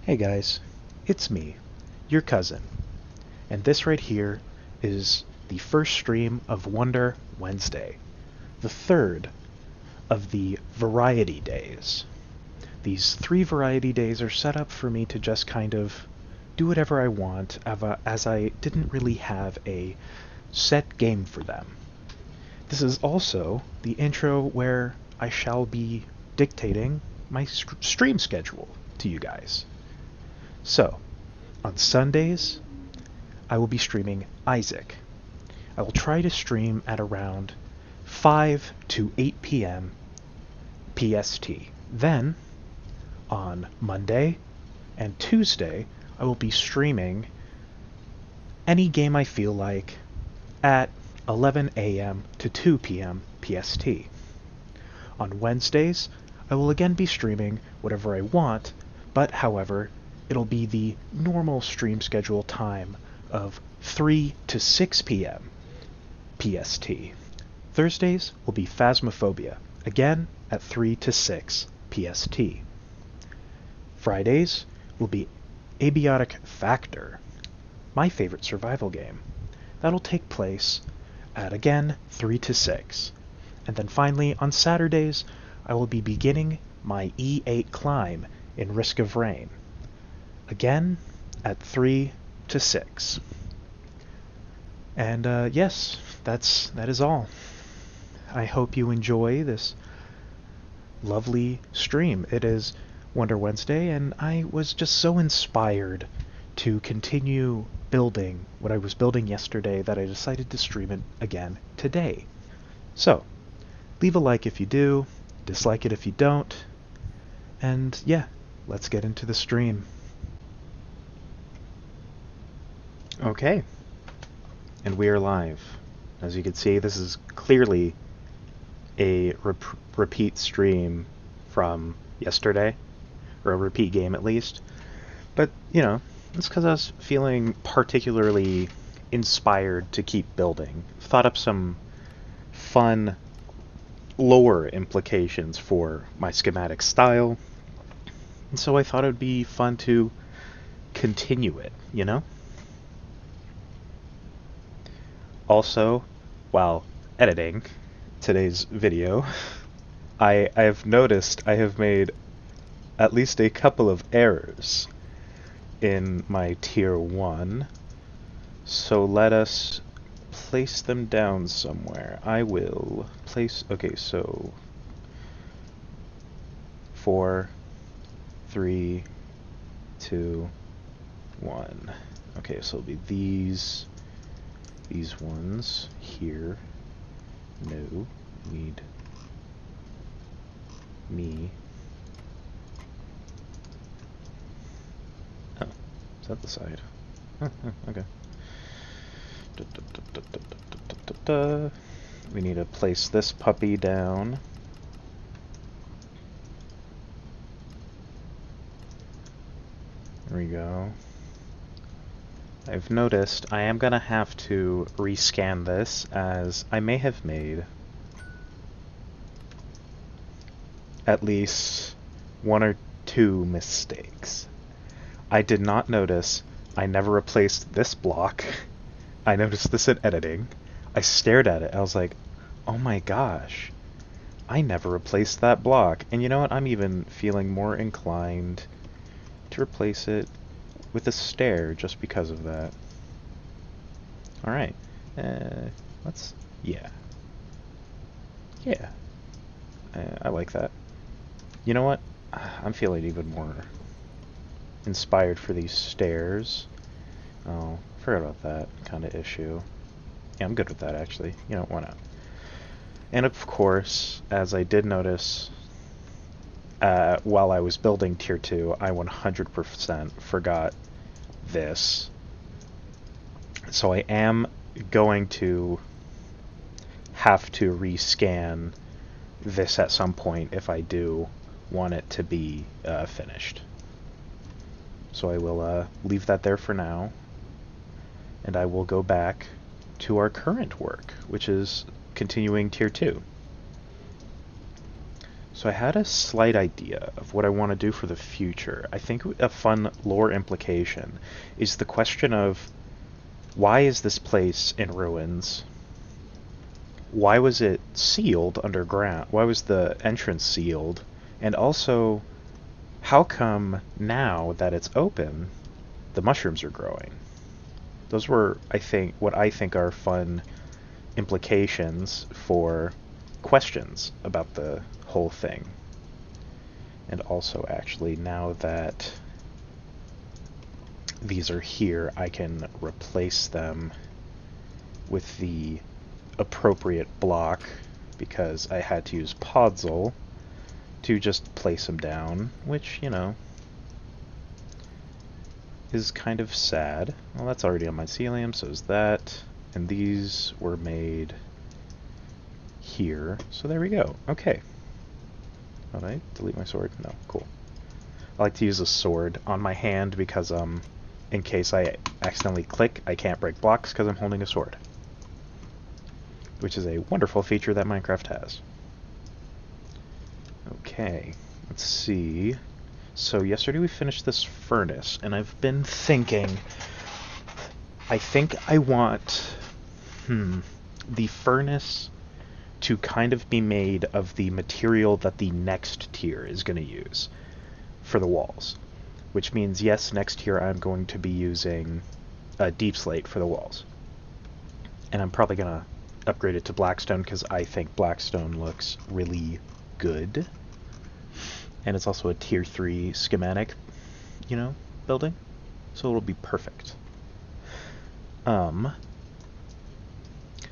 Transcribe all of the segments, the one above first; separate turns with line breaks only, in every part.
Hey guys, it's me, your cousin, and this right here is the first stream of Wonder Wednesday, the third of the variety days. These 3 variety days are set up for me to just kind of do whatever I want, as I didn't really have a set game for them. This is also the intro where I shall be dictating my stream schedule to you guys. So, on Sundays, I will be streaming Isaac. I will try to stream at around 5 to 8 p.m. PST. Then, on Monday and Tuesday, I will be streaming any game I feel like at 11 a.m. to 2 p.m. PST. On Wednesdays, I will again be streaming whatever I want, but however, it'll be the normal stream schedule time of 3 to 6 p.m. PST. Thursdays will be Phasmophobia, again at 3 to 6 PST. Fridays will be Abiotic Factor, my favorite survival game. That'll take place at, again, 3 to 6. And then finally, on Saturdays, I will be beginning my E8 climb in Risk of Rain. Again, at 3 to 6. And yes, that is all. I hope you enjoy this lovely stream. It is Wonder Wednesday, and I was just so inspired to continue building what I was building yesterday that I decided to stream it again today. So, leave a like if you do, dislike it if you don't, and yeah, let's get into the stream. Okay, and we are live. As you can see, this is clearly a repeat stream from yesterday, or a repeat game at least. But, you know, it's because I was feeling particularly inspired to keep building. Thought up some fun lore implications for my schematic style, and so I thought it would be fun to continue it, you know? Also, while editing today's video, I have noticed I have made at least a couple of errors in my tier 1, so let us place them down somewhere. I will place, okay, so 4, 3, 2, 1. Okay, so it'll be these ones here. No, need me. Oh, is that the side? Okay. We need to place this puppy down. There we go. I've noticed I am gonna have to rescan this, as I may have made at least 1 or 2 mistakes. I did not notice I never replaced this block. I noticed this in editing. I stared at it. I was like, oh my gosh, I never replaced that block. And you know what? I'm even feeling more inclined to replace it with a stair just because of that. Alright. Let's... Yeah. Yeah. I like that. You know what? I'm feeling even more inspired for these stairs. Oh, forgot about that kind of issue. Yeah, I'm good with that, actually. You know, why not? And of course, as I did notice while I was building Tier 2, I 100% forgot this. So I am going to have to rescan this at some point if I do want it to be finished. So I will leave that there for now, and I will go back to our current work, which is continuing Tier 2. So I had a slight idea of what I want to do for the future. I think a fun lore implication is the question of why is this place in ruins? Why was it sealed underground? Why was the entrance sealed? And also, how come now that it's open, the mushrooms are growing? Those were, I think, what I think are fun implications for questions about the whole thing. And also, actually, now that these are here, I can replace them with the appropriate block because I had to use Podzol to just place them down, which, you know, is kind of sad. Well, that's already on mycelium, so is that. And these were made here, so there we go. Okay. Oh, did I delete my sword? No, cool. I like to use a sword on my hand because, in case I accidentally click, I can't break blocks because I'm holding a sword. Which is a wonderful feature that Minecraft has. Okay, let's see. So yesterday we finished this furnace, and I've been thinking, I think I want, the furnace to kind of be made of the material that the next tier is going to use for the walls. Which means, yes, next tier I'm going to be using a deep slate for the walls. And I'm probably going to upgrade it to blackstone because I think blackstone looks really good. And it's also a tier 3 schematic, you know, building. So it'll be perfect.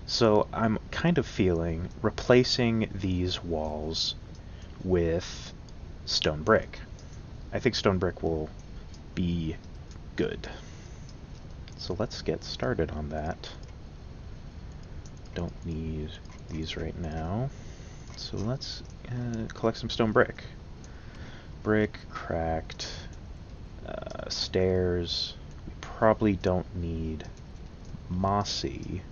So I'm kind of feeling replacing these walls with stone brick. I think stone brick will be good. So let's get started on that. Don't need these right now. So let's collect some stone brick. Brick, cracked, stairs. We probably don't need mossy.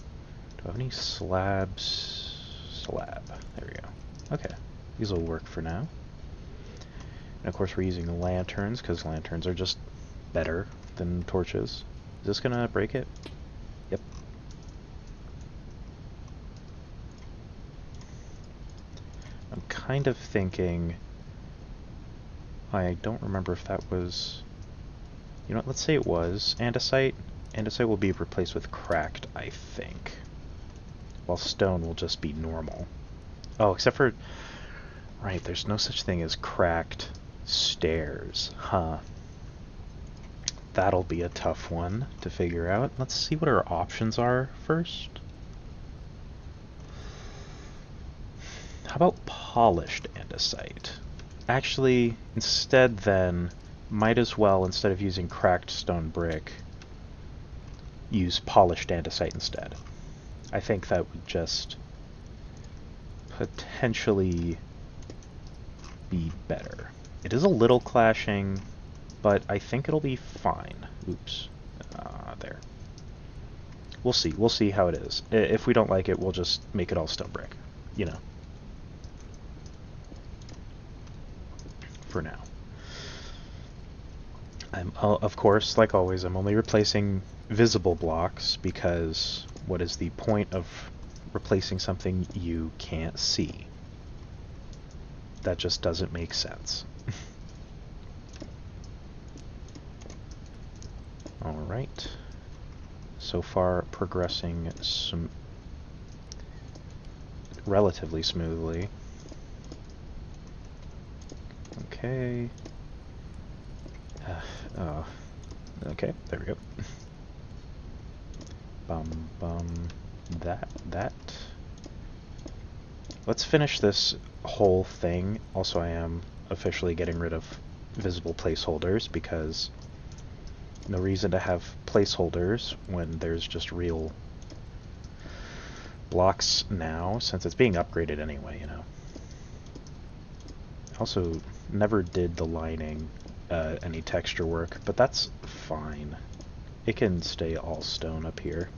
Do I have any slabs? Slab. There we go. Okay. These will work for now. And of course we're using lanterns because lanterns are just better than torches. Is this gonna break it? Yep. I'm kind of thinking... I don't remember if that was... You know what, let's say it was andesite. Andesite will be replaced with cracked, I think. While stone will just be normal. Oh, except for... Right, there's no such thing as cracked stairs. Huh. That'll be a tough one to figure out. Let's see what our options are first. How about polished andesite? Actually, instead then, might as well, instead of using cracked stone brick, use polished andesite instead. I think that would just potentially be better. It is a little clashing, but I think it'll be fine. Oops. There. We'll see. We'll see how it is. If we don't like it, we'll just make it all stone brick. You know. For now. Of course, like always, I'm only replacing visible blocks because what is the point of replacing something you can't see? That just doesn't make sense. Alright. So far, progressing relatively smoothly. Okay. Okay, there we go. That. Let's finish this whole thing. Also, I am officially getting rid of visible placeholders because no reason to have placeholders when there's just real blocks now, since it's being upgraded anyway, you know. Also, never did the lining any texture work, but that's fine. It can stay all stone up here.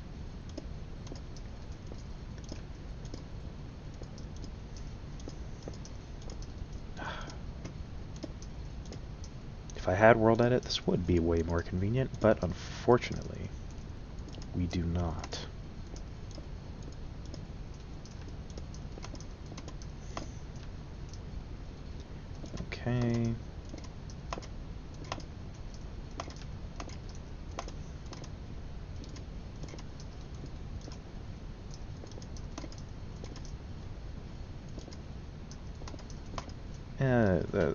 I had world edit, this would be way more convenient, but unfortunately, we do not. Okay.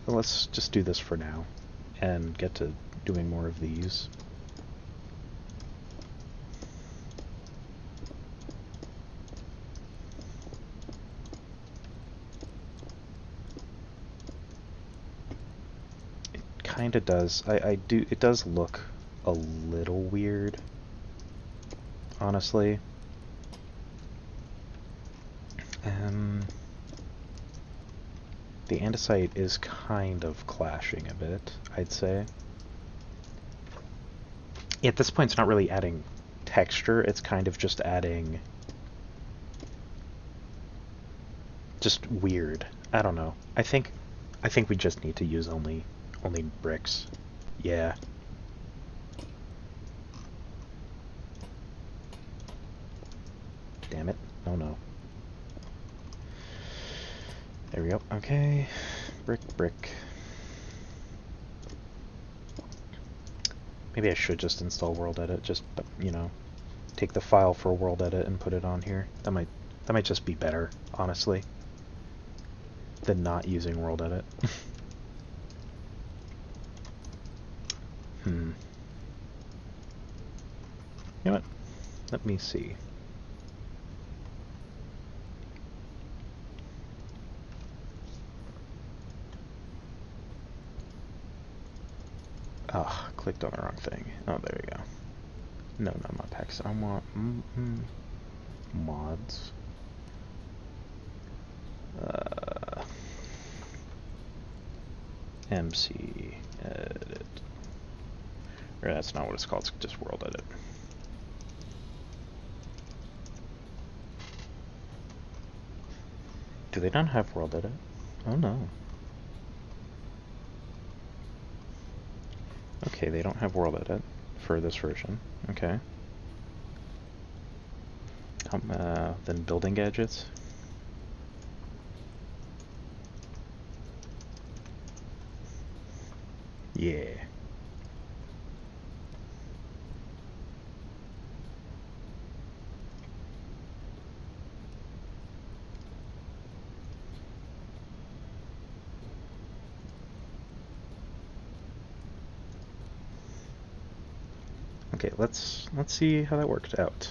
Let's just do this for now and get to doing more of these. It kind of does. It does look a little weird, honestly. The andesite is kind of clashing a bit, I'd say. At this point, it's not really adding texture, it's kind of just adding... just weird. I don't know. I think we just need to use only bricks. Yeah. Damn it. Oh no. There we go. Okay. Brick, brick. Maybe I should just install World Edit. Just, you know, take the file for World Edit and put it on here. That might just be better, honestly, than not using World Edit. You know what? Let me see. Ah, clicked on the wrong thing. Oh, there we go. No, not mod packs. I want mods. MC edit. Or that's not what it's called. It's just World Edit. Do they not have World Edit? Oh no. Okay, they don't have World Edit for this version. Okay. Then building gadgets. Yeah. Okay, let's see how that worked out.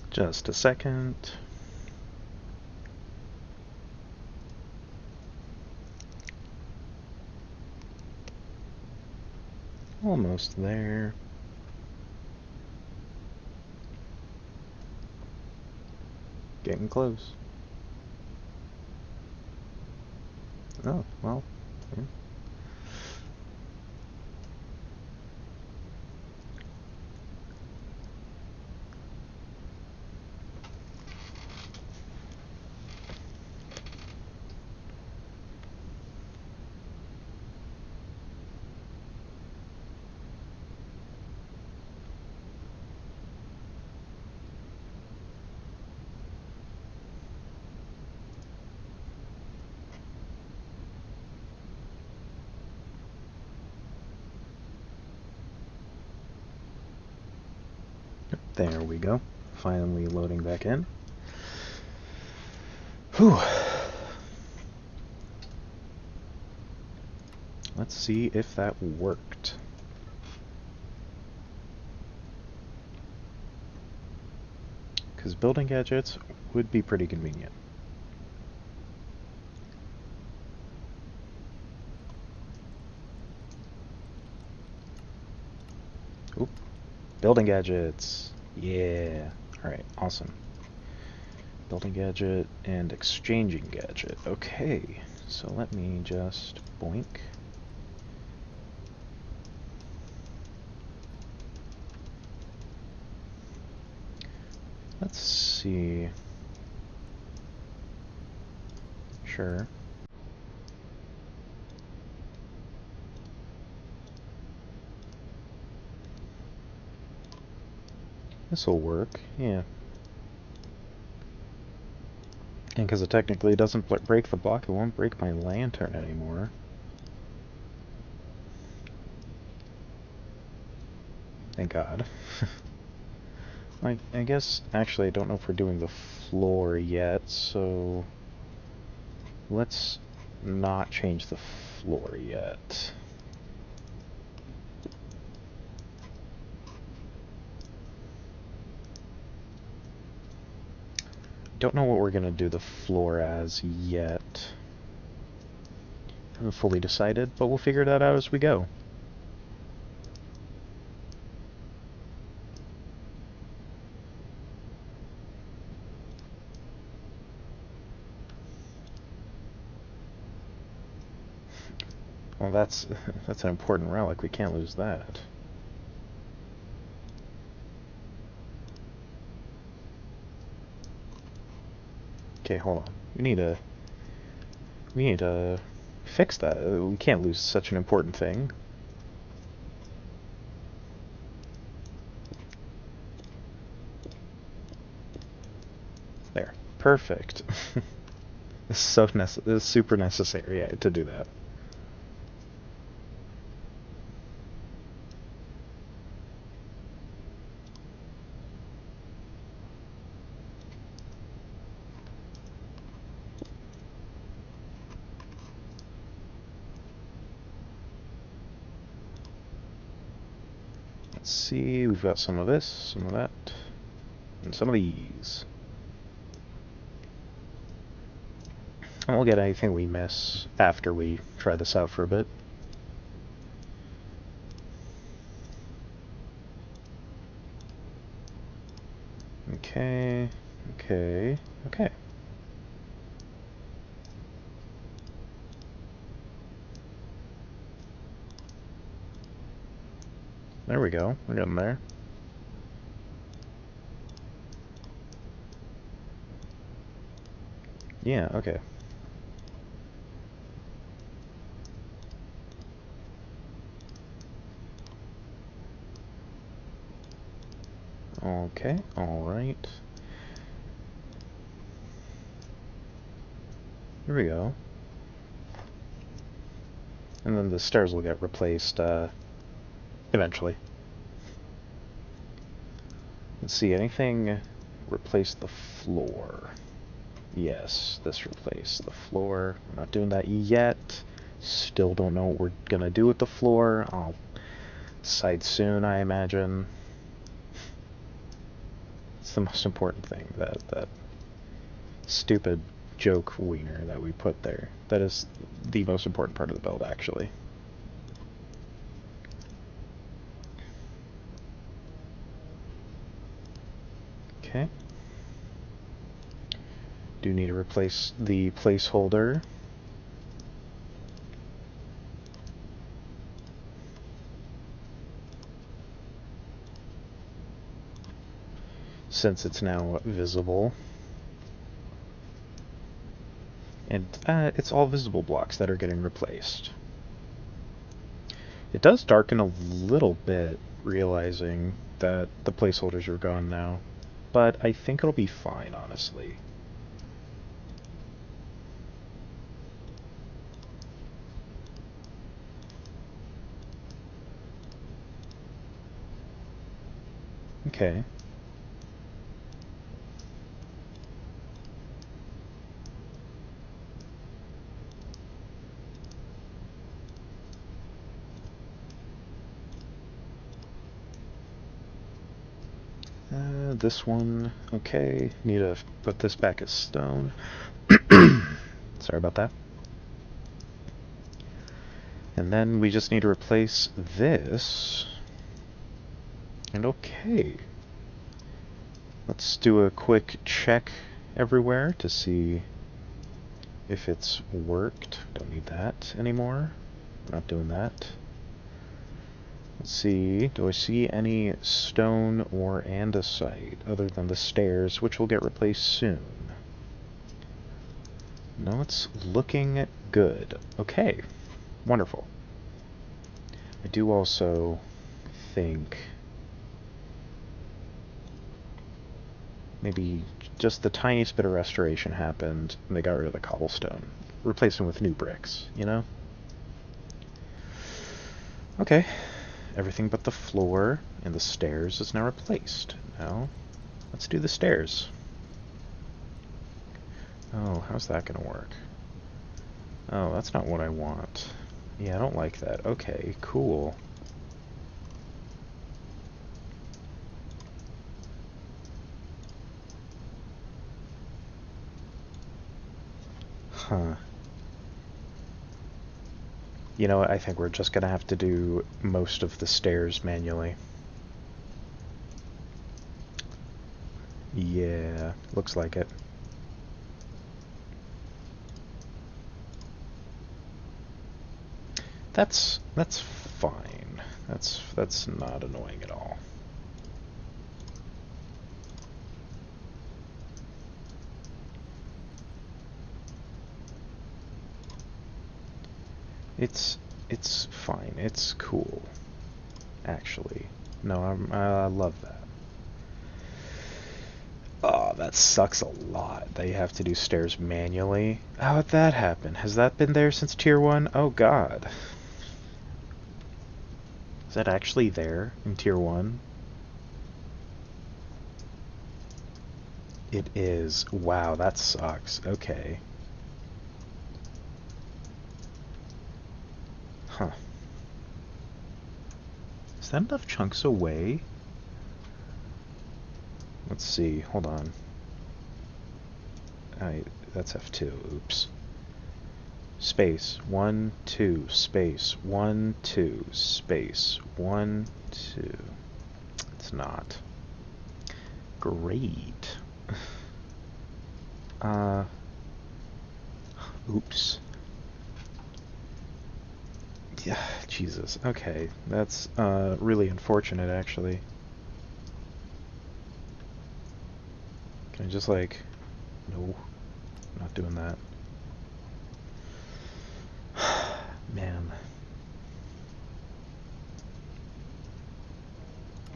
Just a second. Almost there. Getting close. Oh, well. Yeah. There we go. Finally loading back in. Whew. Let's see if that worked. Because building gadgets would be pretty convenient. Oop. Building gadgets. Yeah. Alright, awesome. Building gadget and exchanging gadget. Okay, so let me just boink. Let's see. Sure. This'll work, yeah. And because it technically doesn't break the block, it won't break my lantern anymore. Thank God. I guess, actually, I don't know if we're doing the floor yet, so let's not change the floor yet. Don't know what we're gonna do the floor as yet. Haven't fully decided, but we'll figure that out as we go. Well, that's an important relic. We can't lose that. Okay, hold on. We need to fix that. We can't lose such an important thing. There. Perfect. This is super necessary to do that. Let's see, we've got some of this, some of that, and some of these. And we'll get anything we miss after we try this out for a bit. Okay, okay, okay. There we go, we're getting there. Yeah, okay. Okay, alright. Here we go. And then the stairs will get replaced, eventually. Let's see, anything replace the floor? Yes, this replaced the floor. We're not doing that yet. Still don't know what we're gonna do with the floor. I'll decide soon, I imagine. It's the most important thing, that stupid joke wiener that we put there. That is the most important part of the build, actually. Okay. Do need to replace the placeholder. Since it's now visible. And it's all visible blocks that are getting replaced. It does darken a little bit, realizing that the placeholders are gone now. But I think it'll be fine, honestly. Okay. This one, okay. Need to put this back as stone. Sorry about that. And then we just need to replace this. And okay. Let's do a quick check everywhere to see if it's worked. Don't need that anymore. Not doing that. Let's see, do I see any stone or andesite other than the stairs, which will get replaced soon? No, it's looking good. Okay, wonderful. I do also think maybe just the tiniest bit of restoration happened and they got rid of the cobblestone. Replaced them with new bricks, you know? Okay. Everything but the floor and the stairs is now replaced. Now, let's do the stairs. Oh, how's that gonna work? Oh, that's not what I want. Yeah, I don't like that. Okay, cool. Huh. You know what, I think we're just gonna have to do most of the stairs manually. Yeah, looks like it. That's fine. That's not annoying at all. It's fine. It's cool. Actually, no, I love that. Oh, that sucks a lot. That you have to do stairs manually. How'd that happen? Has that been there since Tier 1? Oh god. Is that actually there in Tier 1? It is. Wow, that sucks. Okay. Huh. Is that enough chunks away? Let's see. Hold on. That's F2. Oops. Space. 1, 2. Space. 1, 2. Space. 1, 2. It's not. Great. Oops. Yeah, Jesus. Okay, that's really unfortunate, actually. Can I just, like... No. Not doing that. Man.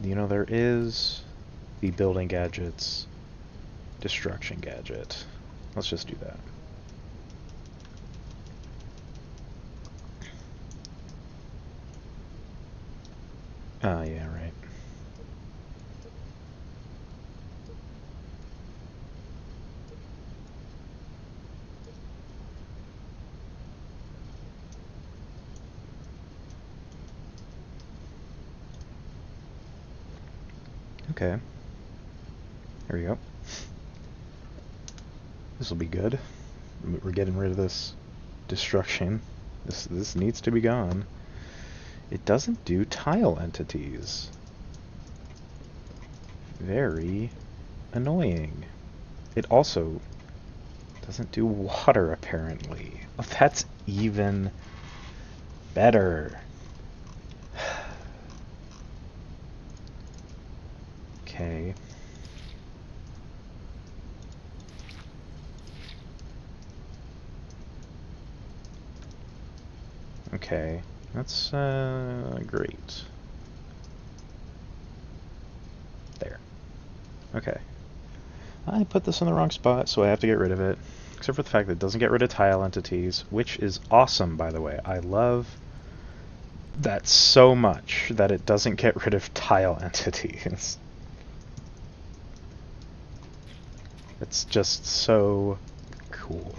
You know, there is the building gadgets destruction gadget. Let's just do that. Ah, yeah, right. Okay. Here we go. This will be good. We're getting rid of this destruction. This needs to be gone. It doesn't do tile entities. Very annoying. It also doesn't do water, apparently. Oh, that's even better. Okay. Okay. That's, great. There. Okay. I put this in the wrong spot, so I have to get rid of it. Except for the fact that it doesn't get rid of tile entities, which is awesome, by the way. I love that so much, that it doesn't get rid of tile entities. It's just so cool.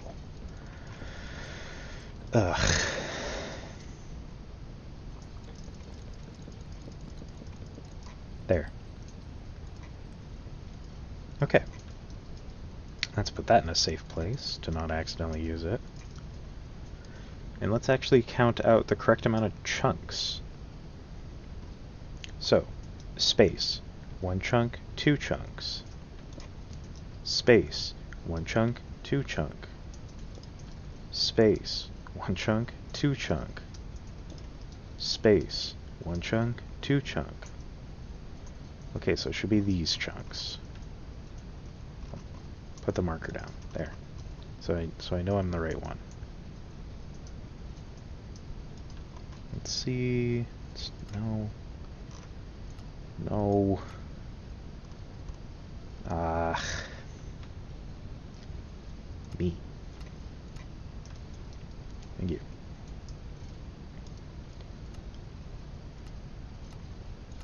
Ugh. There. Okay. Let's put that in a safe place to not accidentally use it. And let's actually count out the correct amount of chunks. So, space. 1 chunk, 2 chunks. space, 1 chunk, 2 chunk, space, 1 chunk, 2 chunk, space, 1 chunk, 2 chunk. Okay, so it should be these chunks. Put the marker down. There. So I know I'm the right one. Let's see. No. No. Me. Thank you.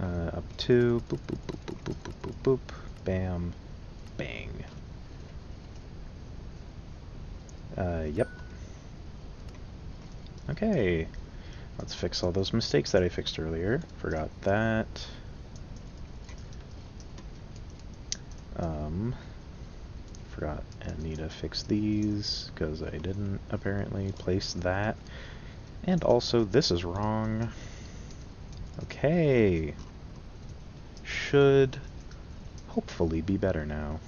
Up 2. Boop, boop, boop, boop, boop, boop, boop, boop. Bam. Bang. Yep. Okay. Let's fix all those mistakes that I fixed earlier. Forgot that. Forgot I need to fix these, because I didn't apparently place that. And also, this is wrong. Okay. Should hopefully be better now.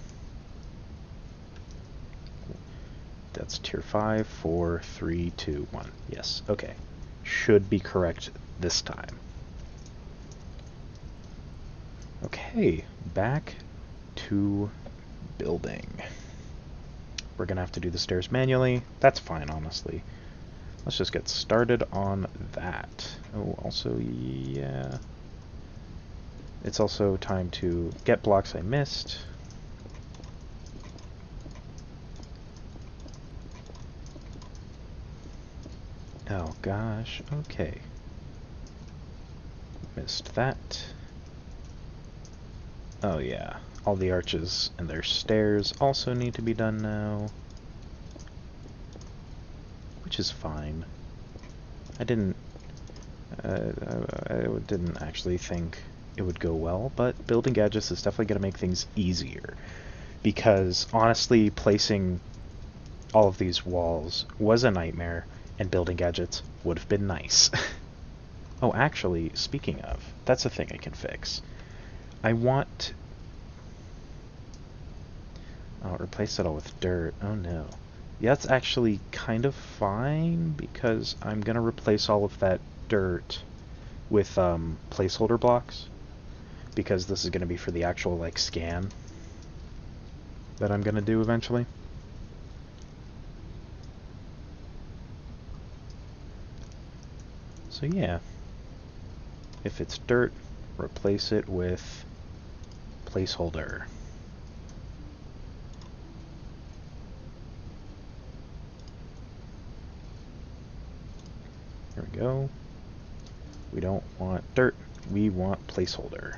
That's tier 5, 4, 3, 2, 1. Yes, okay. Should be correct this time. Okay, back to building. We're gonna have to do the stairs manually. That's fine, honestly. Let's just get started on that. Oh, also, yeah. It's also time to get blocks I missed. Oh gosh, okay. Missed that. Oh yeah, all the arches and their stairs also need to be done now. Which is fine. I didn't actually think it would go well, but building gadgets is definitely going to make things easier. Because honestly, placing all of these walls was a nightmare, and building gadgets would have been nice. Oh, actually, speaking of, that's a thing I can fix. I want... Oh, replace it all with dirt. Oh no. Yeah, that's actually kind of fine, because I'm going to replace all of that dirt with placeholder blocks. Because this is going to be for the actual, like, scan that I'm going to do eventually. So yeah. If it's dirt, replace it with placeholder. There we go. We don't want dirt, we want placeholder.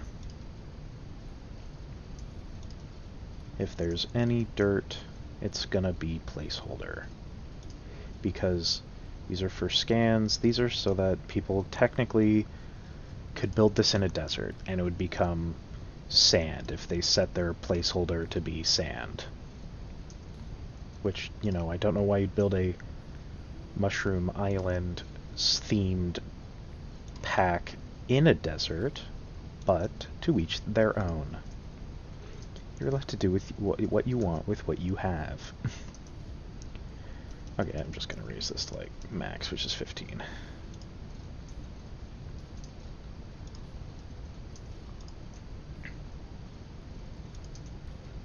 If there's any dirt, it's gonna be placeholder. Because these are for scans, these are so that people technically could build this in a desert, and it would become sand if they set their placeholder to be sand. Which, you know, I don't know why you'd build a Mushroom Island themed pack in a desert, but to each their own. You're left to do with what you want with what you have. Okay, I'm just gonna raise this to like max, which is 15.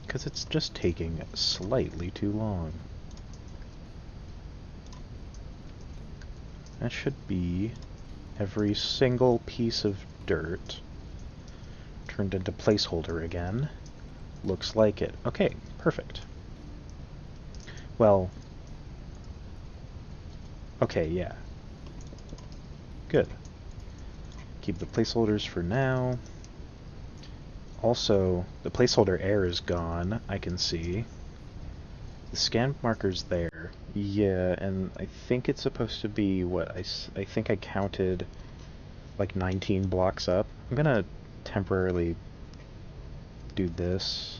Because it's just taking slightly too long. That should be every single piece of dirt turned into placeholder again. Looks like it. Okay, perfect. Well, okay, yeah. Good. Keep the placeholders for now. Also, the placeholder air is gone, I can see. The scan marker's there. Yeah, and I think it's supposed to be what I think I counted like 19 blocks up. I'm gonna temporarily do this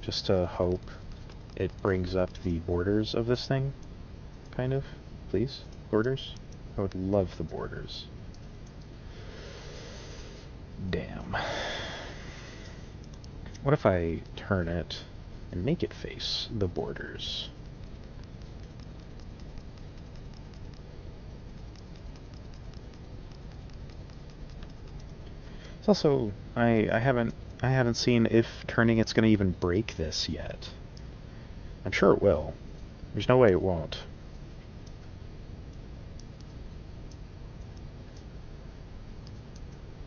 just to hope it brings up the borders of this thing, kind of. Please, borders? I would love the borders. Damn. What if I turn it and make it face the borders? It's also, I haven't seen if turning it's gonna even break this yet. I'm sure it will. There's no way it won't.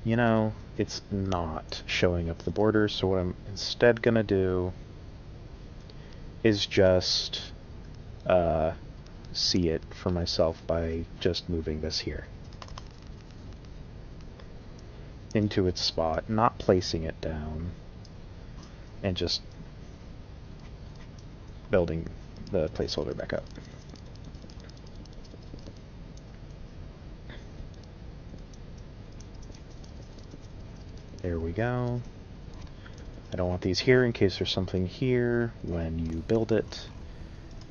You know, it's not showing up the borders, so what I'm instead gonna do is just see it for myself by just moving this here into its spot, not placing it down, and just building the placeholder back up. There we go. I don't want these here in case there's something here when you build it.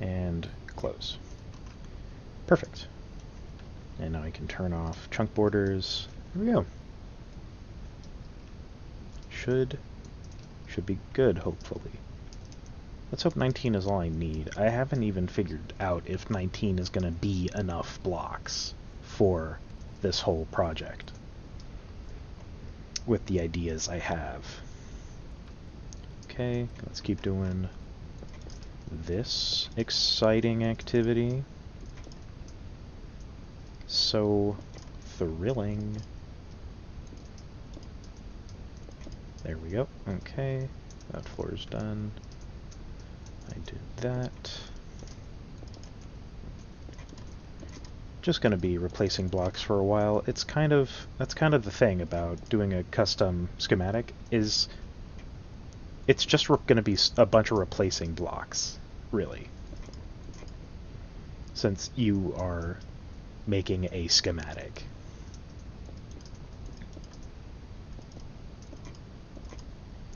And close. Perfect. And now I can turn off chunk borders. There we go. Should be good, hopefully. Let's hope 19 is all I need. I haven't even figured out if 19 is going to be enough blocks for this whole project with the ideas I have. Okay, let's keep doing this exciting activity. So thrilling. There we go. Okay, that floor is done. I did that. Just going to be replacing blocks for a while. That's kind of the thing about doing a custom schematic, is it's just going to be a bunch of replacing blocks, really. Since you are making a schematic.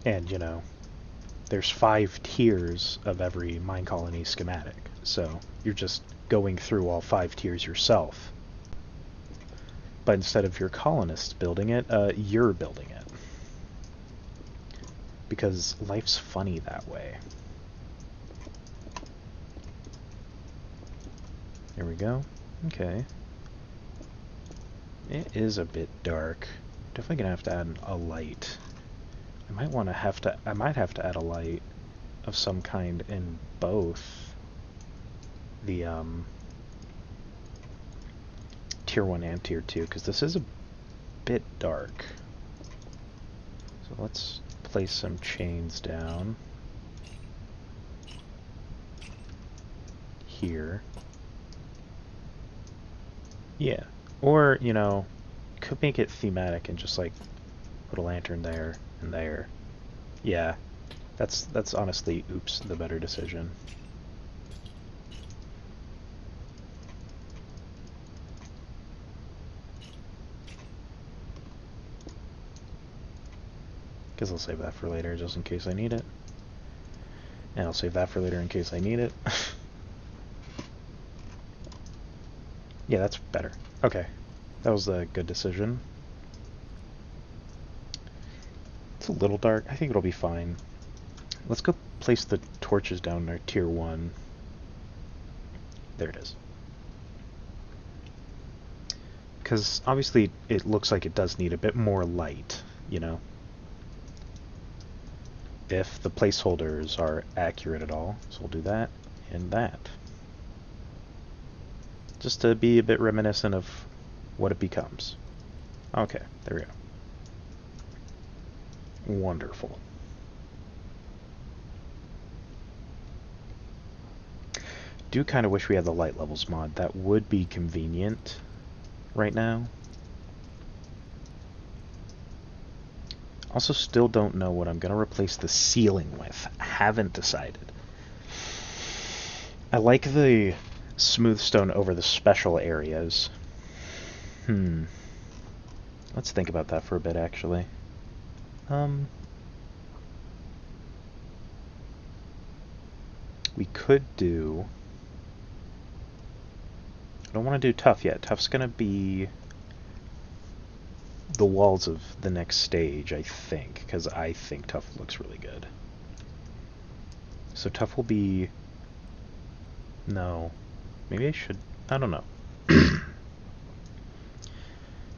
And, you know, there's 5 tiers of every Minecolony schematic, so you're just going through all 5 tiers yourself. But instead of your colonists building it, you're building it. Because life's funny that way. There we go. Okay. It is a bit dark. Definitely gonna have to add a light. I might have to add a light of some kind in both the tier 1 and tier 2, because this is a bit dark. So let's place some chains down here. Yeah, or, you know, could make it thematic and just like put a lantern there and there. Yeah, that's honestly, oops, the better decision. Guess I'll save that for later just in case I need it. And I'll save that for later in case I need it. Yeah, that's better. Okay, that was a good decision. It's a little dark. I think it'll be fine. Let's go place the torches down in our tier 1. There it is. Because obviously it looks like it does need a bit more light, you know? If the placeholders are accurate at all. So we'll do that and that. Just to be a bit reminiscent of what it becomes. Okay, there we go. Wonderful. Do kind of wish we had the light levels mod. That would be convenient right now. Also still don't know what I'm going to replace the ceiling with. Haven't decided. I like the smooth stone over the special areas. Let's think about that for a bit, actually. We could do... I don't want to do tough yet. Tough's going to be... the walls of the next stage, I think, because I think tough looks really good. So tough will be... No. Maybe I should... I don't know.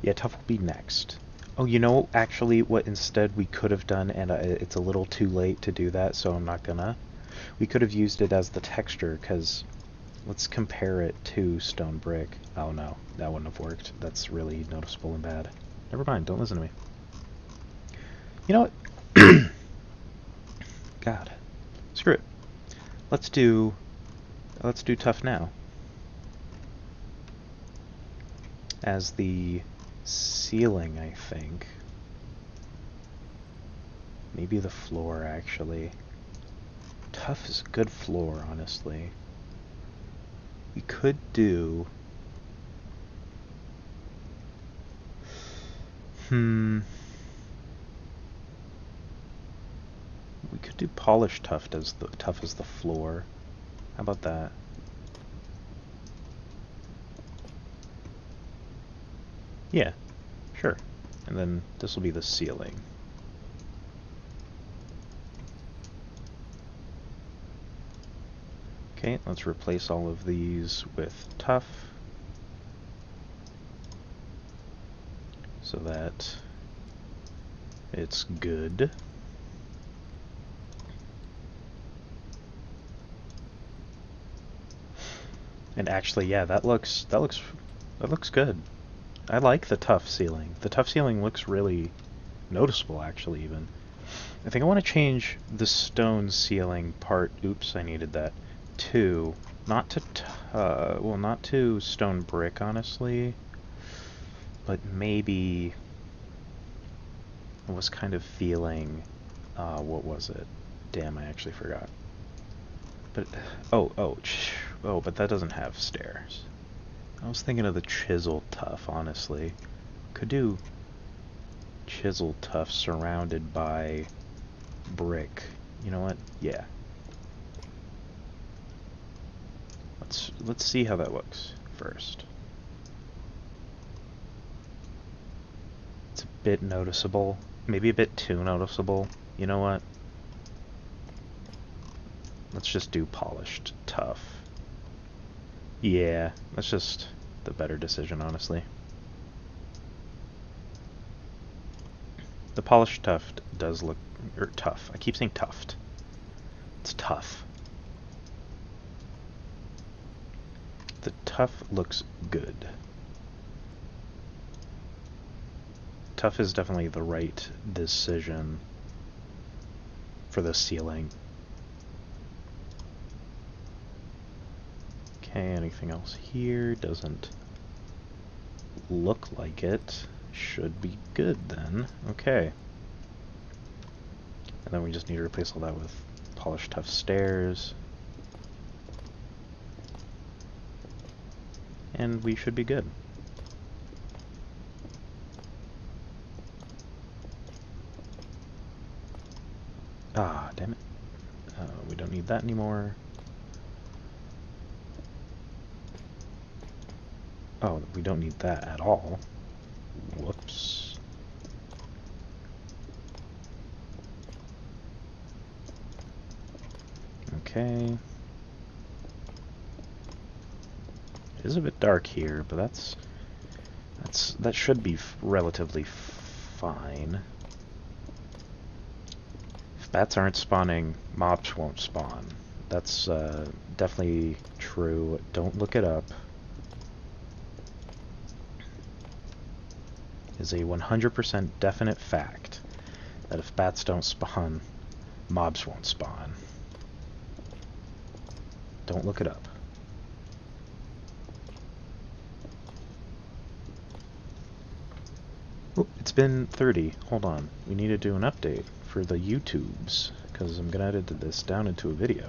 Yeah, tough will be next. Oh, you know, actually, what instead we could have done, and it's a little too late to do that, so I'm not gonna. We could have used it as the texture, because let's compare it to stone brick. Oh no, that wouldn't have worked. That's really noticeable and bad. Never mind, don't listen to me. You know what? God. Screw it. Let's do tough now. As the ceiling, I think. Maybe the floor, actually. Tough is a good floor, honestly. We could do... We could do polished tough as the floor. How about that? Yeah, sure. And then this will be the ceiling. Okay, let's replace all of these with tough, so that it's good. And actually, yeah, that looks good. I like the tough ceiling. The tough ceiling looks really noticeable, actually, even. I think I want to change the stone ceiling part. Oops, I needed that. To not to stone brick, honestly, but maybe I was kind of feeling, what was it? Damn, I actually forgot. But but that doesn't have stairs. I was thinking of the chisel tough, honestly. Could do chisel tough surrounded by brick. You know what? Yeah. Let's see how that looks first. It's a bit noticeable. Maybe a bit too noticeable. You know what? Let's just do polished tough. Yeah, that's just the better decision, honestly. The polished tuft does look... tough. I keep saying tuft. It's tough. The tough looks good. Tough is definitely the right decision for the ceiling. Okay, anything else here? Doesn't look like it. Should be good then. Okay. And then we just need to replace all that with polished tough stairs. And we should be good. Ah, damn it. We don't need that anymore. Oh, we don't need that at all. Whoops. Okay. It is a bit dark here, but that should be relatively fine. If bats aren't spawning, mobs won't spawn. That's definitely true. Don't look it up. Is a 100% definite fact that if bats don't spawn, mobs won't spawn. Don't look it up. Oh, it's been 30. Hold on. We need to do an update for the YouTubes, because I'm going to edit this down into a video.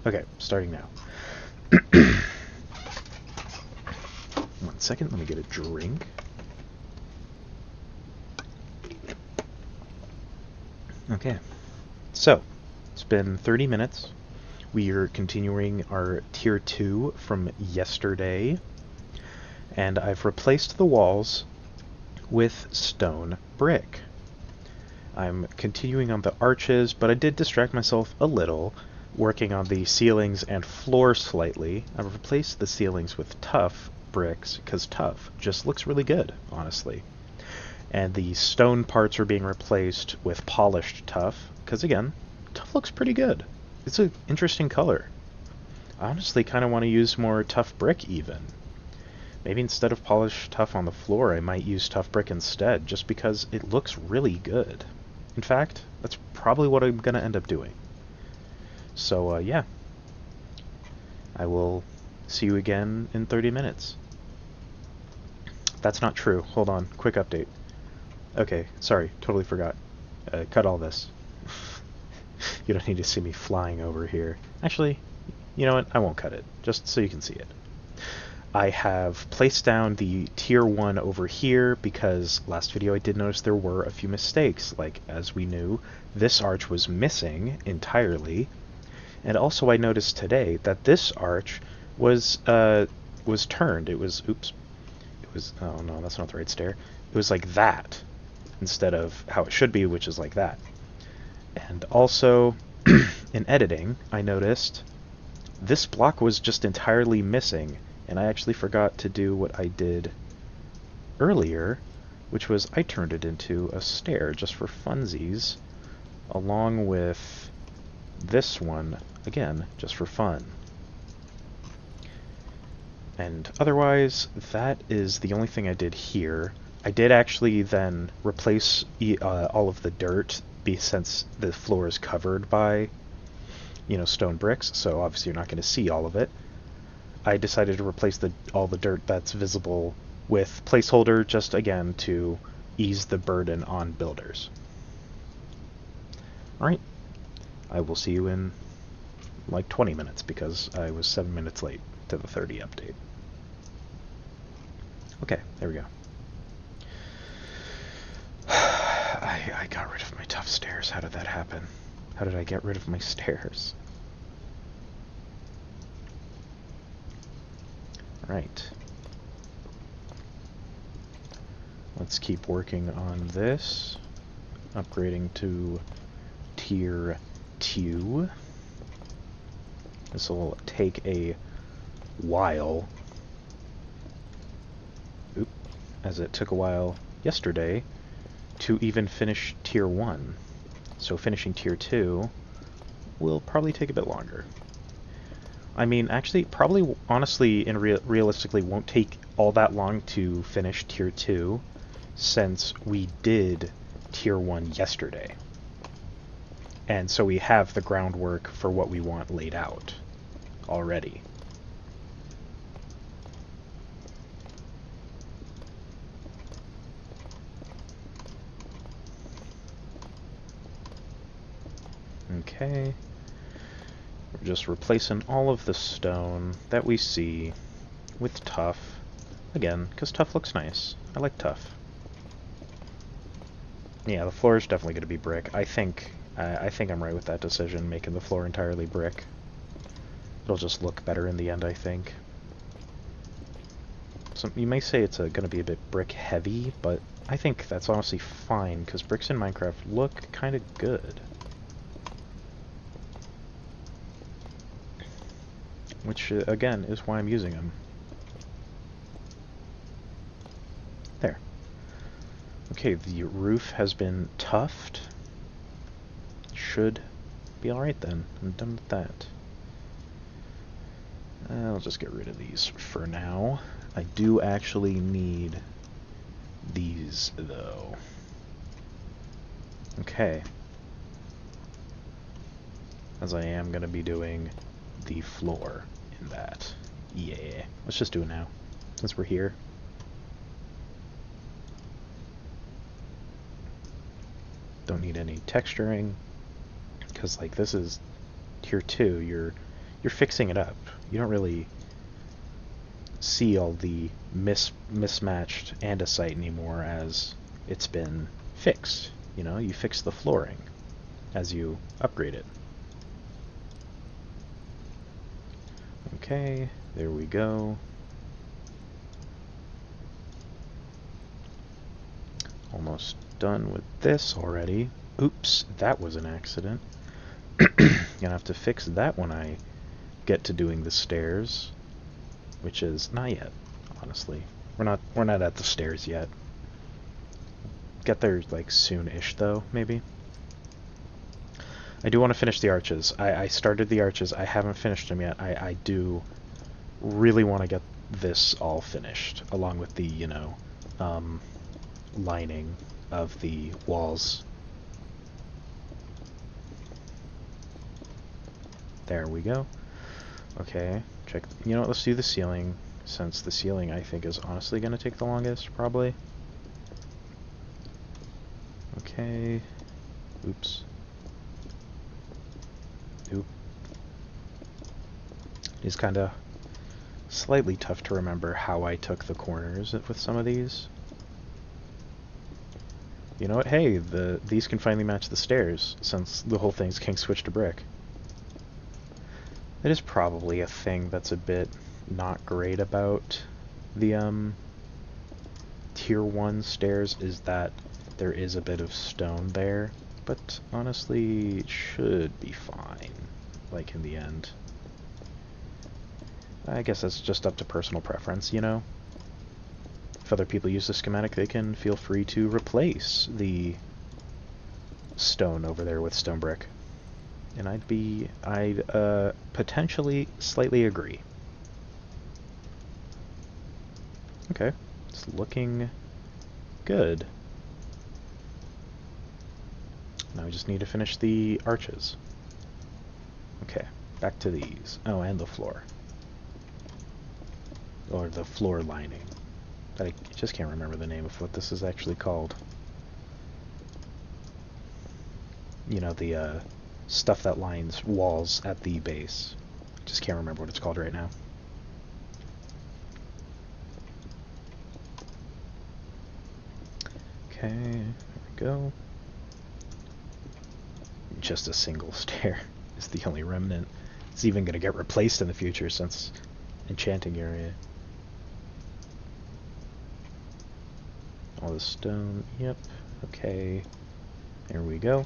Okay, starting now. 1 second, let me get a drink. Okay, so it's been 30 minutes. We are continuing our tier 2 from yesterday, and I've replaced the walls with stone brick. I'm continuing on the arches, but I did distract myself a little, working on the ceilings and floor slightly. I've replaced the ceilings with tough bricks, because tough just looks really good, honestly. And the stone parts are being replaced with polished tough, because again, tough looks pretty good. It's an interesting color. I honestly kind of want to use more tough brick even. Maybe instead of polished tough on the floor, I might use tough brick instead, just because it looks really good. In fact, that's probably what I'm going to end up doing. So, yeah. I will see you again in 30 minutes. That's not true. Hold on. Quick update. Okay, sorry. Totally forgot. Cut all this. You don't need to see me flying over here. Actually, you know what? I won't cut it, just so you can see it. I have placed down the tier 1 over here because last video I did notice there were a few mistakes. Like, as we knew, this arch was missing entirely. And also I noticed today that this arch was turned. It was, oops. It was, oh no, that's not the right stair. It was like that instead of how it should be, which is like that. And also, in editing, I noticed this block was just entirely missing, and I actually forgot to do what I did earlier, which was I turned it into a stair just for funsies, along with this one, again, just for fun. And otherwise, that is the only thing I did here. I did actually then replace all of the dirt, since the floor is covered by, you know, stone bricks, so obviously you're not going to see all of it. I decided to replace all the dirt that's visible with placeholder, just again to ease the burden on builders. Alright, I will see you in like 20 minutes because I was 7 minutes late to the 30 update. Okay, there we go. I got rid of my tough stairs. How did that happen? How did I get rid of my stairs? Right. Let's keep working on this. Upgrading to tier 2. This will take a while. Oop. As it took a while yesterday to even finish tier 1. So finishing tier 2 will probably take a bit longer. I mean, actually, probably, honestly, and realistically won't take all that long to finish tier 2, since we did tier 1 yesterday. And so we have the groundwork for what we want laid out already. Okay. We're just replacing all of the stone that we see with tough. Again, because tough looks nice. I like tough. Yeah, the floor is definitely going to be brick. I think I'm right with that decision, making the floor entirely brick. It'll just look better in the end, I think. So you may say it's going to be a bit brick heavy, but I think that's honestly fine, because bricks in Minecraft look kind of good. Which, again, is why I'm using them. There. Okay, the roof has been tuffed. Should be alright then. I'm done with that. I'll just get rid of these for now. I do actually need these, though. Okay. As I am going to be doing the floor in that. Yeah. Let's just do it now, since we're here. Don't need any texturing, because like this is tier 2. You're fixing it up. You don't really see all the mismatched andesite anymore, as it's been fixed. You know, you fix the flooring as you upgrade it. Okay, there we go. Almost done with this already. Oops, that was an accident. Gonna have to fix that when I get to doing the stairs, which is not yet, honestly. We're not at the stairs yet. Get there like soon-ish though, maybe. I do want to finish the arches. I started the arches. I haven't finished them yet. I do really want to get this all finished, along with the, you know, lining of the walls. There we go. Okay, check. You know what, let's do the ceiling, since the ceiling I think is honestly going to take the longest, probably. Okay. Oops. Oop. It's kind of slightly tough to remember how I took the corners with some of these. You know what? Hey, these can finally match the stairs, since the whole thing's king switch to brick. It is probably a thing that's a bit not great about the tier 1 stairs, is that there is a bit of stone there, but honestly it should be fine, like in the end. I guess that's just up to personal preference, you know? If other people use the schematic, they can feel free to replace the stone over there with stone brick. And I'd potentially slightly agree. Okay, it's looking good. Now we just need to finish the arches. Okay, back to these. Oh, and the floor. Or the floor lining. I just can't remember the name of what this is actually called. You know, the stuff that lines walls at the base. Just can't remember what it's called right now. Okay, there we go. Just a single stair is the only remnant. It's even going to get replaced in the future since enchanting area. All the stone, yep, okay. There we go.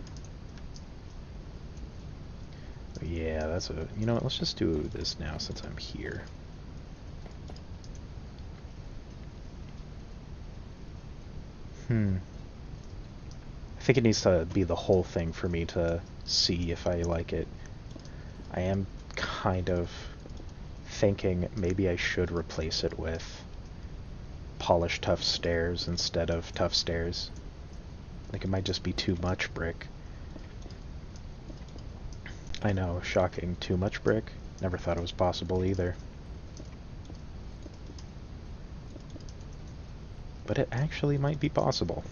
Yeah, that's a... You know what, let's just do this now since I'm here. I think it needs to be the whole thing for me to see if I like it. I am kind of thinking maybe I should replace it with polished tough stairs instead of tough stairs. Like, it might just be too much brick. I know, shocking. Too much brick? Never thought it was possible either. But it actually might be possible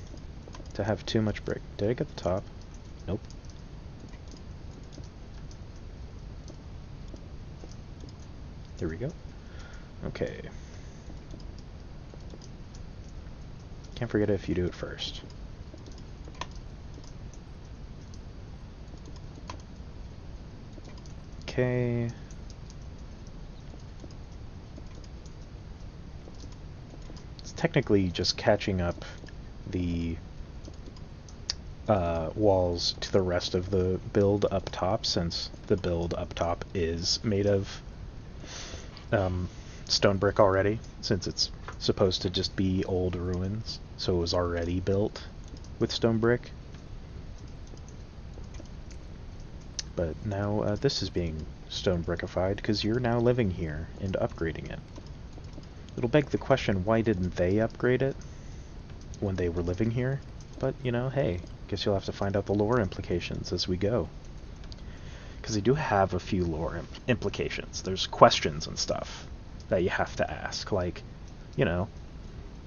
to have too much brick. Did I get the top? Nope. There we go. Okay. Can't forget it if you do it first. Okay. It's technically just catching up the walls to the rest of the build up top, since the build up top is made of stone brick already, since it's supposed to just be old ruins, so it was already built with stone brick. But now this is being stone brickified because you're now living here and upgrading it. It'll beg the question, why didn't they upgrade it when they were living here? But, you know, hey, guess you'll have to find out the lore implications as we go. Because they do have a few lore implications. There's questions and stuff that you have to ask. Like, you know,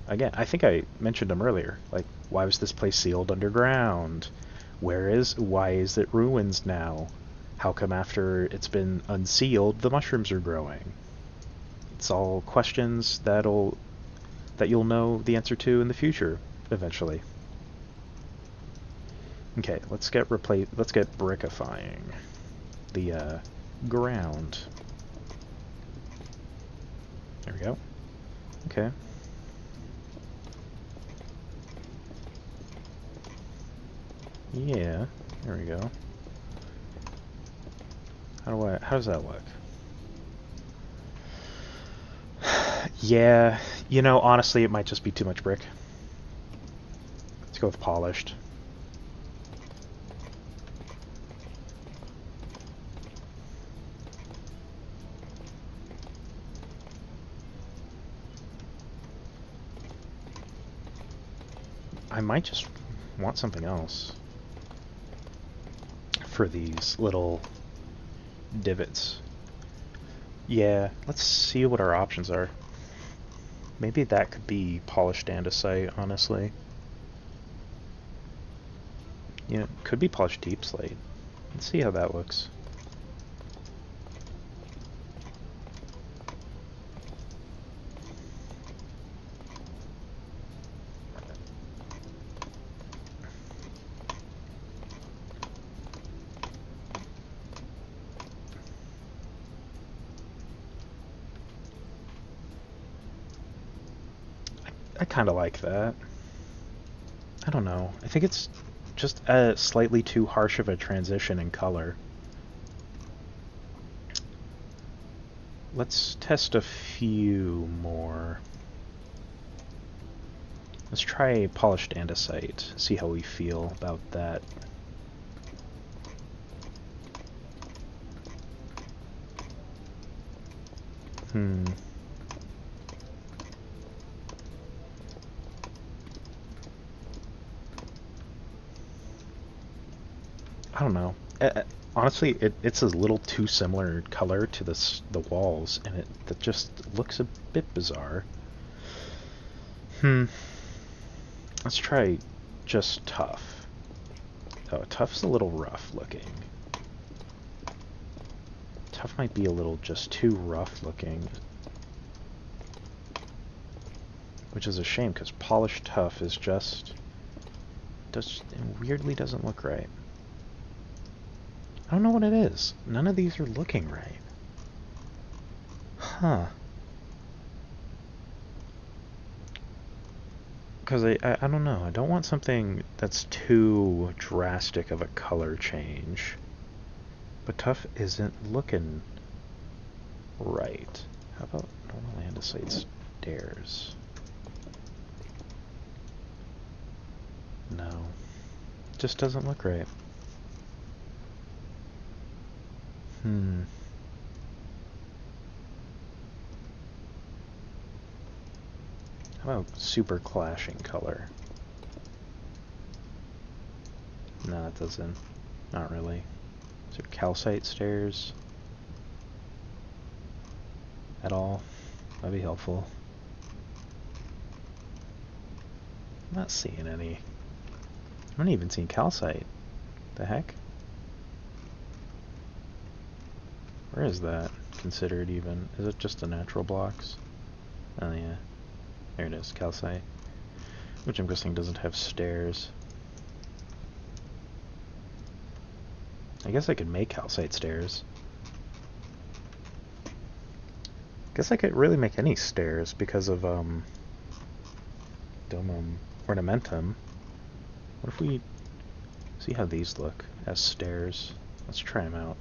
again, I think I mentioned them earlier. Like, why was this place sealed underground? Why is it ruins now? How come after it's been unsealed, the mushrooms are growing? It's all questions that you'll know the answer to in the future, eventually. Okay, let's get brickifying the ground. There we go. Okay. Yeah, there we go. How does that look? Yeah, you know, honestly, it might just be too much brick. Let's go with polished. I might just want something else for these little divots. Yeah, let's see what our options are. Maybe that could be polished andesite, honestly. Yeah, could be polished deep slate. Let's see how that looks. I kind of like that. I don't know. I think it's just a slightly too harsh of a transition in color. Let's test a few more. Let's try polished andesite, see how we feel about that. I don't know. Honestly, it's a little too similar color to the walls, and that just looks a bit bizarre. Let's try just tough. Oh, tough's a little rough looking. Tough might be a little just too rough looking. Which is a shame, because polished tough is just... it weirdly doesn't look right. I don't know what it is. None of these are looking right. Huh. Because I don't know. I don't want something that's too drastic of a color change. But tough isn't looking right. How about normal andesite stairs? No. Just doesn't look right. How about super clashing color? No, that doesn't. Not really. Is there calcite stairs? At all? That'd be helpful. I'm not seeing any. I'm not even seeing calcite. The heck? Where is that considered even? Is it just the natural blocks? Oh yeah. There it is, calcite. Which I'm guessing doesn't have stairs. I guess I could make calcite stairs. Guess I could really make any stairs because of domum ornamentum. What if we see how these look as stairs? Let's try them out.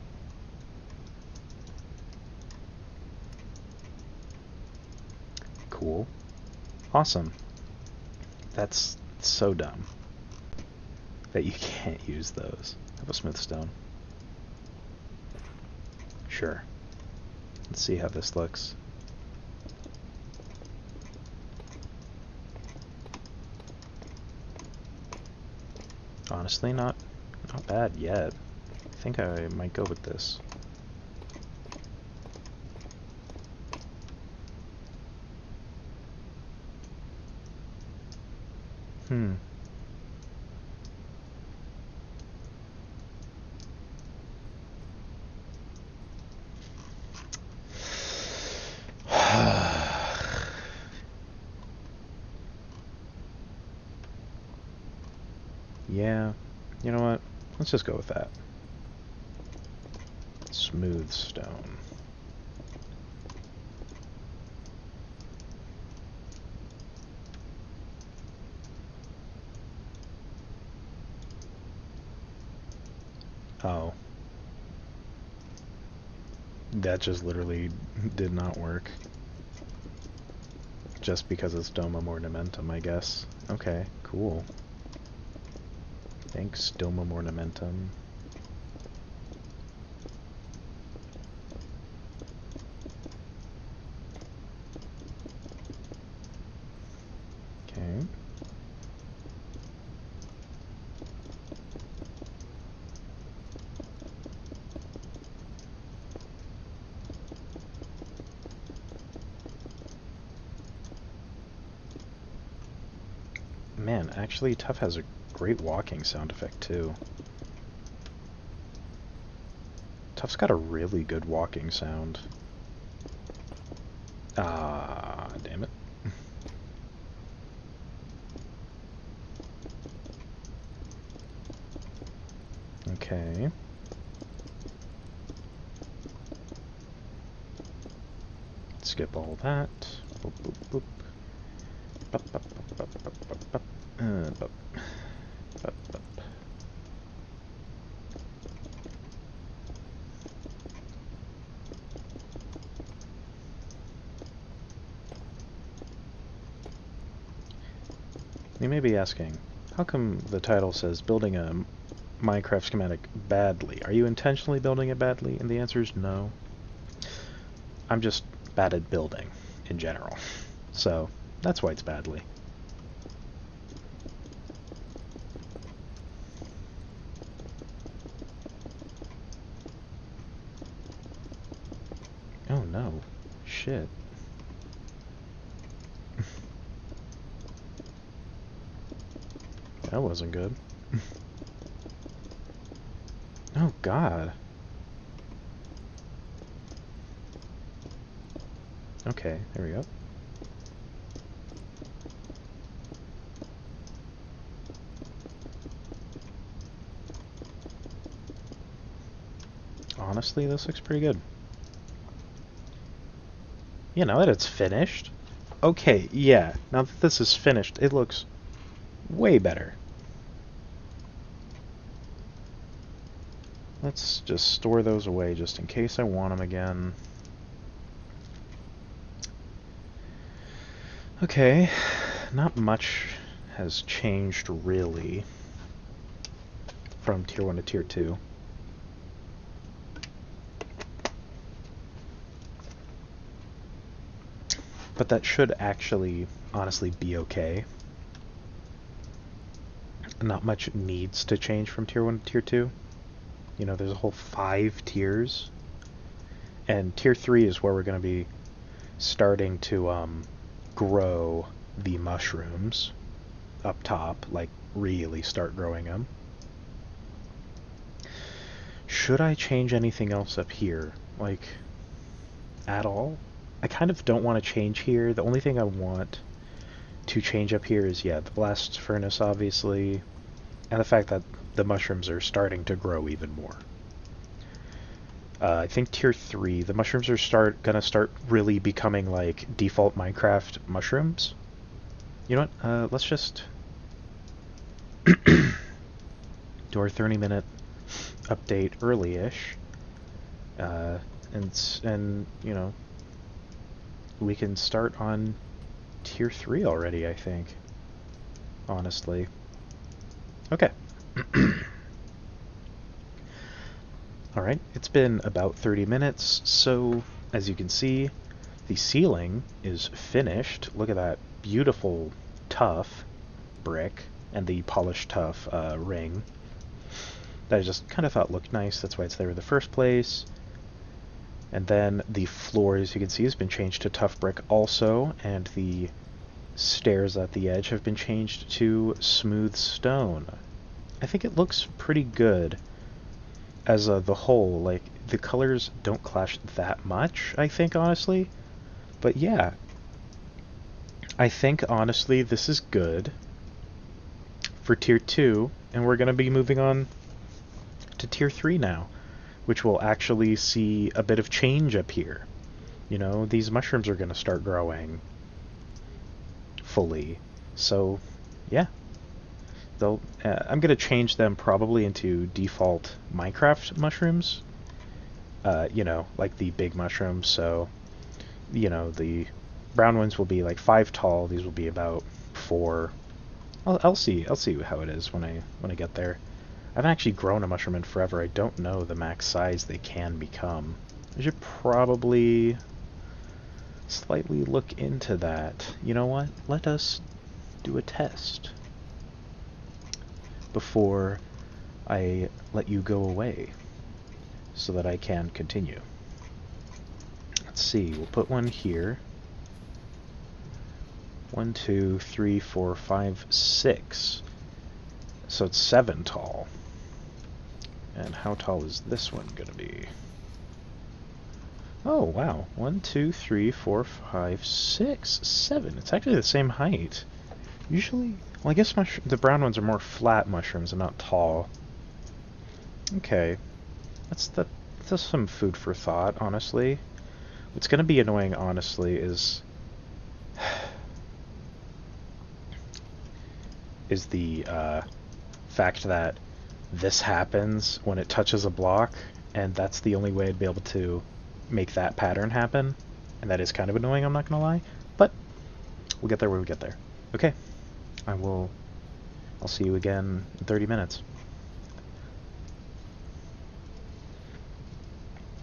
Cool. Awesome. That's so dumb that you can't use those. Have a smooth stone. Sure. Let's see how this looks. Honestly, not bad yet. I think I might go with this. Yeah, you know what? Let's just go with that. Smooth stone. Oh. That just literally did not work. Just because it's Domum Ornamentum, I guess. Okay, cool. Thanks, Domum Ornamentum. Okay. Man, actually, Tough has a great walking sound effect, too. Tough's got a really good walking sound. Ah, damn it. Okay. Skip all that. Boop, boop, boop. Bup, bup, bup, bup, bup, bup, bup. Bup. Bup, bup. You may be asking, how come the title says building a Minecraft schematic badly? Are you intentionally building it badly? And the answer is no. I'm just bad at building in general. So that's why it's badly. Oh no. Shit. That wasn't good. Oh god. Okay, there we go. Honestly, this looks pretty good. Yeah, now that it's finished. Okay, yeah, now that this is finished, it looks way better. Let's just store those away just in case I want them again. Okay, not much has changed really from Tier 1 to Tier 2. But that should actually, honestly, be okay. Not much needs to change from Tier 1 to Tier 2. You know, there's a whole 5 tiers. And Tier 3 is where we're going to be starting to grow the mushrooms up top. Like, really start growing them. Should I change anything else up here? Like, at all? I kind of don't want to change here. The only thing I want to change up here is, yeah, the blast furnace, obviously, and the fact that the mushrooms are starting to grow even more. I think Tier 3, the mushrooms are gonna start really becoming like default Minecraft mushrooms. You know what? Let's just do our 30-minute update early-ish, and you know, we can start on Tier 3 already, I think. Honestly. Okay. Alright, it's been about 30 minutes, so as you can see, the ceiling is finished. Look at that beautiful tough brick and the polished tough ring that I just kind of thought looked nice. That's why it's there in the first place. And then the floor, as you can see, has been changed to tough brick also, and the stairs at the edge have been changed to smooth stone. I think it looks pretty good as the whole. Like, the colors don't clash that much, I think, honestly. But yeah, I think, honestly, this is good for Tier 2, and we're going to be moving on to Tier 3 now, which will actually see a bit of change up here. You know, these mushrooms are going to start growing fully. So, yeah. I'm gonna change them probably into default Minecraft mushrooms. You know, like the big mushrooms. So, you know, the brown ones will be like 5 tall. These will be about 4. I'll see. I'll see how it is when I get there. I haven't actually grown a mushroom in forever. I don't know the max size they can become. I should probably slightly look into that. You know what? Let us do a test before I let you go away so that I can continue. Let's see. We'll put one here. 1, 2, 3, 4, 5, 6. So it's 7 tall. And how tall is this one going to be? Oh, wow. 1, 2, 3, 4, 5, 6, 7. It's actually the same height. Usually, well, I guess the brown ones are more flat mushrooms and not tall. Okay. That's some food for thought, honestly. What's going to be annoying, honestly, is the fact that this happens when it touches a block, and that's the only way I'd be able to make that pattern happen, and that is kind of annoying, I'm not gonna lie, but we'll get there when we get there. Okay, I'll see you again in 30 minutes.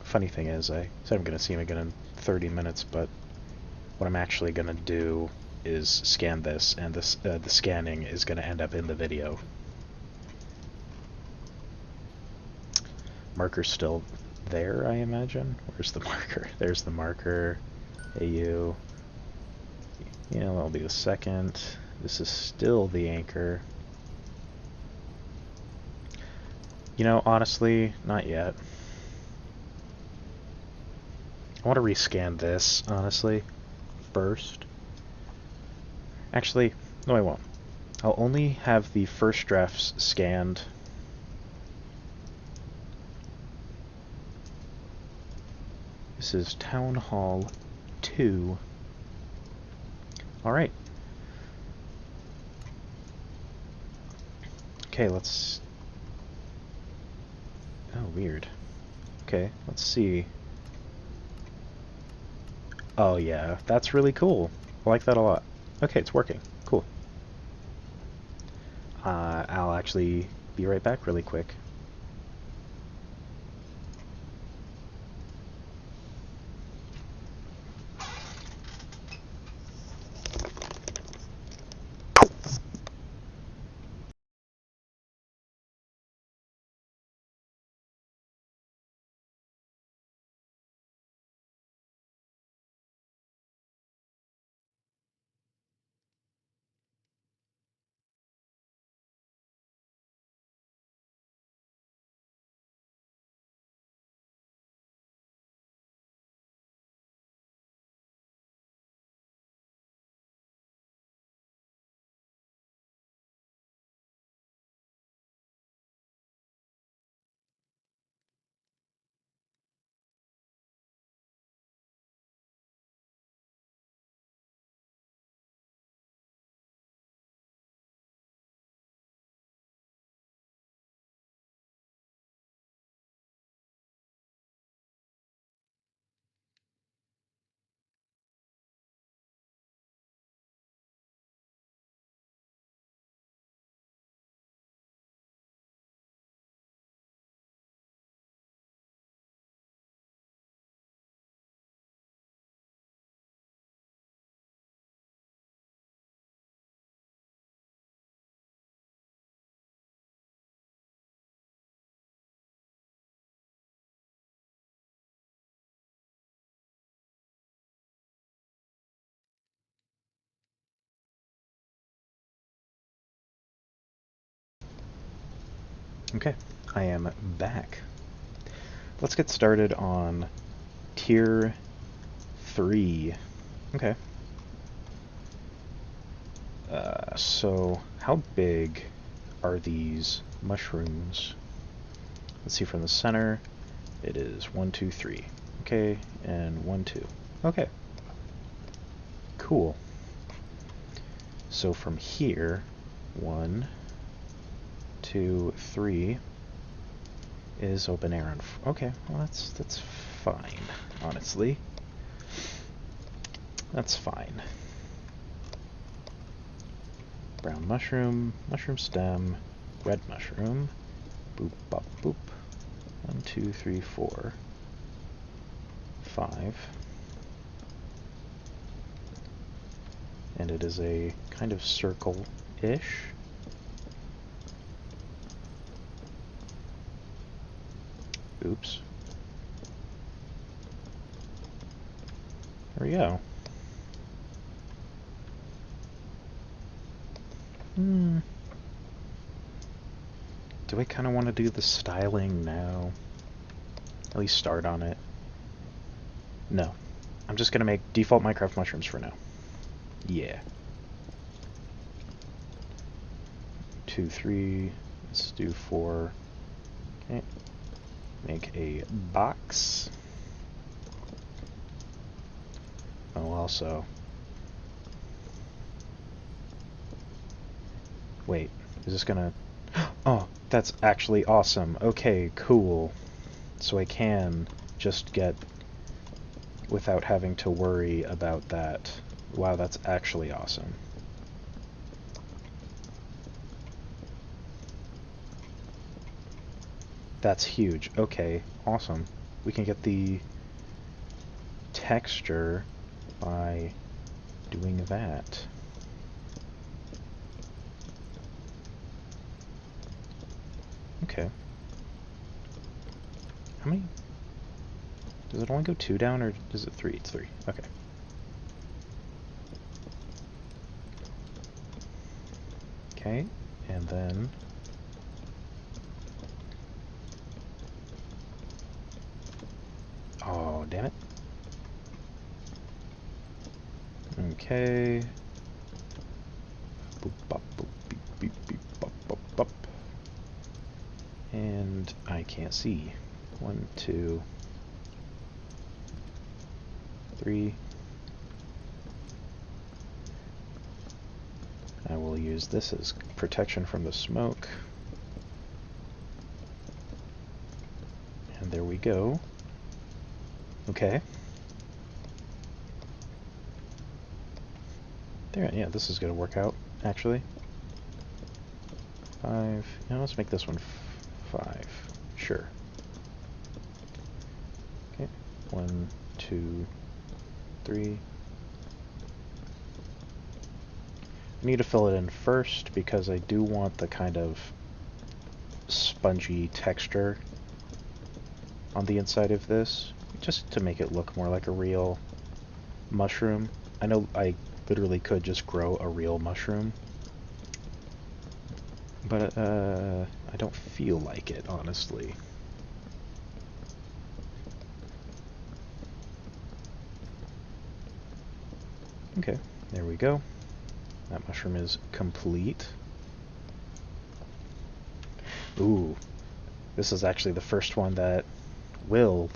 Funny thing is, I said I'm gonna see him again in 30 minutes, but what I'm actually gonna do is scan this, and this the scanning is gonna end up in the video. Marker's still there, I imagine. Where's the marker? There's the marker. AU. Yeah, that'll be the second. This is still the anchor. You know, honestly, not yet. I want to rescan this, honestly, first. Actually, no I won't. I'll only have the first drafts scanned. This is Town Hall 2. Alright. Okay, let's... Oh, weird. Okay, let's see. Oh yeah, that's really cool. I like that a lot. Okay, it's working. Cool. I'll actually be right back really quick. Okay, I am back. Let's get started on Tier 3. Okay. So, how big are these mushrooms? Let's see, from the center, it is 1, 2, 3. Okay, and 1, 2. Okay. Cool. So from here, 1, 2, 3 is open air. Okay, well that's fine, honestly. That's fine. Brown mushroom, mushroom stem, red mushroom. Boop, bop, boop. 1, 2, 3, 4, 5. And it is a kind of circle-ish. Oops. There we go. Do I kind of want to do the styling now? At least start on it. No. I'm just going to make default Minecraft mushrooms for now. Yeah. 2, 3. Let's do 4. Okay. Make a box. Oh, also... Wait, is this gonna... Oh, that's actually awesome. Okay, cool. So I can just get... without having to worry about that. Wow, that's actually awesome. That's huge. Okay, awesome. We can get the texture by doing that. Okay. How many? Does it only go 2 down, or is it 3? It's 3. Okay. Okay, and then... Oh, damn it. Okay. Boop, bop, boop, beep, beep, beep, bop, bop, bop. And I can't see. 1, 2, 3. I will use this as protection from the smoke. And there we go. Okay. There, yeah, this is going to work out, actually. 5. Now let's make this one 5. Sure. Okay. 1, 2, 3. I need to fill it in first because I do want the kind of spongy texture on the inside of this, just to make it look more like a real mushroom. I know I literally could just grow a real mushroom, but I don't feel like it, honestly. Okay, there we go. That mushroom is complete. Ooh, this is actually the first one that will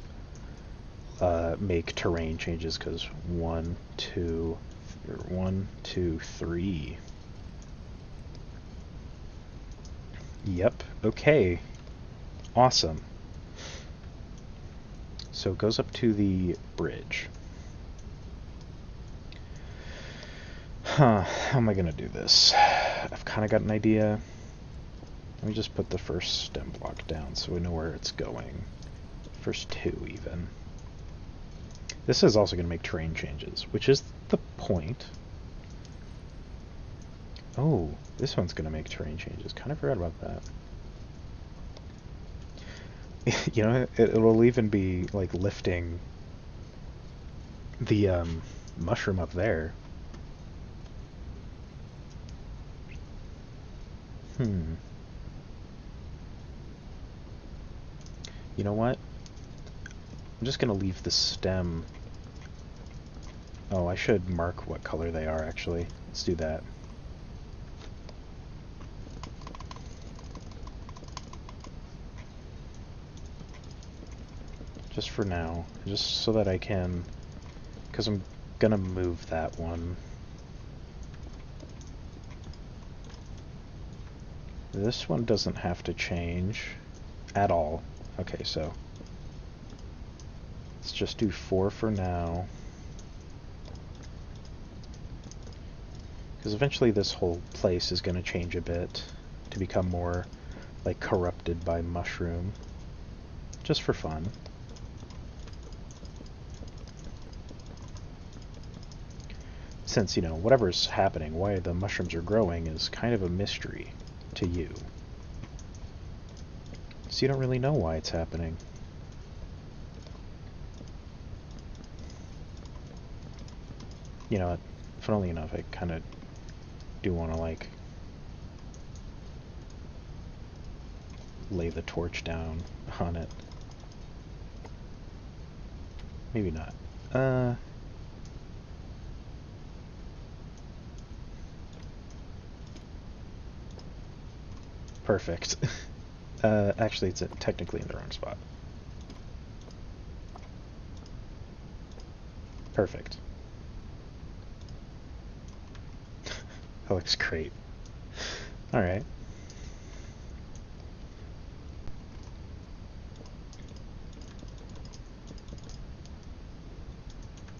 make terrain changes, because 1, 2, 3. Yep, okay. Awesome. So it goes up to the bridge. Huh, how am I gonna do this? I've kind of got an idea. Let me just put the first stem block down so we know where it's going. First 2, even. This is also going to make terrain changes, which is the point. Oh, this one's going to make terrain changes. Kind of forgot about that. You know, it'll even be, like, lifting the mushroom up there. You know what? I'm just going to leave the stem... Oh, I should mark what color they are, actually. Let's do that. Just for now. Just so that I can... Because I'm going to move that one. This one doesn't have to change at all. Okay, so let's just do 4 for now. Because eventually this whole place is going to change a bit to become more like corrupted by mushroom. Just for fun. Since, you know, whatever's happening, why the mushrooms are growing is kind of a mystery to you. So you don't really know why it's happening. You know, funnily enough, I kind of do want to, like, lay the torch down on it. Maybe not. Perfect. Actually, it's technically in the wrong spot. Perfect. That looks great. Alright.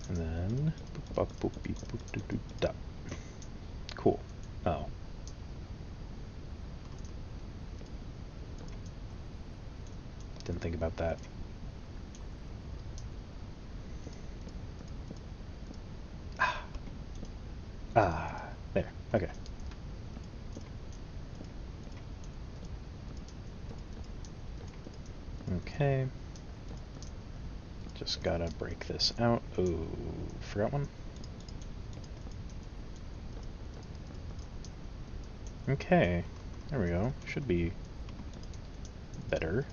And then... boop, boop, beep, boop, doo, doo, da. Cool. Oh. Didn't think about that. Ah, there. Okay. Okay. Just gotta break this out. Oh, forgot one. Okay. There we go. Should be better.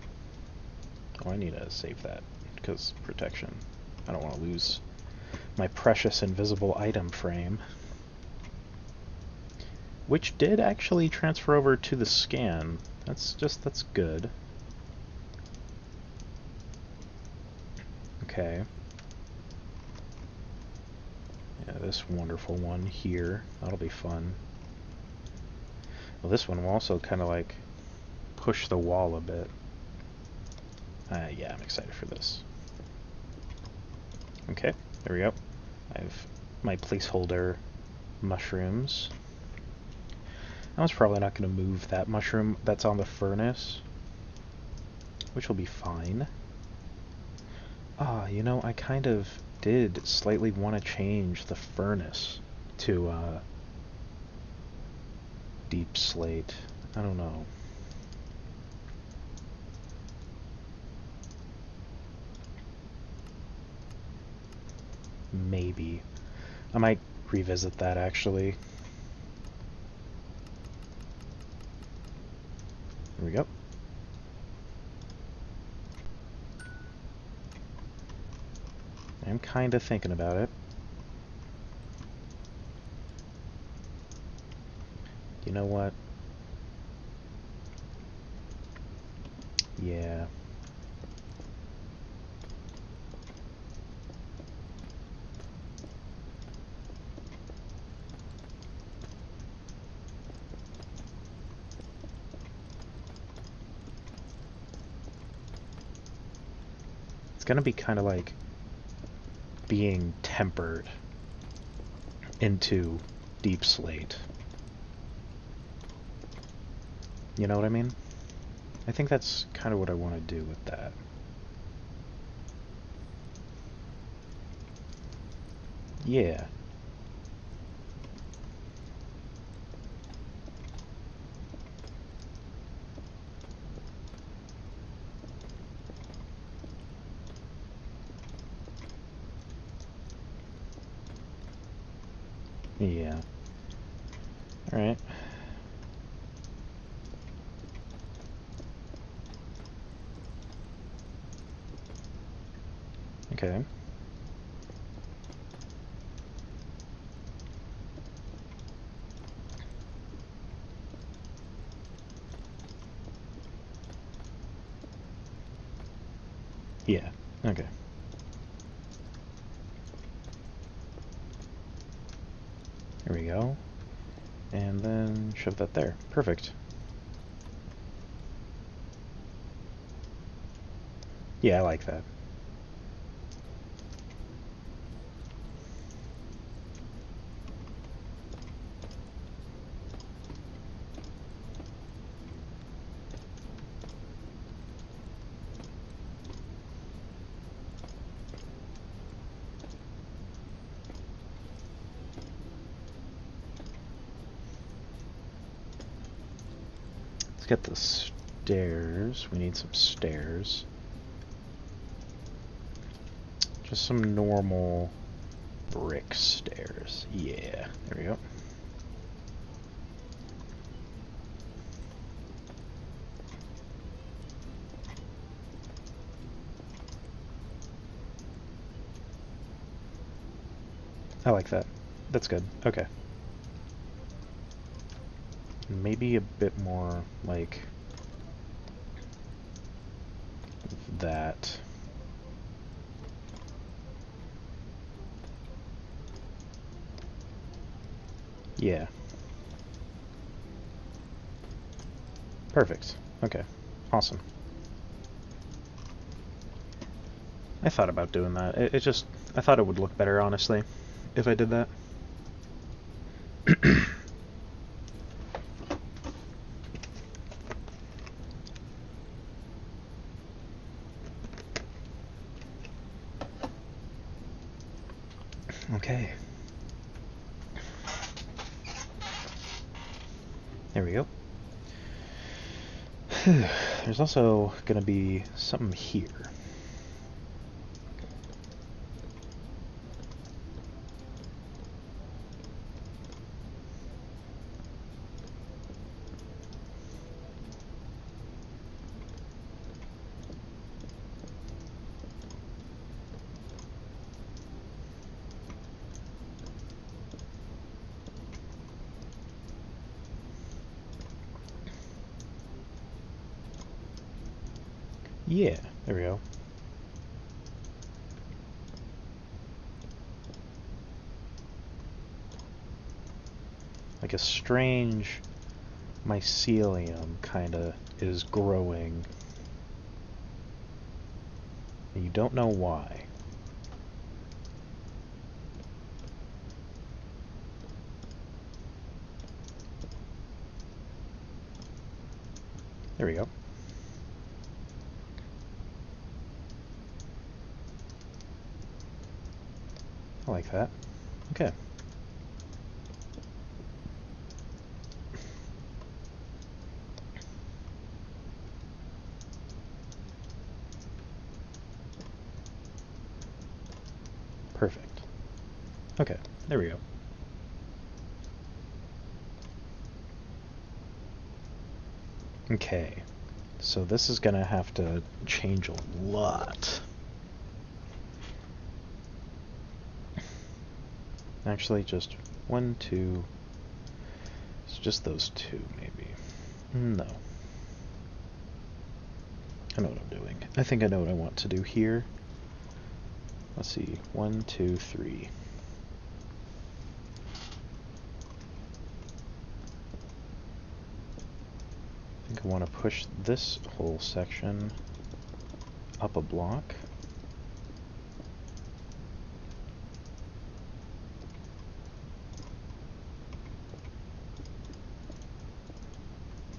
Oh, I need to save that because protection. I don't want to lose my precious invisible item frame. Which did actually transfer over to the scan. That's good. Okay. Yeah, this wonderful one here. That'll be fun. Well, this one will also kind of like push the wall a bit. Yeah, I'm excited for this. Okay, there we go. I have my placeholder mushrooms. I was probably not going to move that mushroom that's on the furnace, which will be fine. Ah, you know, I kind of did slightly want to change the furnace to deep slate. I don't know. Maybe. I might revisit that actually. There we go. I'm kind of thinking about it. You know what? Yeah. It's gonna be kind of like being tempered into deep slate. You know what I mean? I think that's kind of what I want to do with that. Yeah. Yeah. Alright. Okay. Yeah. Okay. There we go. And then shove that there. Perfect. Yeah, I like that. Let's get the stairs. We need some stairs. Just some normal brick stairs. Yeah, there we go. I like that. That's good. Okay. Maybe a bit more like that. Yeah. Perfect. Okay. Awesome. I thought about doing that. It just, I thought it would look better, honestly, if I did that. Okay. There we go. There's also going to be something here. Yeah, there we go. Like a strange mycelium kinda is growing. And you don't know why. There we go. I like that. Okay. Perfect. Okay, there we go. Okay, so this is gonna have to change a lot. Actually, just 1, 2. It's just those two, maybe. No. I know what I'm doing. I think I know what I want to do here. Let's see. 1, 2, 3. I think I want to push this whole section up a block.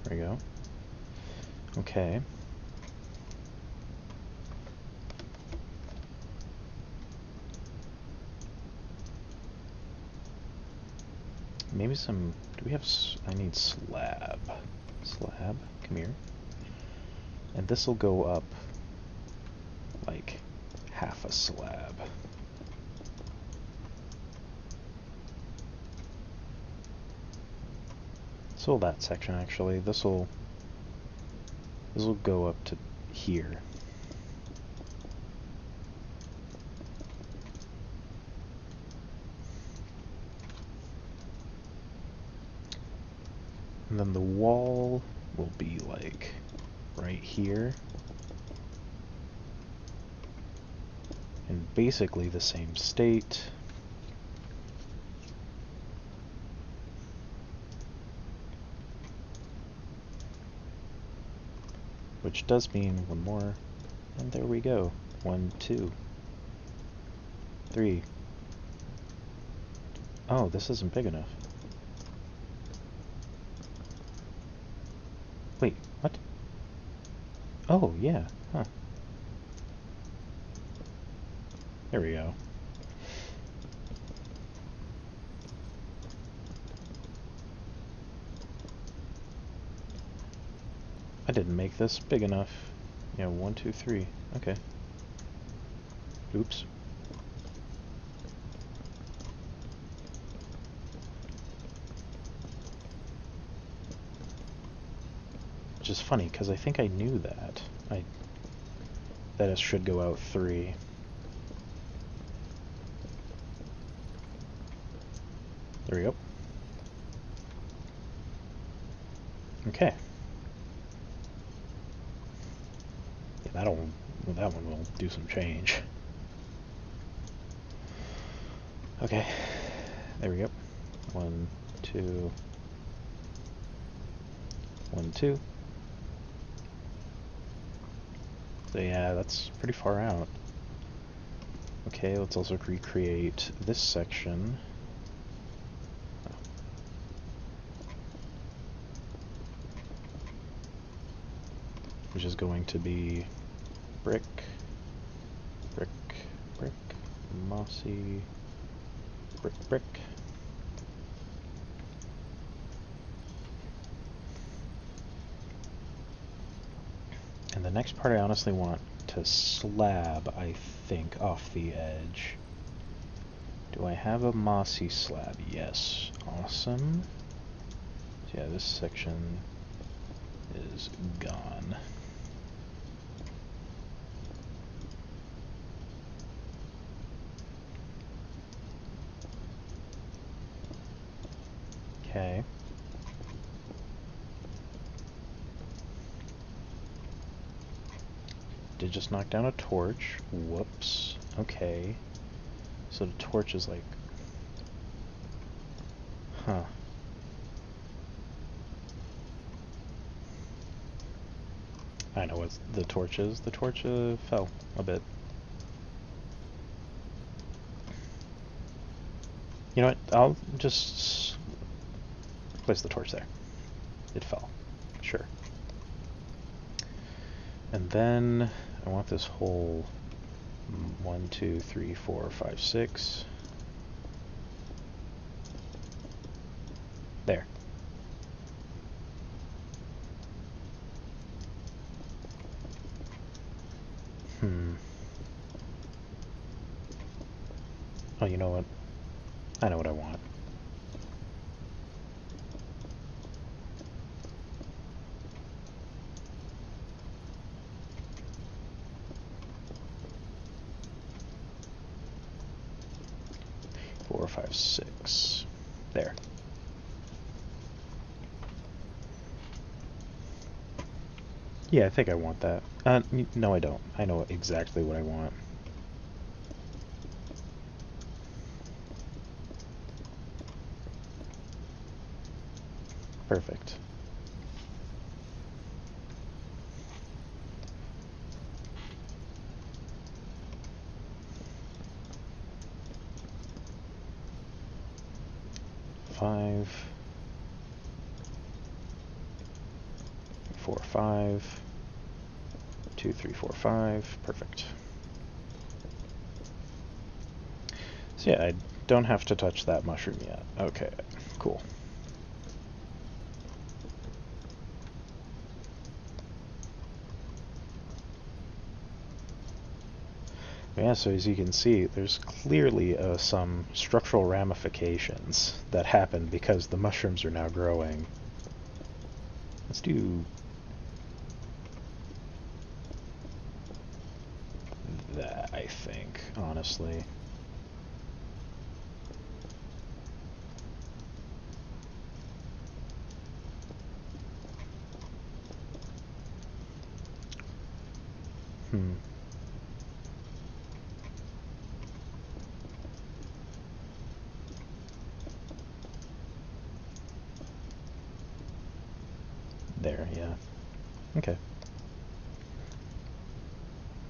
There we go. Okay. Maybe some... Do we have... I need slab. Slab? Come here. And this will go up like half a slab. So that section actually, this will go up to here. And then the wall will be like right here. And basically the same state. Which does mean one more And there we go. 1, 2, 3. Oh, this isn't big enough. Wait, what? Oh, yeah. Huh. There we go. I didn't make this big enough. Yeah, 1, 2, 3. Okay. Oops. Which is funny, because I think I knew that. That it should go out 3. There we go. Okay. Yeah, that one will do some change. Okay. There we go. 1, 2. 1, 2. So yeah, that's pretty far out. Okay, let's also recreate this section. Which is going to be brick, brick, brick, mossy, brick, brick. And the next part I honestly want to slab, I think, off the edge. Do I have a mossy slab? Yes. Awesome. So yeah, this section is gone. Okay. Did just knock down a torch. Whoops. Okay. So the torch is like... Huh. I know what the torch is. The torch fell a bit. You know what? I'll just place the torch there. It fell. Sure. And then I want this whole 1, 2, 3, 4, 5, 6. There. Oh, you know what? I know what I want. Four, 5, 6. There. Yeah, I think I want that. No, I don't. I know exactly what I want. Perfect. Five, 4, 5, 2, 3, 4, 5. Perfect. So yeah, I don't have to touch that mushroom yet. Okay, cool. Yeah, so as you can see, there's clearly some structural ramifications that happen because the mushrooms are now growing. Let's do that, I think, honestly. There, yeah. Okay.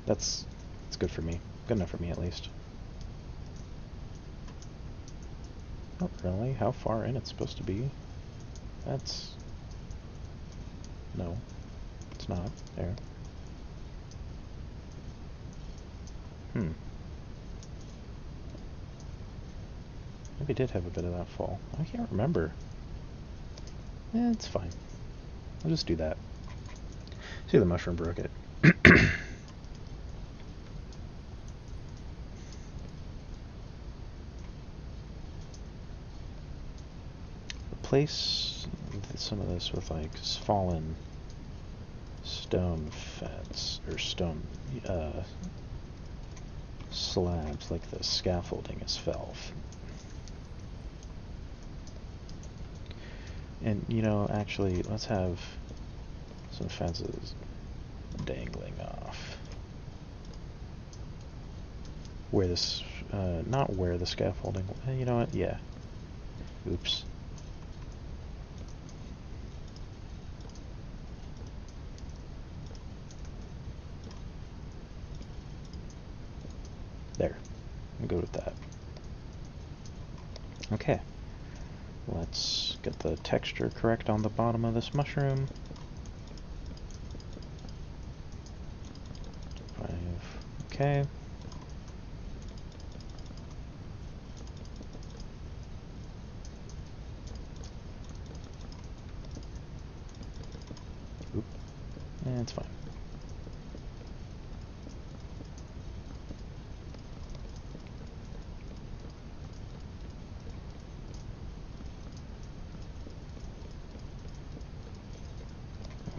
That's good for me. Good enough for me, at least. Oh, really? How far in it's supposed to be? That's... No. It's not. There. Maybe it did have a bit of that fall. I can't remember. It's fine. I'll just do that. See, the mushroom broke it. Replace some of this with like fallen stone fence or stone slabs, like the scaffolding is fell. And you know, actually, let's have some fences dangling off. Where this, not where the scaffolding, you know what, yeah. Oops. There. I'm good with that. Okay. Let's get the texture correct on the bottom of this mushroom. 5. Okay. Oop. It's fine.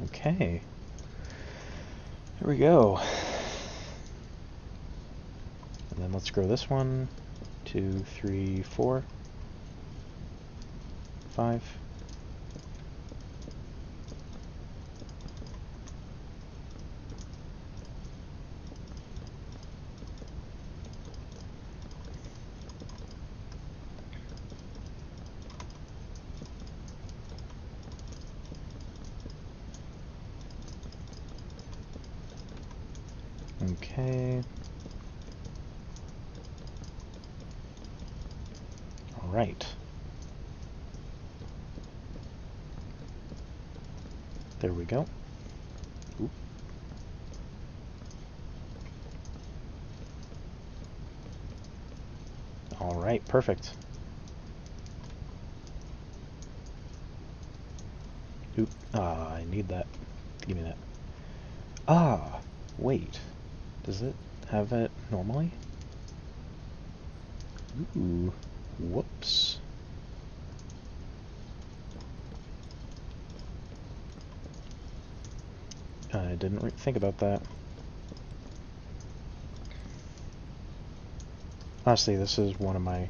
Okay. Here we go. And then let's grow this 1, 2, 3, 4, 5. Okay. All right. There we go. Oop. All right, perfect. Oop. Ah, I need that. Give me that. Ah, wait. Does it have it normally? Ooh. Whoops. I didn't think about that. Honestly, this is one of my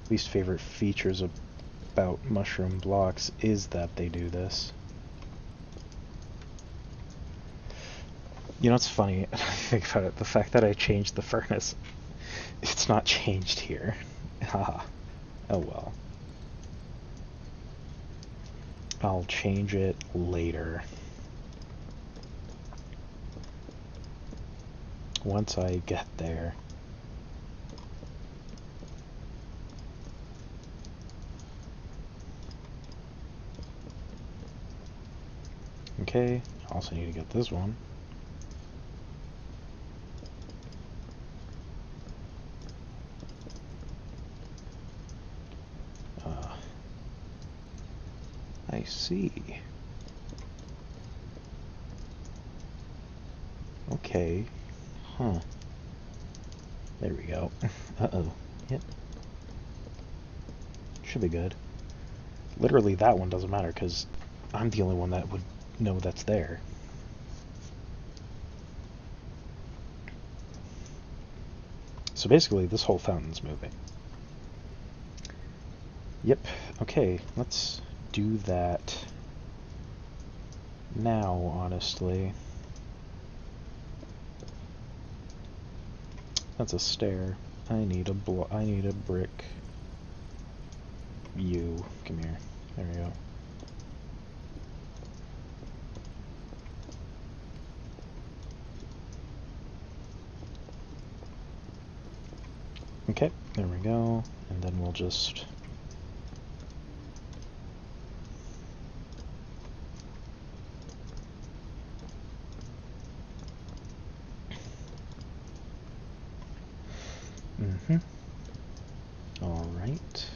least favorite features about mushroom blocks, is that they do this. You know, it's funny, think about it, the fact that I changed the furnace, it's not changed here. Haha. Oh well. I'll change it later. Once I get there. Okay, also need to get this one. I see. Okay. Huh. There we go. Uh-oh. Yep. Should be good. Literally, that one doesn't matter, because I'm the only one that would know that's there. So basically, this whole fountain's moving. Yep. Okay, let's do that now, honestly. That's a stair. I need a brick. You, come here. There we go. Okay, there we go. And then we'll just... Alright.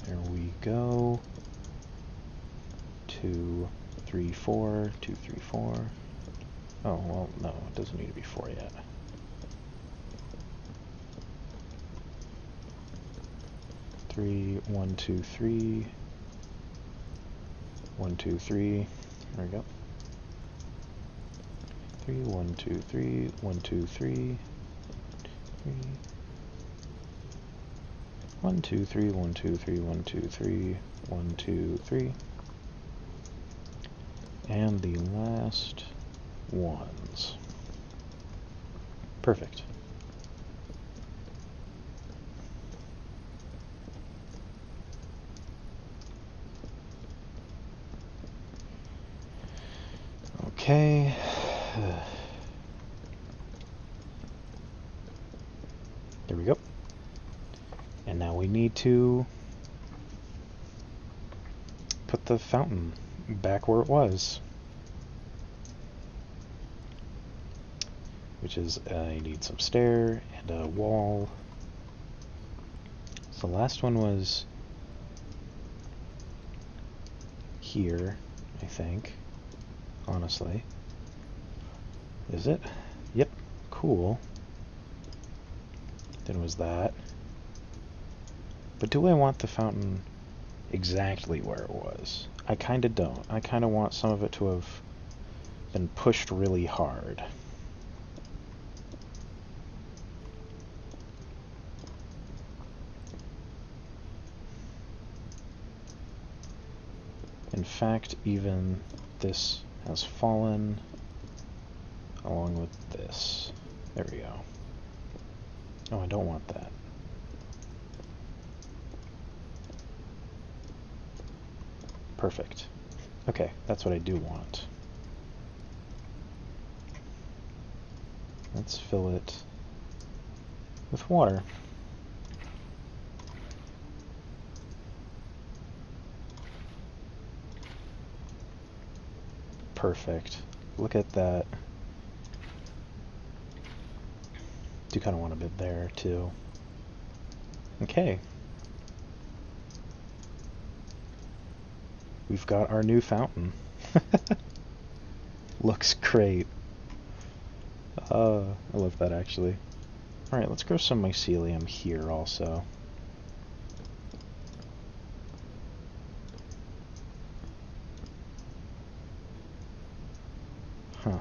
There we go. 2, 3, 4, 2, 3, 4. Oh, well, no, it doesn't need to be 4 yet. Three, 1, 2, 3. 1, 2, 3. There we go. 3, 1, 2, 3. 1, 2, 3. 3. 1, 2, 3. 1, 2, 3. 1, 2, 3. 1, 2, 3. And the last ones. Perfect. Okay. There we go. And now we need to put the fountain back where it was. Which is, you need some stair and a wall. So the last one was here, I think. Honestly. Is it? Yep. Cool. Then was that. But do I want the fountain exactly where it was? I kinda don't. I kinda want some of it to have been pushed really hard. In fact, even this has fallen along with this. There we go. Oh, I don't want that. Perfect. Okay, that's what I do want. Let's fill it with water. Perfect. Look at that. Do kind of want a bit there, too. Okay. We've got our new fountain. Looks great. I love that, actually. Alright, let's grow some mycelium here, also. Huh.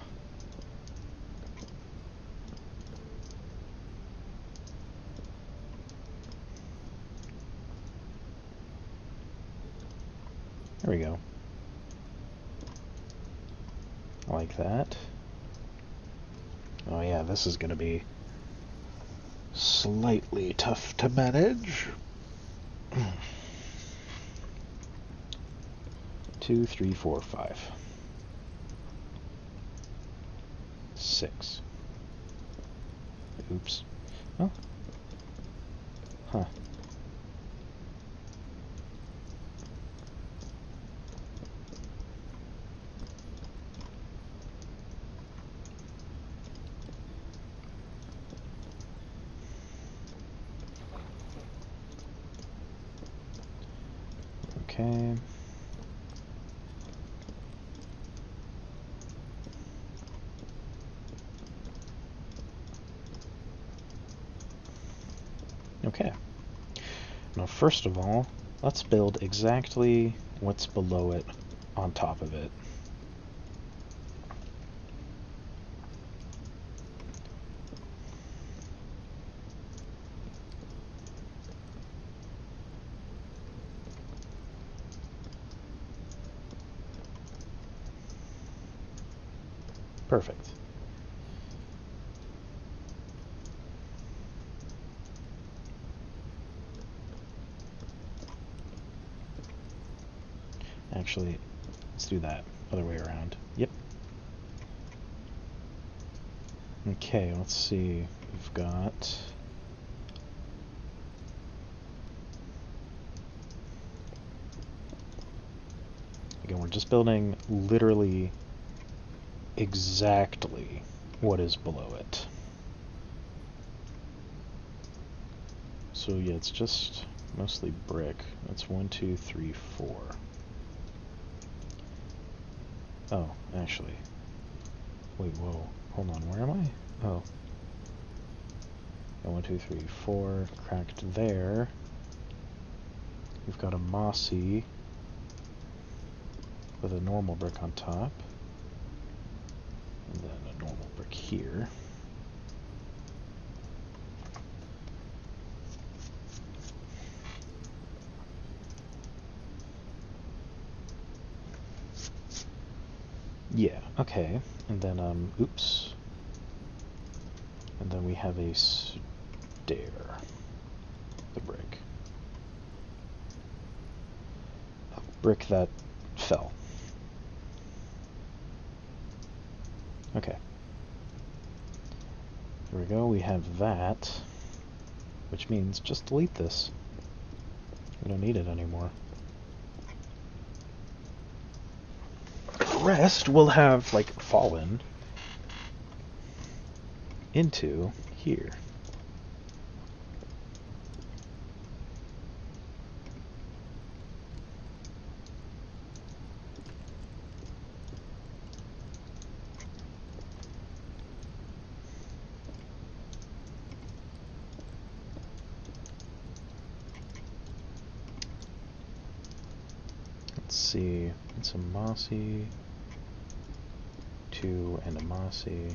There we go. I like that. Oh yeah, this is gonna be slightly tough to manage. 2, 3, 4, 5. 6. Oops. Oh. Huh. Okay. Okay. Now, first of all, let's build exactly what's below it on top of it. Perfect. Actually, let's do that. Other way around. Yep. Okay, let's see. We've got we're just building literally exactly what is below it. So yeah, it's just mostly brick. That's 1, 2, 3, 4. Oh, actually. Wait, whoa. Hold on, where am I? Oh. 1, 2, 3, 4. Cracked there. We've got a mossy with a normal brick on top. And then a normal brick here. Yeah, okay. And then, oops. And then we have a stair. The brick. A brick that fell. Okay. There we go, we have that. Which means just delete this. We don't need it anymore. The rest will have, like, fallen into here. Let's see, it's a mossy, 2 and a mossy.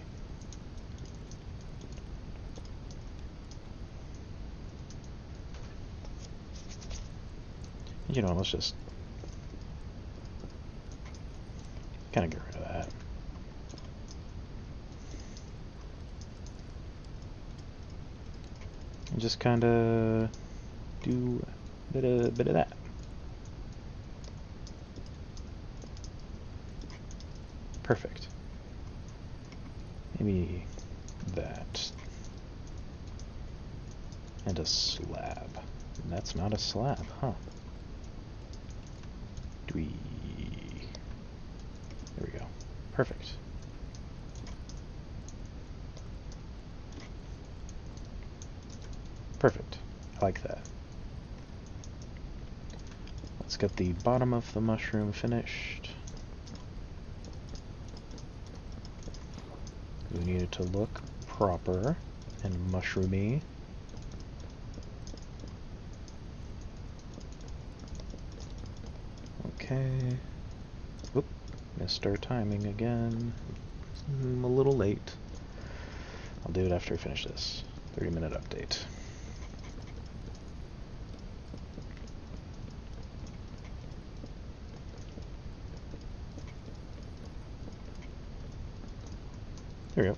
You know, let's just kind of get rid of that. And just kind of do a bit of that. Perfect. Maybe that. And a slab. And that's not a slab, huh? There we go. Perfect. Perfect. I like that. Let's get the bottom of the mushroom finished. We need it to look proper and mushroomy. Okay. Oop, missed our timing again. I'm a little late. I'll do it after I finish this. 30-minute update. There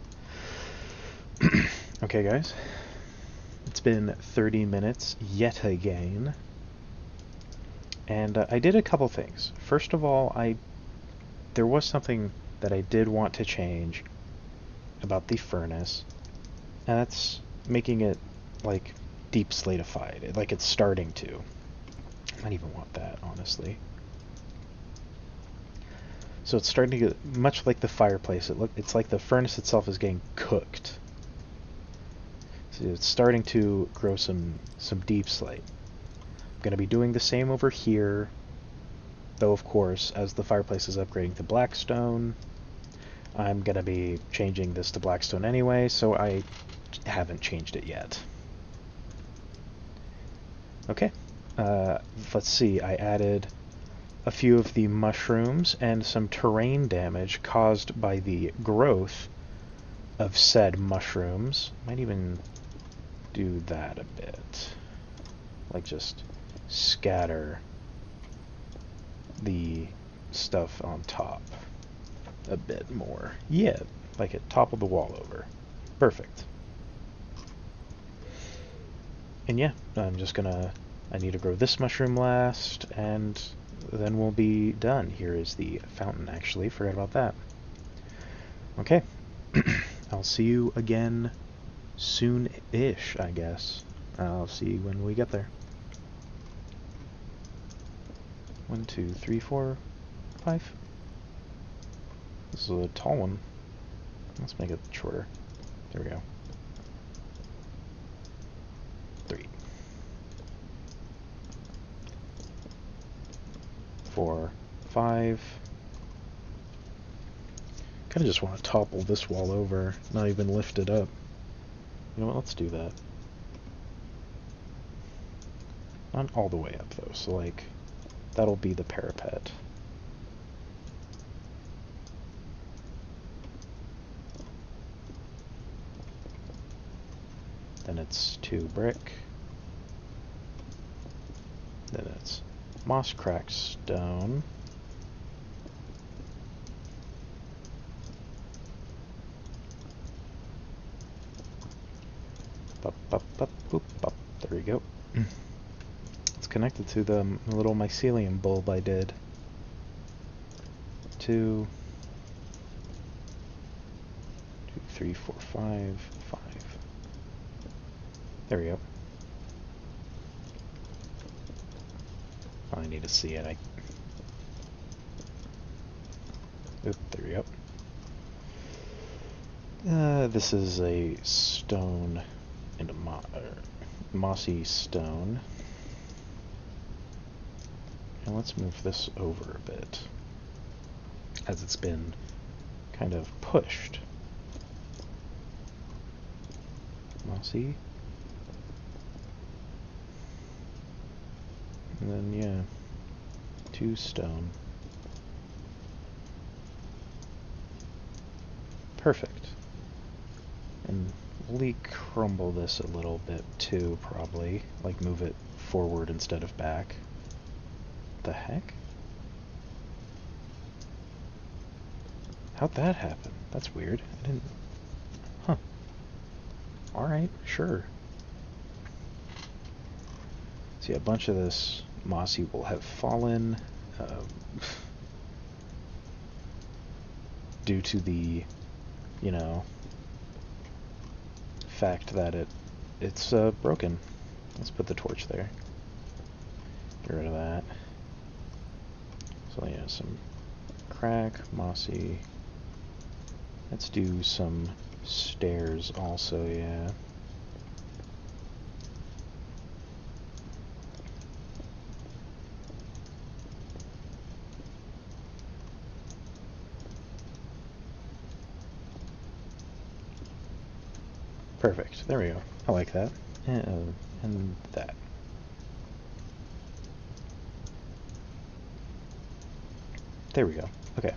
we go. Okay, guys. It's been 30 minutes yet again. And I did a couple things. First of all, there was something that I did want to change about the furnace. And that's making it, like, deep slatified. Like it's starting to. I might even want that, honestly. So it's starting to get much like the fireplace. It's like the furnace itself is getting cooked. So it's starting to grow some deep slate. I'm going to be doing the same over here, though of course, as the fireplace is upgrading to blackstone, I'm going to be changing this to blackstone anyway, so I haven't changed it yet. Okay, let's see, I added a few of the mushrooms and some terrain damage caused by the growth of said mushrooms. Might even do that a bit. Like just scatter the stuff on top a bit more. Yeah, like it toppled the wall over. Perfect. And yeah, I need to grow this mushroom last, and then we'll be done. Here is the fountain, actually. Forgot about that. Okay. I'll see you again soon-ish, I guess. I'll see you when we get there. 1, 2, 3, 4. 5? This is a tall one. Let's make it shorter. There we go. 3. 4, 5. Kinda just want to topple this wall over, not even lift it up. You know what, let's do that. Not all the way up though, so like, that'll be the parapet. Then it's 2 brick. Then it's moss cracked stone. Bop, bop, bop, boop, bop. There we go. It's connected to the little mycelium bulb I did. 2, 3, 4, 5, 5. There we go. I need to see it. Oop, there we go. This is a stone and a mossy stone. And let's move this over a bit, as it's been kind of pushed. Mossy. And then, yeah, 2 stone. Perfect. And we'll crumble this a little bit too, probably. Like move it forward instead of back. The heck? How'd that happen? That's weird. I didn't... Huh. Alright, sure. See, a bunch of this mossy will have fallen due to the, you know, fact that it's broken. Let's put the torch there. Get rid of that. So yeah, some crack, mossy. Let's do some stairs also, yeah. Perfect. There we go. I like that. And that. There we go. Okay.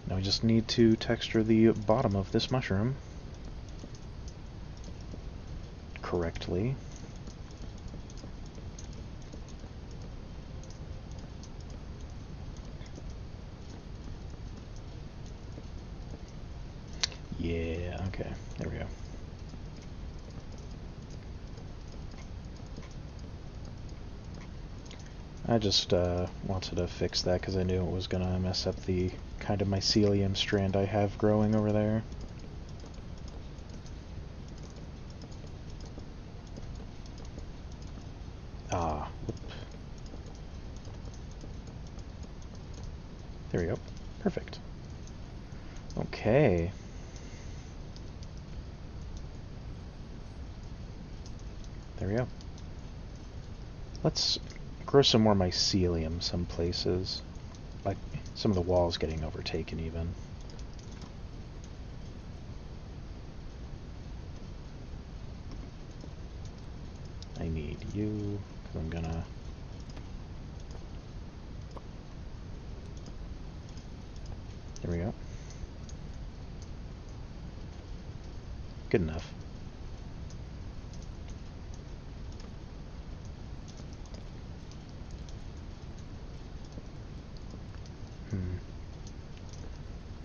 Now we just need to texture the bottom of this mushroom correctly. Yeah, okay. There we go. I just wanted to fix that because I knew it was going to mess up the kind of mycelium strand I have growing over there. Ah, whoop. There we go. Perfect. Okay. There we go. Let's grow some more mycelium some places. Like some of the walls getting overtaken even. I need you, because I'm gonna... There we go. Good enough.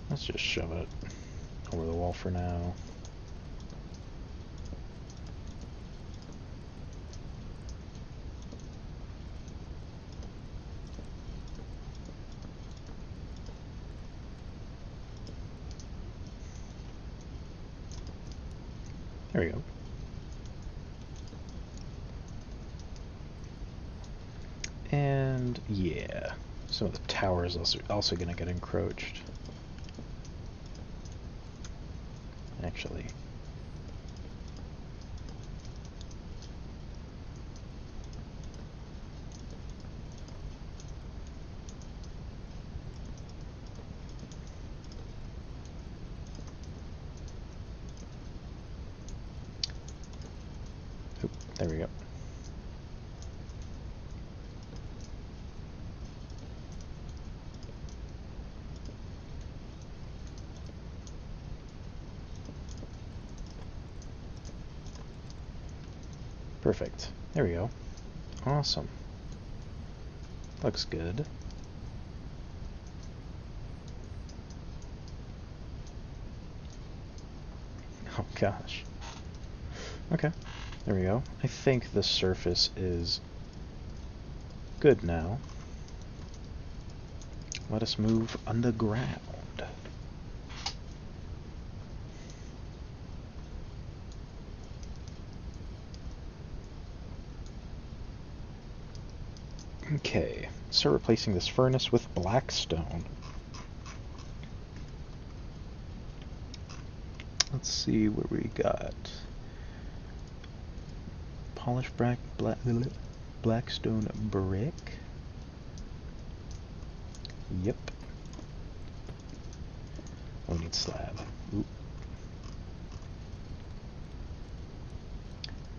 Let's just shove it over the wall for now. There we go. Yeah. Some of the towers also gonna get encroached. Actually. Oop, there we go. Perfect. There we go. Awesome. Looks good. Oh gosh. Okay. There we go. I think the surface is good now. Let us move underground. Okay, so replacing this furnace with black stone. Let's see what we got. Polished blackstone brick. Yep. Oh, we need slab. Oop.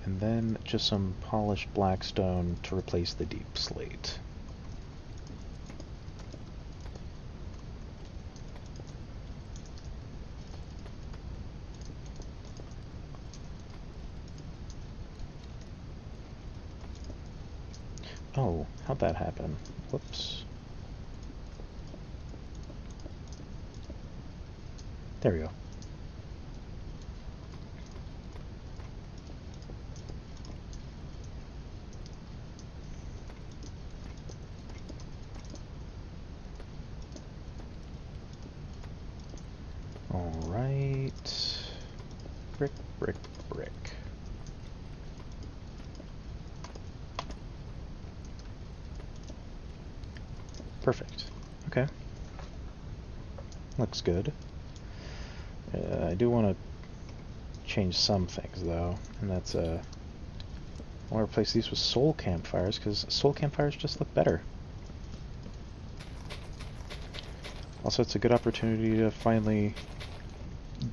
And then just some polished blackstone to replace the deep slate. Oh, how'd that happen? Whoops. There we go. Alright. Brick, brick, brick. Perfect. Okay. Looks good. I do want to change some things, though, and that's, I want to replace these with soul campfires, because soul campfires just look better. Also, it's a good opportunity to finally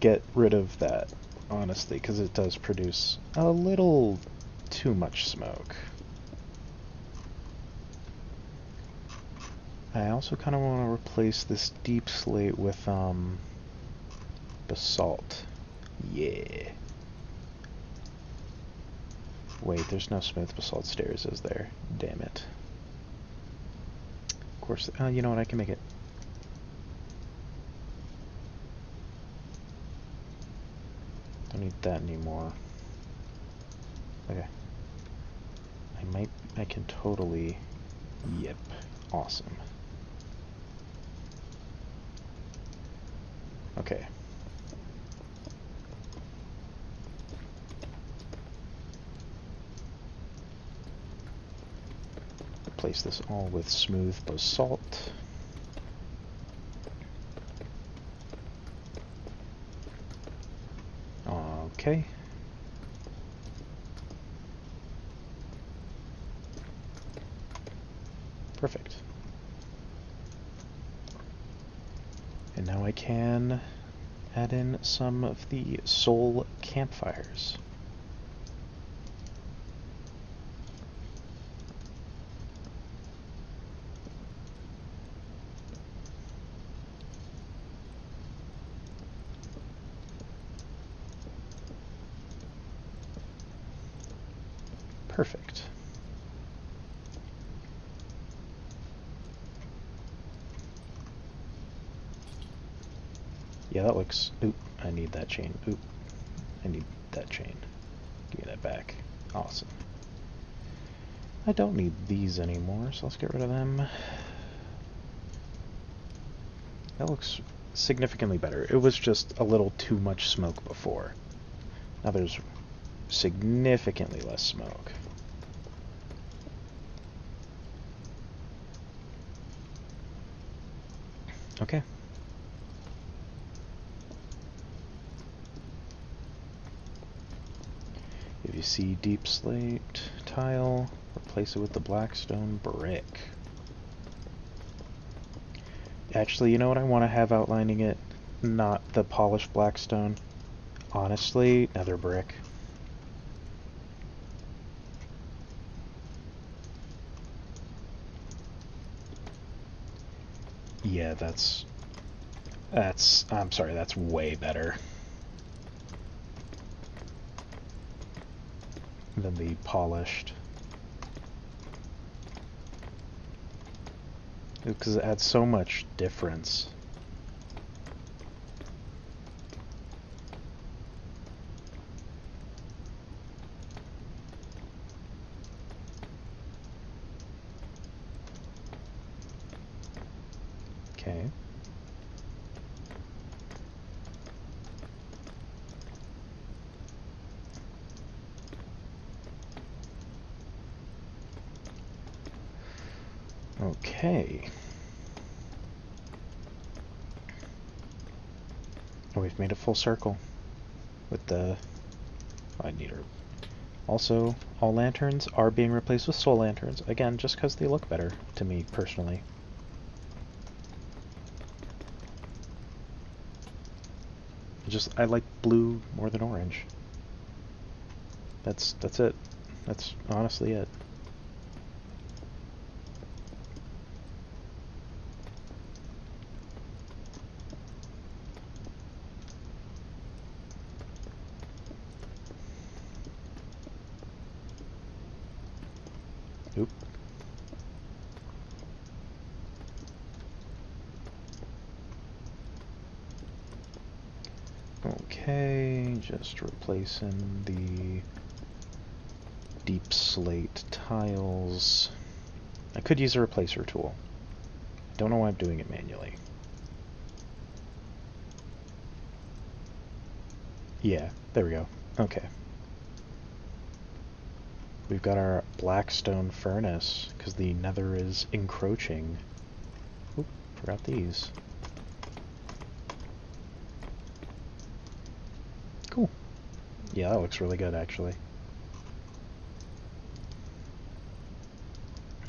get rid of that, honestly, because it does produce a little too much smoke. I also kind of want to replace this deep slate with, basalt. Yeah. Wait, there's no smooth basalt stairs, is there? Damn it. Of course, you know what, I can make it. Don't need that anymore. Okay. I can totally... Yep. Awesome. Okay. Replace this all with smooth basalt. Okay. Perfect. And now I can add in some of the soul campfires. Perfect. Yeah, that looks... Oop, I need that chain. Oop, I need that chain. Give me that back. Awesome. I don't need these anymore, so let's get rid of them. That looks significantly better. It was just a little too much smoke before. Now there's significantly less smoke. Okay. If you see deep slate tile, replace it with the blackstone brick. Actually, you know what I want to have outlining it? Not the polished blackstone. Honestly, nether brick. Yeah, I'm sorry, that's way better than the polished. Because it adds so much difference. Okay. Okay. We've made a full circle with the... I need her. Also, all lanterns are being replaced with soul lanterns. Again, just because they look better to me, personally. I like blue more than orange. That's it. That's honestly it. Oop. Okay, just replacing the deep slate tiles. I could use a replacer tool. Don't know why I'm doing it manually. Yeah, there we go. Okay. We've got our blackstone furnace, because the nether is encroaching. Oop, forgot these. Cool. Yeah, that looks really good, actually.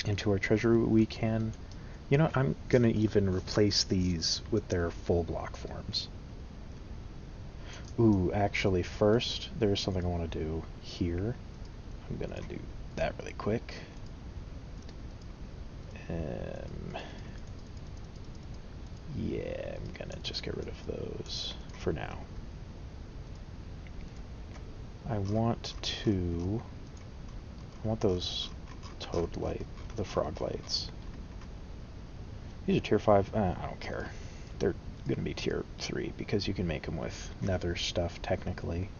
Into our treasure we can... You know, I'm gonna even replace these with their full block forms. Ooh, actually, first, there's something I want to do here. I'm gonna do that really quick. Yeah, I'm gonna just get rid of those for now. I want those toad light, the frog lights. These are tier 5. I don't care. They're gonna be tier 3 because you can make them with nether stuff technically.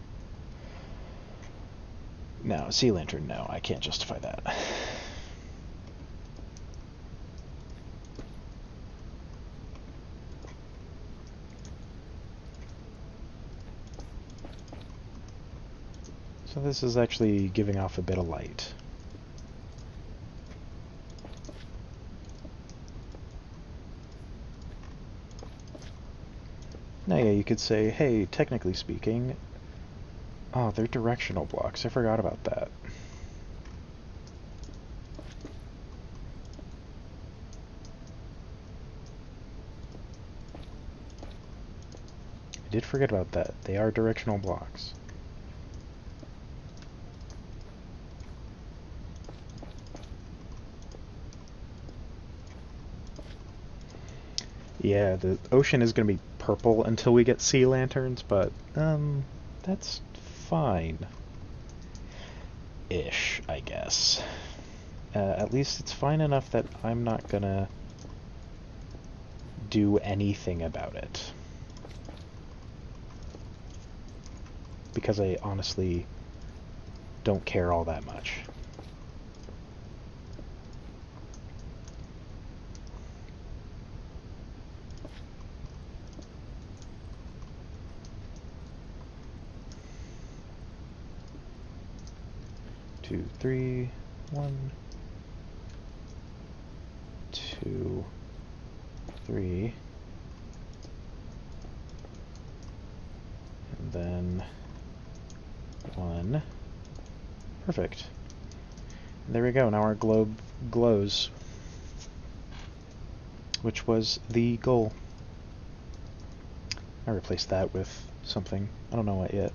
No, sea lantern, no, I can't justify that. So this is actually giving off a bit of light. Now yeah, you could say, hey, technically speaking... Oh, they're directional blocks, I forgot about that. I did forget about that. They are directional blocks. Yeah, the ocean is going to be purple until we get sea lanterns, but, that's fine. Ish, I guess. At least it's fine enough that I'm not gonna do anything about it. Because I honestly don't care all that much. Two, three, 1, 2, 3. then 1. Perfect. And there we go. Now our globe glows, which was the goal. I replaced that with something. I don't know what yet.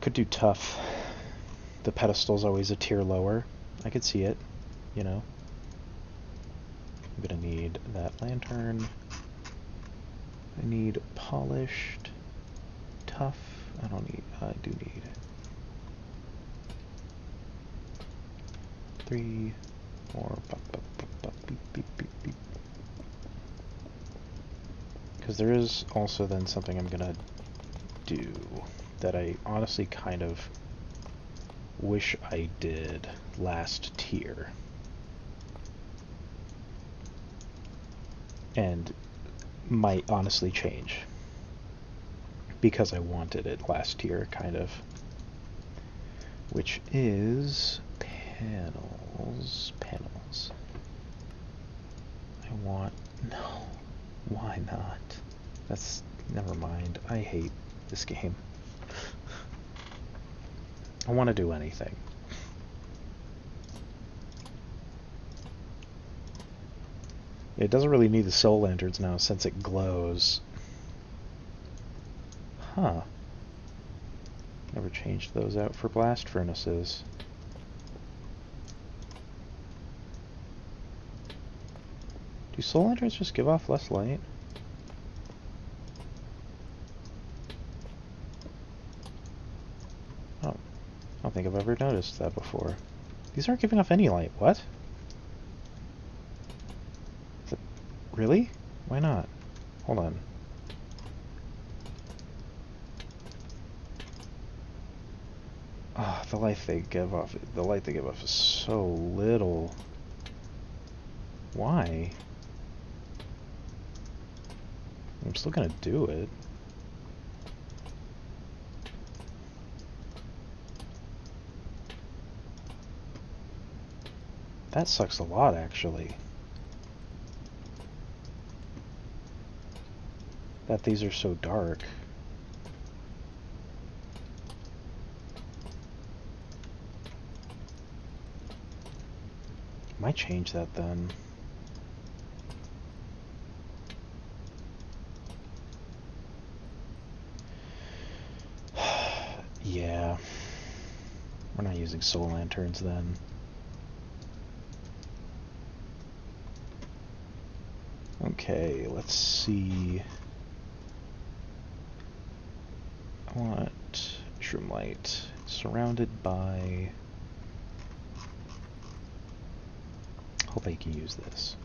Could do tough. The pedestal's always a tier lower. I could see it, you know. I'm gonna need that lantern. I need polished, tough. I don't need. I do need 3, 4. Because there is also then something I'm gonna do that I honestly kind of wish I did last tier. And might honestly change. Because I wanted it last tier, kind of. Which is panels. Panels. I want... No. Why not? That's... Never mind. I hate this game. I want to do anything. It doesn't really need the soul lanterns now since it glows. Huh. Never changed those out for blast furnaces. Do soul lanterns just give off less light? Oh, I don't think I've ever noticed that before. These aren't giving off any light. What? Really? Why not? Hold on. Ah, the light they give off is so little. Why? I'm still gonna do it. That sucks a lot, actually. That these are so dark. Might change that then. Yeah. We're not using soul lanterns then. Okay, let's see. I want shroom light surrounded by... Hope I can use this.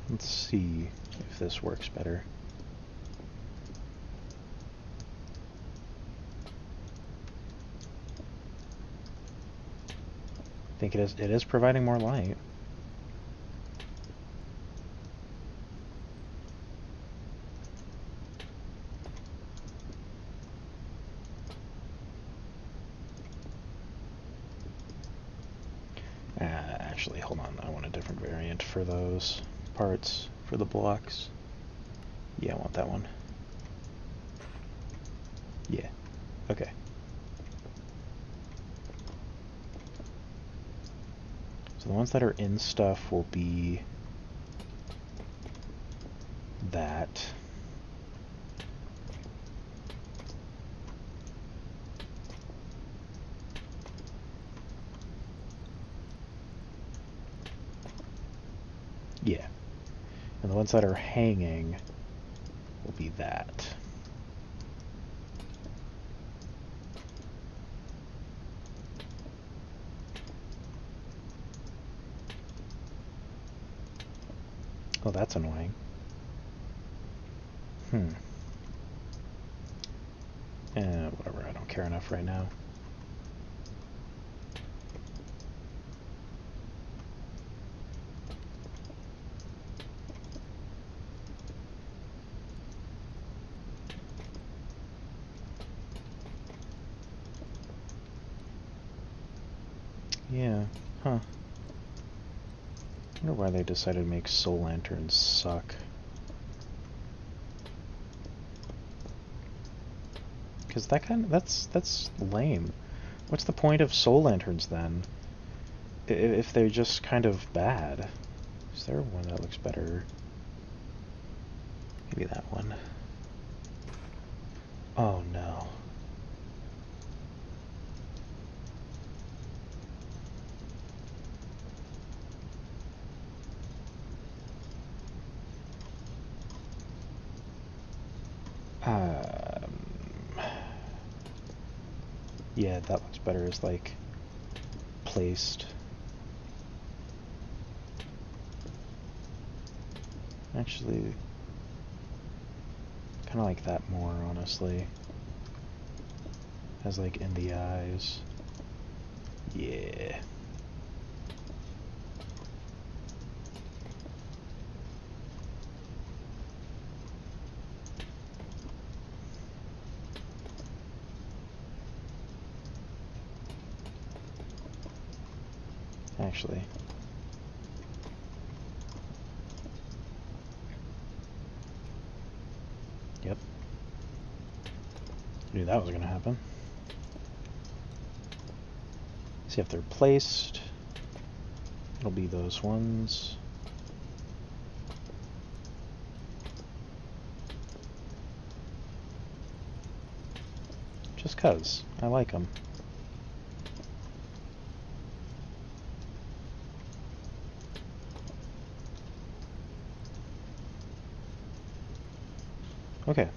Let's see if this works better. I think it is providing more light. Actually, hold on. I want a different variant for those parts, for the blocks. Yeah, I want that one. Yeah. Okay. So the ones that are in stuff will be that. Yeah. And the ones that are hanging will be that. Oh, that's annoying. Whatever, I don't care enough right now. Yeah, huh. I wonder why they decided to make soul lanterns suck. Because that's lame. What's the point of soul lanterns then? If they're just kind of bad. Is there one that looks better? Maybe that one. Oh no. Yeah, that looks better. It's like placed. Actually, kind of like that more, honestly. As like in the eyes. Yeah. Actually. Yep. Knew that was gonna happen. See if they're placed. It'll be those ones. Just 'cause. I like them. Okay.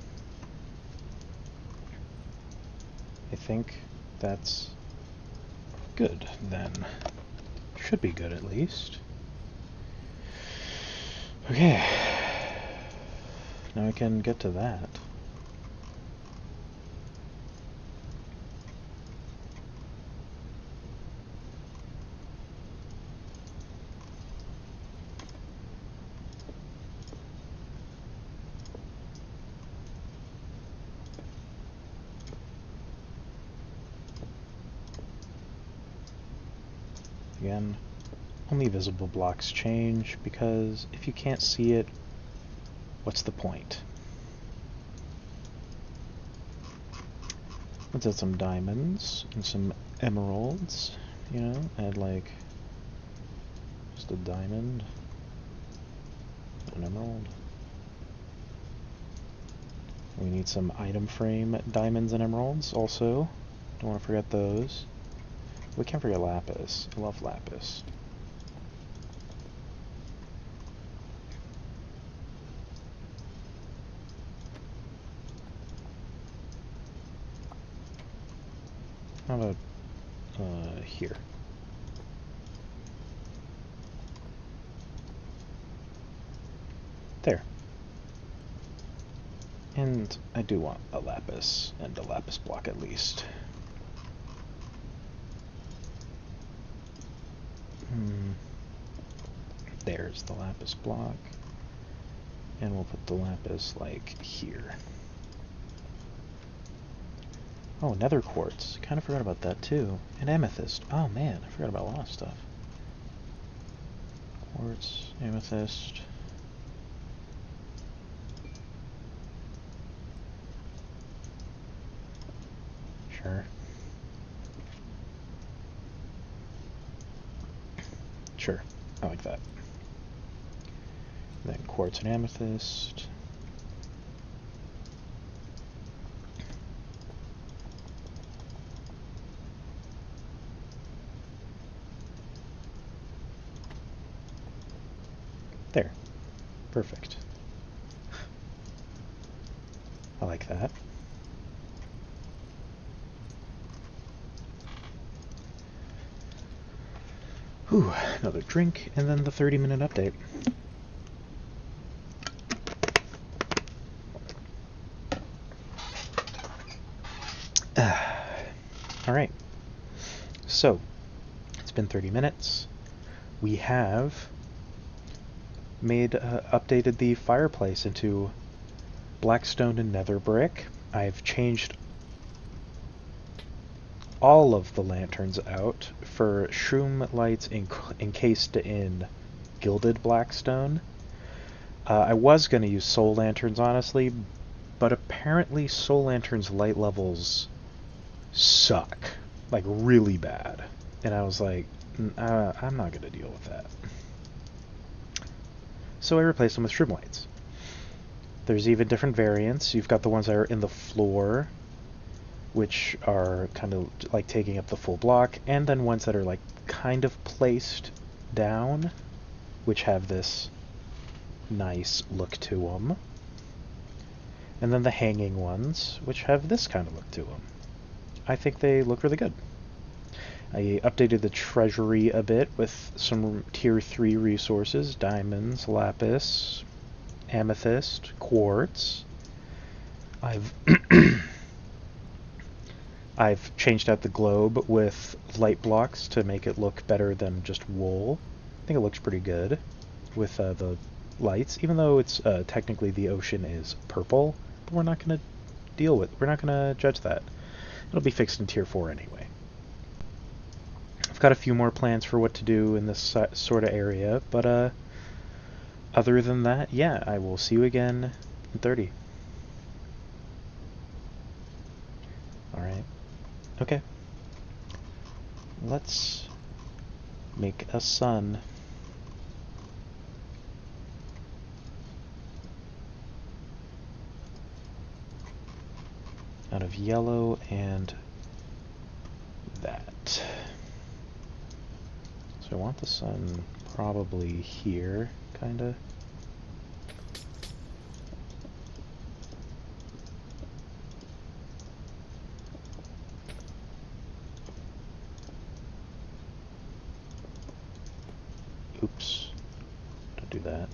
I think that's good, then. Should be good, at least. Okay. Now I can get to that. Again, only visible blocks change, because if you can't see it, what's the point? Let's add some diamonds and some emeralds, you know, add like just a diamond, an emerald. We need some item frame diamonds and emeralds also. Don't want to forget those. We can't forget lapis. I love lapis. How about here? There. And I do want a lapis, and a lapis block at least. There's the lapis block. And we'll put the lapis, like, here. Oh, nether quartz. Kind of forgot about that, too. And amethyst. Oh, man, I forgot about a lot of stuff. Quartz, amethyst. Sure. Sure. I like that. Then quartz and amethyst. There. Perfect. I like that. Whew, another drink, and then the 30-minute update. Alright. So, it's been 30 minutes. We have updated the fireplace into black stone and nether brick. I've changed all of the lanterns out for shroom lights encased in gilded blackstone. I was going to use soul lanterns, honestly, but apparently soul lanterns' light levels suck. Like, really bad. And I was like, I'm not going to deal with that. So I replaced them with shroom lights. There's even different variants. You've got the ones that are in the floor, which are kind of like taking up the full block, and then ones that are like kind of placed down, which have this nice look to them. And then the hanging ones, which have this kind of look to them. I think they look really good. I updated the treasury a bit with some tier 3 resources: diamonds, lapis, amethyst, quartz. I've changed out the globe with light blocks to make it look better than just wool. I think it looks pretty good with the lights, even though it's technically the ocean is purple, but we're not going to we're not going to judge that. It'll be fixed in tier 4 anyway. I've got a few more plans for what to do in this sort of area, but other than that, yeah, I will see you again in 30. Alright. Okay. Let's make a sun. Out of yellow and that. So I want the sun probably here, kinda. Oops. Don't do that.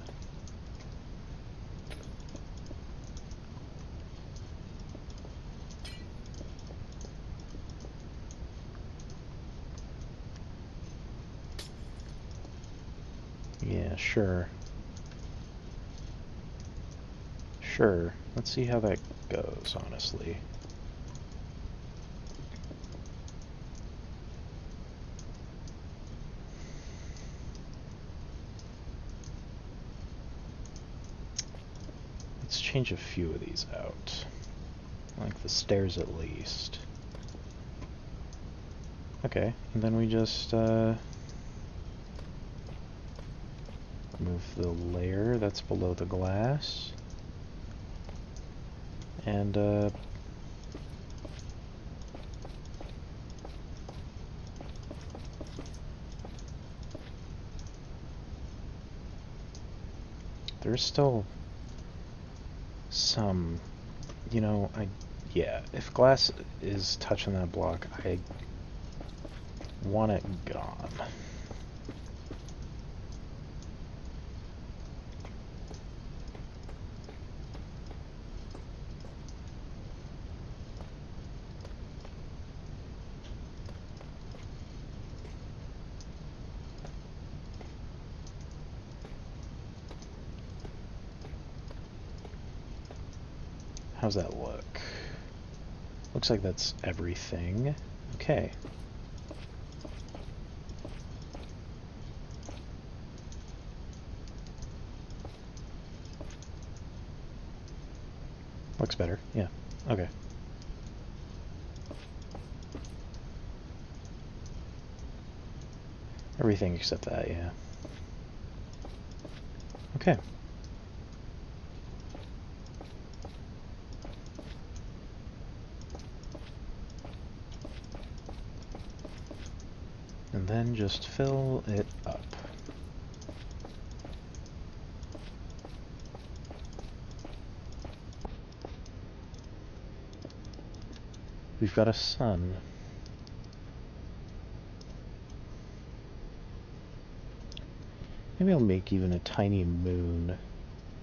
Yeah, sure. Sure. Let's see how that goes, honestly. Let's change a few of these out. Like the stairs at least. Okay, and then we just move the layer that's below the glass. And there's still some, you know, yeah, if glass is touching that block, I want it gone. How's that look? Looks like that's everything. Okay. Looks better, yeah. Okay. Everything except that, yeah. Okay. And then just fill it up. We've got a sun. Maybe I'll make even a tiny moon,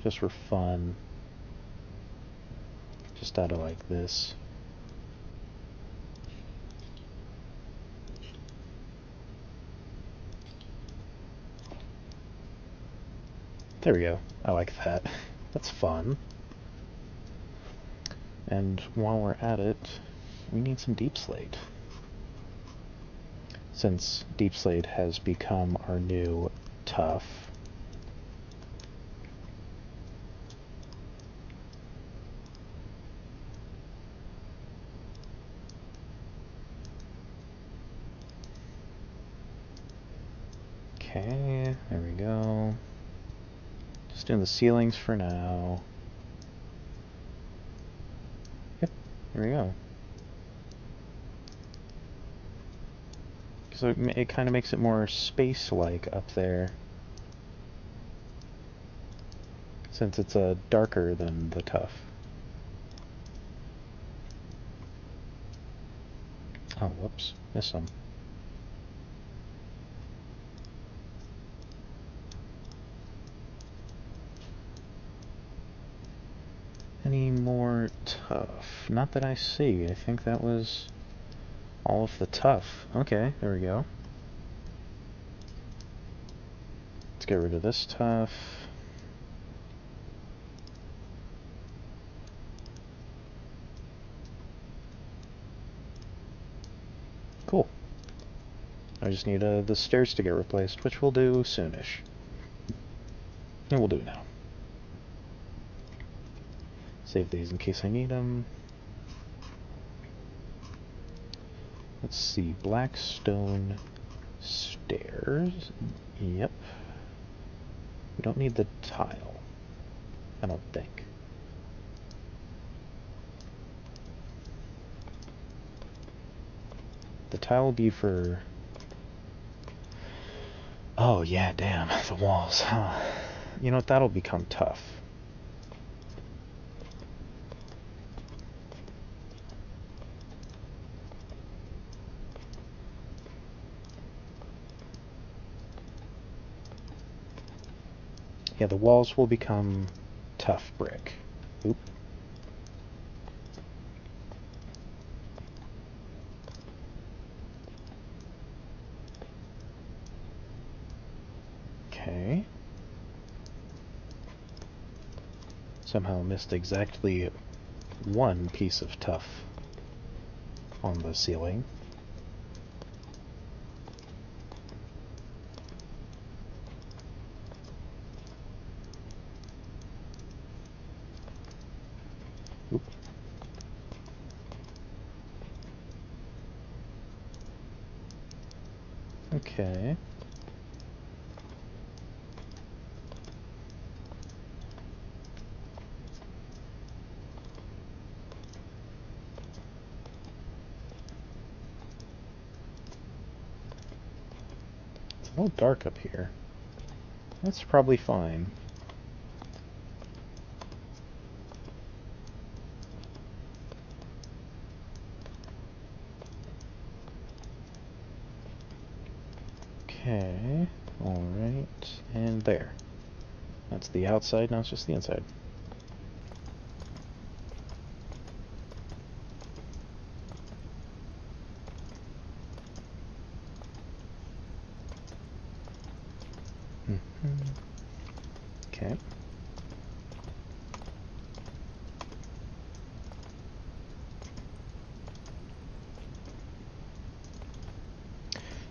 just for fun. Just out of like this. There we go. I like that. That's fun. And while we're at it, we need some deep slate. since Deep Slate has become our new tough. Okay, there we go. Just doing the ceilings for now. Yep, there we go. So it kind of makes it more space-like up there, since it's darker than the tough. Oh, whoops, missed some. Any more tough? Not that I see. I think that was all of the tough. Okay, there we go. Let's get rid of this tough. Cool. I just need the stairs to get replaced, which we'll do soonish. And we'll do it now. Save these in case I need them. Let's see, black stone stairs. Yep. We don't need the tile, I don't think. The tile will be for... Oh yeah, damn, the walls, huh? You know what, that'll become tough. Yeah, the walls will become tough brick. Oop. Okay. Somehow missed exactly one piece of tough on the ceiling. Oop. Okay. It's a little dark up here. That's probably fine. Okay, alright, and there. That's the outside, now it's just the inside. Okay.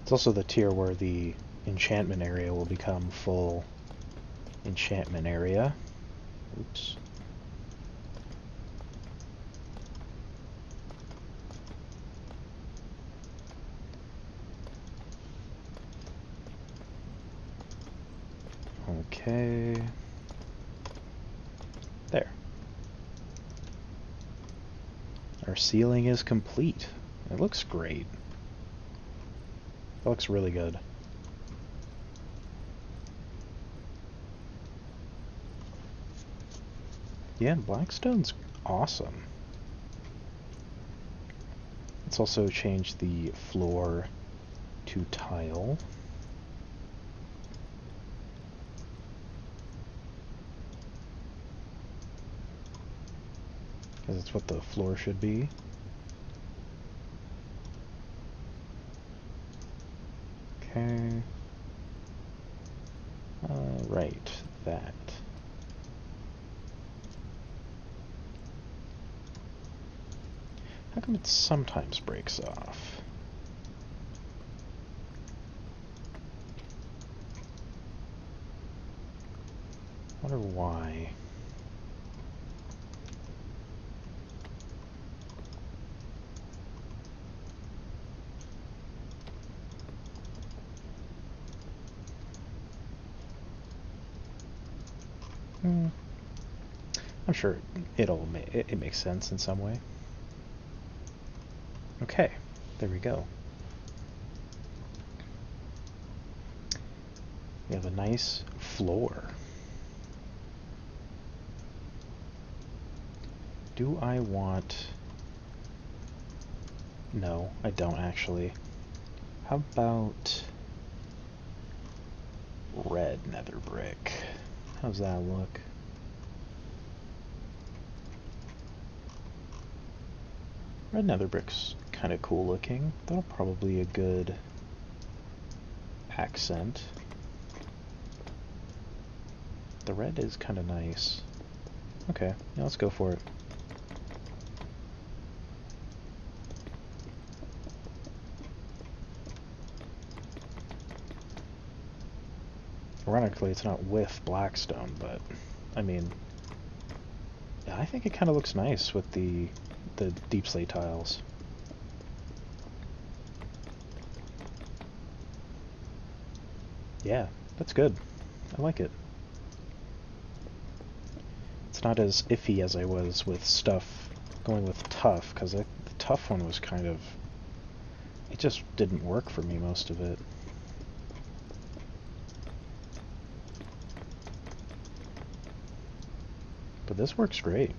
It's also the tier where the enchantment area will become full enchantment area. Oops. Okay. There. Our ceiling is complete. It looks great. It looks really good. Yeah, Blackstone's awesome. Let's also change the floor to tile. Because it's what the floor should be. Okay. Right, that. How come it sometimes breaks off? Wonder why. I'm sure it makes sense in some way. Okay, there we go. We have a nice floor. Do I want... No, I don't actually. How about red nether brick? How's that look? Red nether brick's kind of cool looking. That'll probably be a good accent. The red is kind of nice. Okay, yeah, let's go for it. Ironically, it's not with blackstone, but I mean, yeah, I think it kind of looks nice with the deep slate tiles. Yeah, that's good. I like it. It's not as iffy as I was with stuff going with tough, because the tough one was kind of... It just didn't work for me, most of it. But this works great.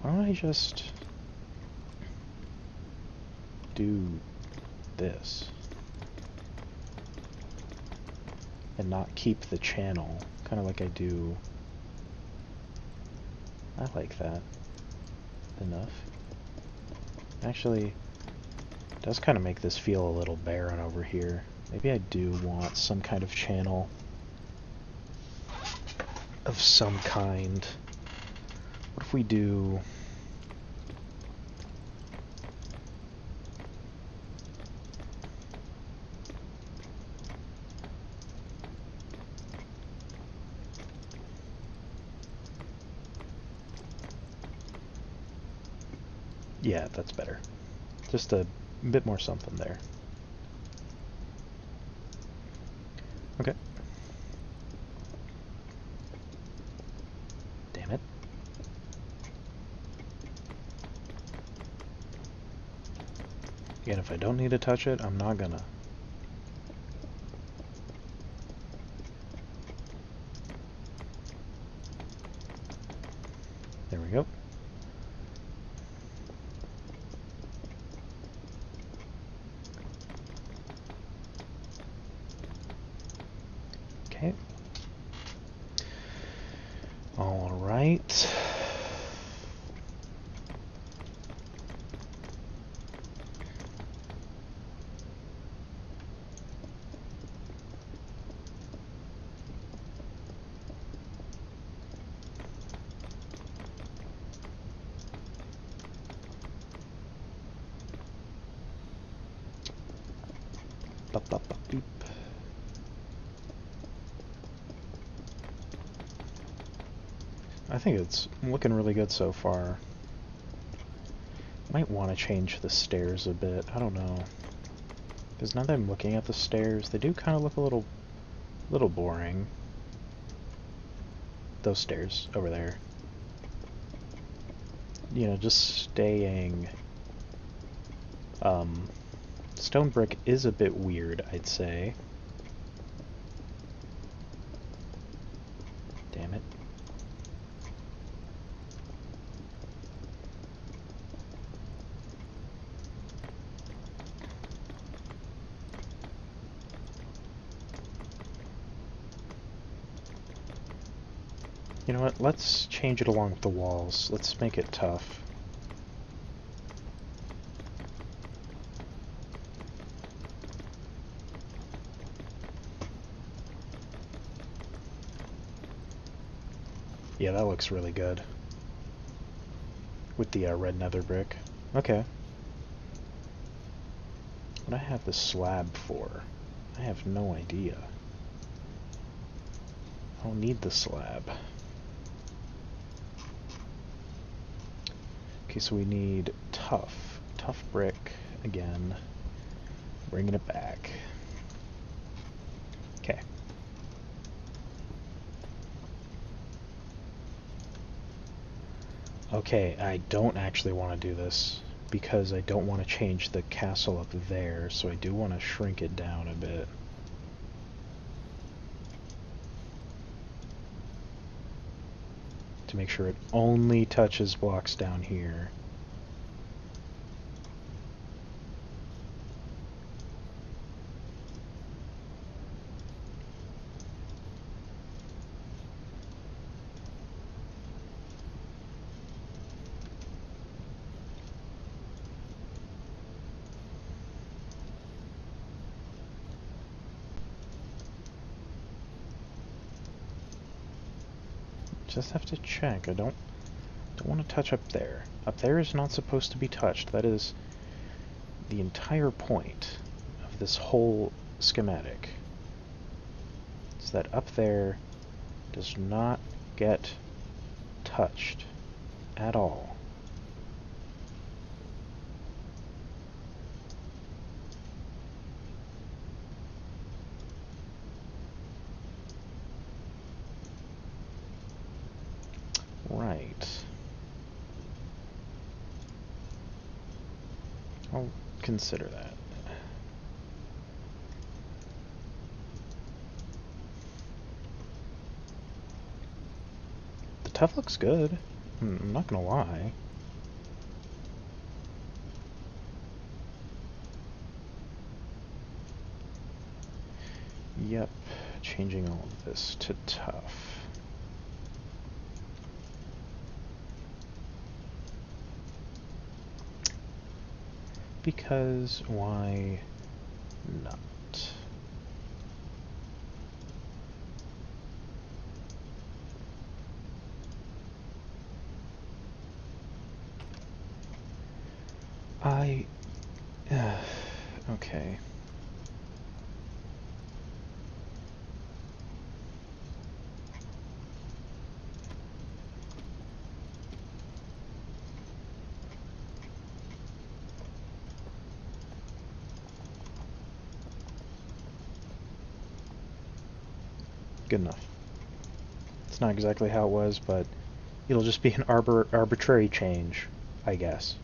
Why don't I just do this? And not keep the channel, kind of like I do. I like that enough. Actually, it does kind of make this feel a little barren over here. Maybe I do want some kind of channel of some kind. What if we do... Yeah, that's better. Just a bit more something there. Okay. Damn it. Again, if I don't need to touch it, I'm not gonna. There we go. Okay. All right. Beep. I think it's looking really good so far. Might want to change the stairs a bit. I don't know. Because now that I'm looking at the stairs, they do kind of look a little boring. Those stairs over there. You know, just staying... stone brick is a bit weird, I'd say. Damn it. You know what, let's change it along with the walls. Let's make it tough. Yeah, that looks really good. With the red nether brick. Okay. What do I have the slab for? I have no idea. I'll need the slab. Okay, so we need tough. Tough brick again. Bringing it back. Okay. Okay, I don't actually want to do this because I don't want to change the castle up there, so I do want to shrink it down a bit. To make sure it only touches blocks down here. Just have to check. I don't want to touch up there. Up there is not supposed to be touched. That is the entire point of this whole schematic. Is that up there does not get touched at all. Right. I'll consider that. The tough looks good. I'm not gonna lie. Yep, changing all of this to tough. Because why not? Okay. Good enough. It's not exactly how it was, but it'll just be an arbitrary change, I guess.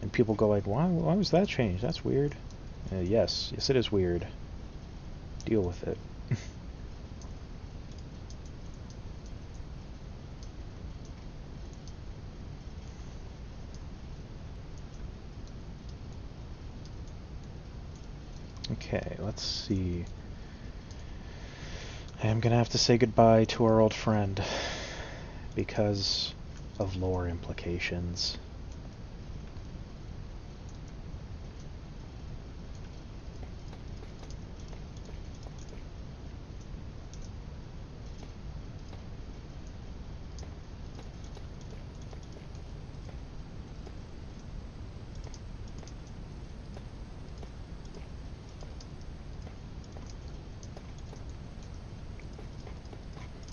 And people go like, why was that changed? That's weird. Yes, it is weird. Deal with it. Okay, let's see. I am gonna have to say goodbye to our old friend because of lore implications.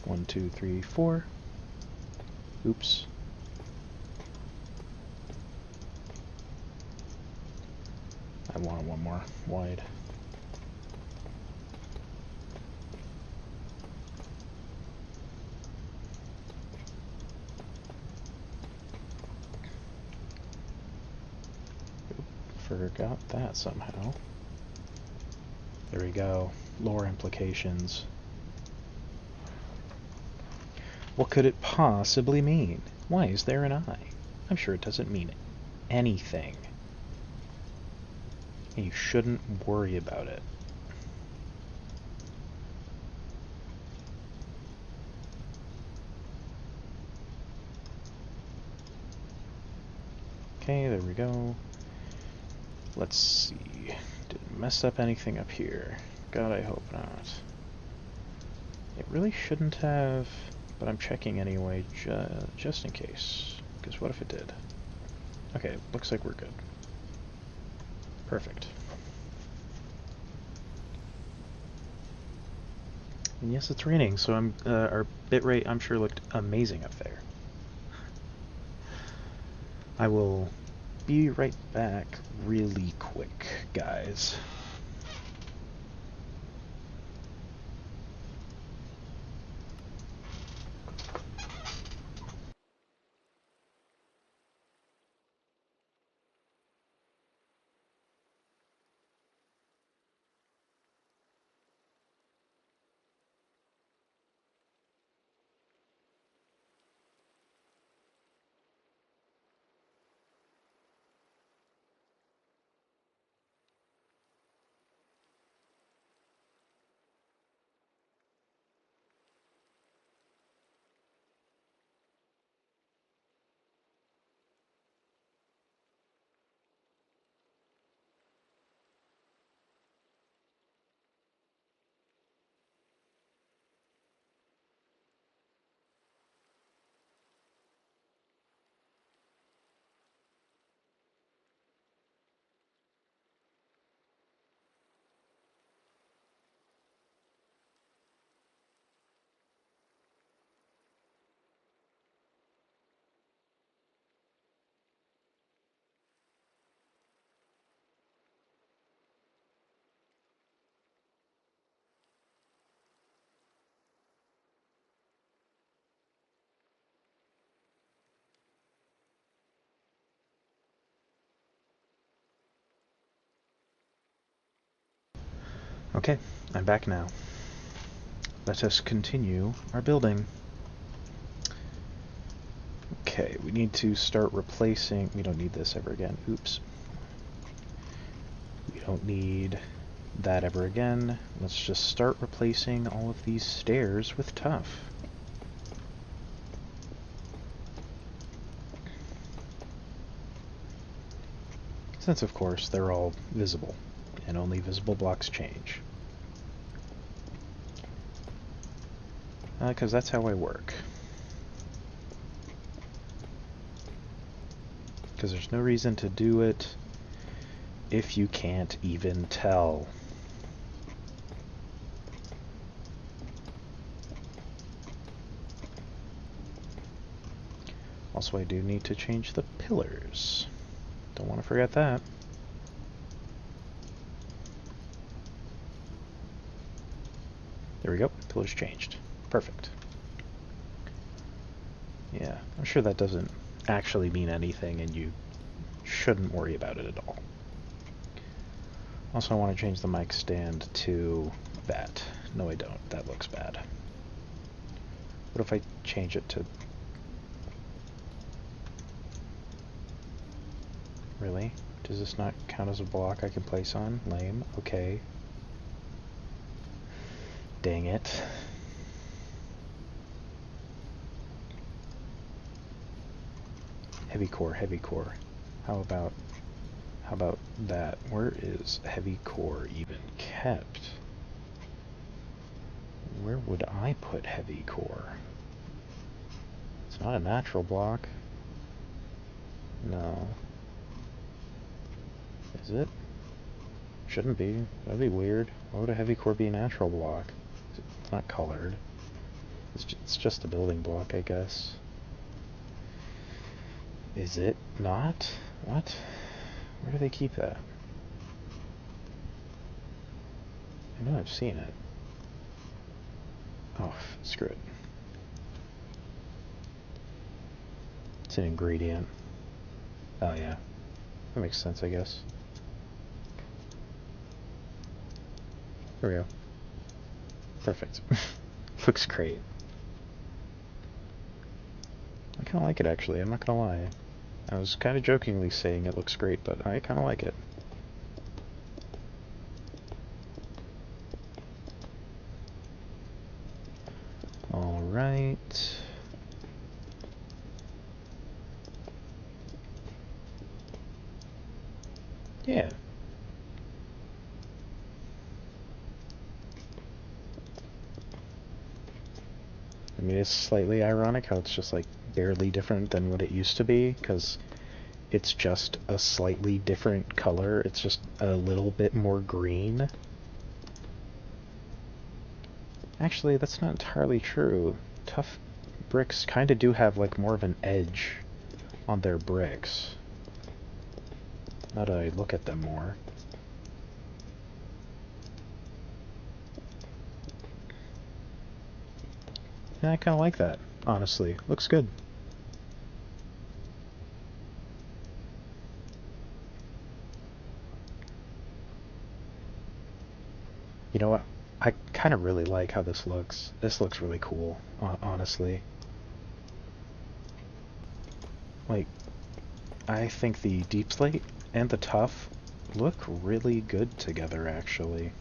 One, two, three, four. Oops. I want one more wide. Oop, forgot that somehow. There we go. Lore implications. What could it possibly mean? Why is there an eye? I'm sure it doesn't mean anything. And you shouldn't worry about it. Okay, there we go. Let's see. Didn't mess up anything up here. God, I hope not. It really shouldn't have, but I'm checking anyway, just in case. Because what if it did? Okay, looks like we're good. Perfect. And yes, it's raining, so our bitrate, I'm sure, looked amazing up there. I will be right back really quick, guys. Okay, I'm back now. Let us continue our building. Okay, we need to start replacing... We don't need this ever again. Oops. We don't need that ever again. Let's just start replacing all of these stairs with tuff. Since, of course, they're all visible, and only visible blocks change. Because that's how I work. Because there's no reason to do it if you can't even tell. Also, I do need to change the pillars. Don't want to forget that. There we go. Pillars changed. Perfect. Yeah, I'm sure that doesn't actually mean anything, and you shouldn't worry about it at all. Also, I want to change the mic stand to that. No, I don't. That looks bad. What if I change it to... Really? Does this not count as a block I can place on? Lame. Okay. Dang it. Heavy core, heavy core. How about that? Where is heavy core even kept? Where would I put heavy core? It's not a natural block. No. Is it? Shouldn't be. That'd be weird. Why would a heavy core be a natural block? It's not colored. It's just a building block, I guess. Is it not? What? Where do they keep that? I know I've seen it. Oh, screw it. It's an ingredient. Oh yeah. That makes sense, I guess. There we go. Perfect. Looks great. I kind of like it, actually. I'm not gonna lie. I was kind of jokingly saying it looks great, but I kind of like it. Alright. Yeah. I mean, it's slightly ironic how it's just like barely different than what it used to be, because it's just a slightly different color. It's just a little bit more green. Actually, that's not entirely true. Tough bricks kind of do have like more of an edge on their bricks. Now that I look at them more. Yeah, I kind of like that, honestly. Looks good. You know what? I kind of really like how this looks. This looks really cool, honestly. Like, I think the deep slate and the tough look really good together, actually.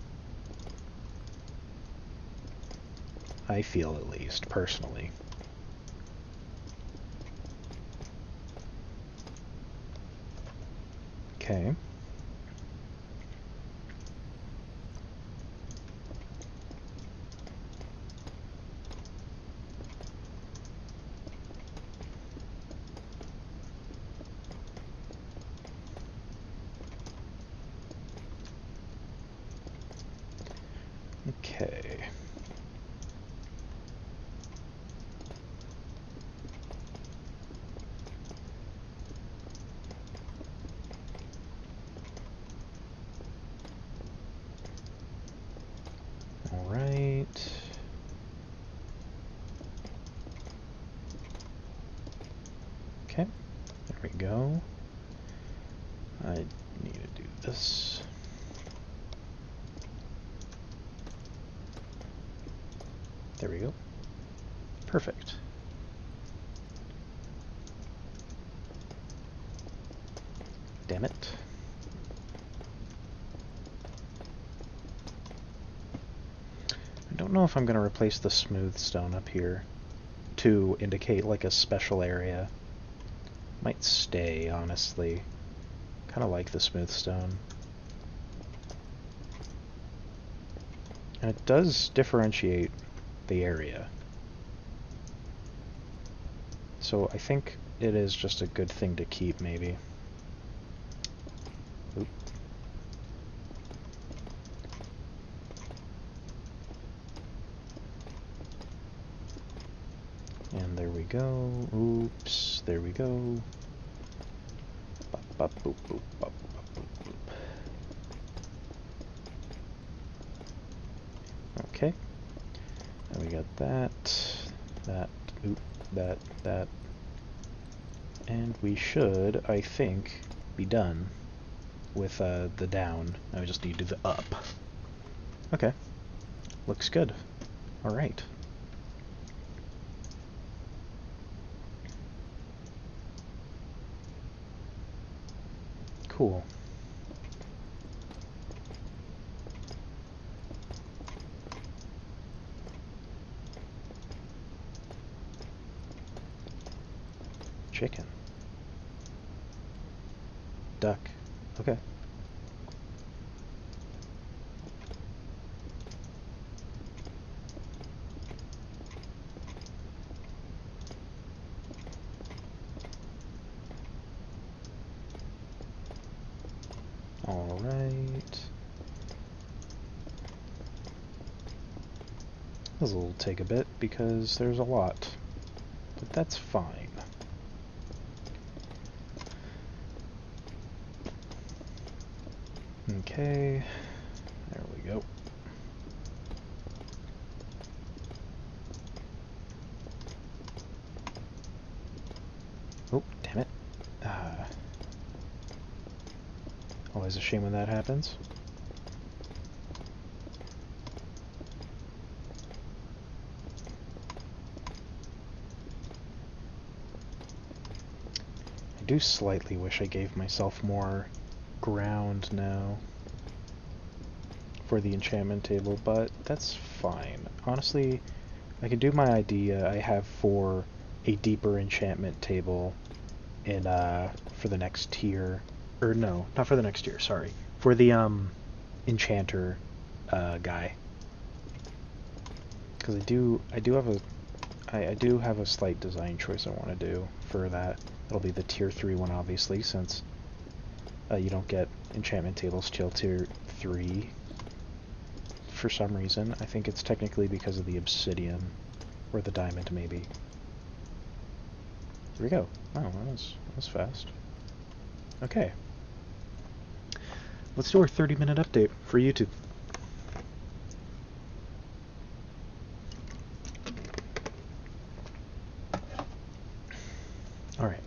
I feel, at least, personally. Okay. Okay. All right. Okay. There we go. I need to do this. There we go. Perfect. Damn it. I don't know if I'm going to replace the smooth stone up here to indicate like a special area. Might stay, honestly. Kind of like the smooth stone. And it does differentiate the area. So I think it is just a good thing to keep, maybe. Oop. And there we go. Oops. There we go. Bop, bop, boop, boop, bop, bop, boop, boop. Okay. And we got that. That. Oop. That. And we should, I think, be done with the down. Now we just need to do the up. Okay. Looks good. Alright. Cool. Chicken. Duck. Okay. Alright. This will take a bit because there's a lot, but that's fine. Okay, there we go. Oh, damn it. Always a shame when that happens. I do slightly wish I gave myself more ground now for the enchantment table, but that's fine. Honestly, I can do my idea I have for a deeper enchantment table in for the next tier. Or no, not for the next tier, sorry. For the enchanter guy. Because I do have a slight design choice I want to do for that. It'll be the tier 3 one, obviously, since you don't get enchantment tables till tier 3 for some reason. I think it's technically because of the obsidian, or the diamond maybe. Here we go. Oh, that was fast. Okay. Let's do our 30-minute update for YouTube. Alright.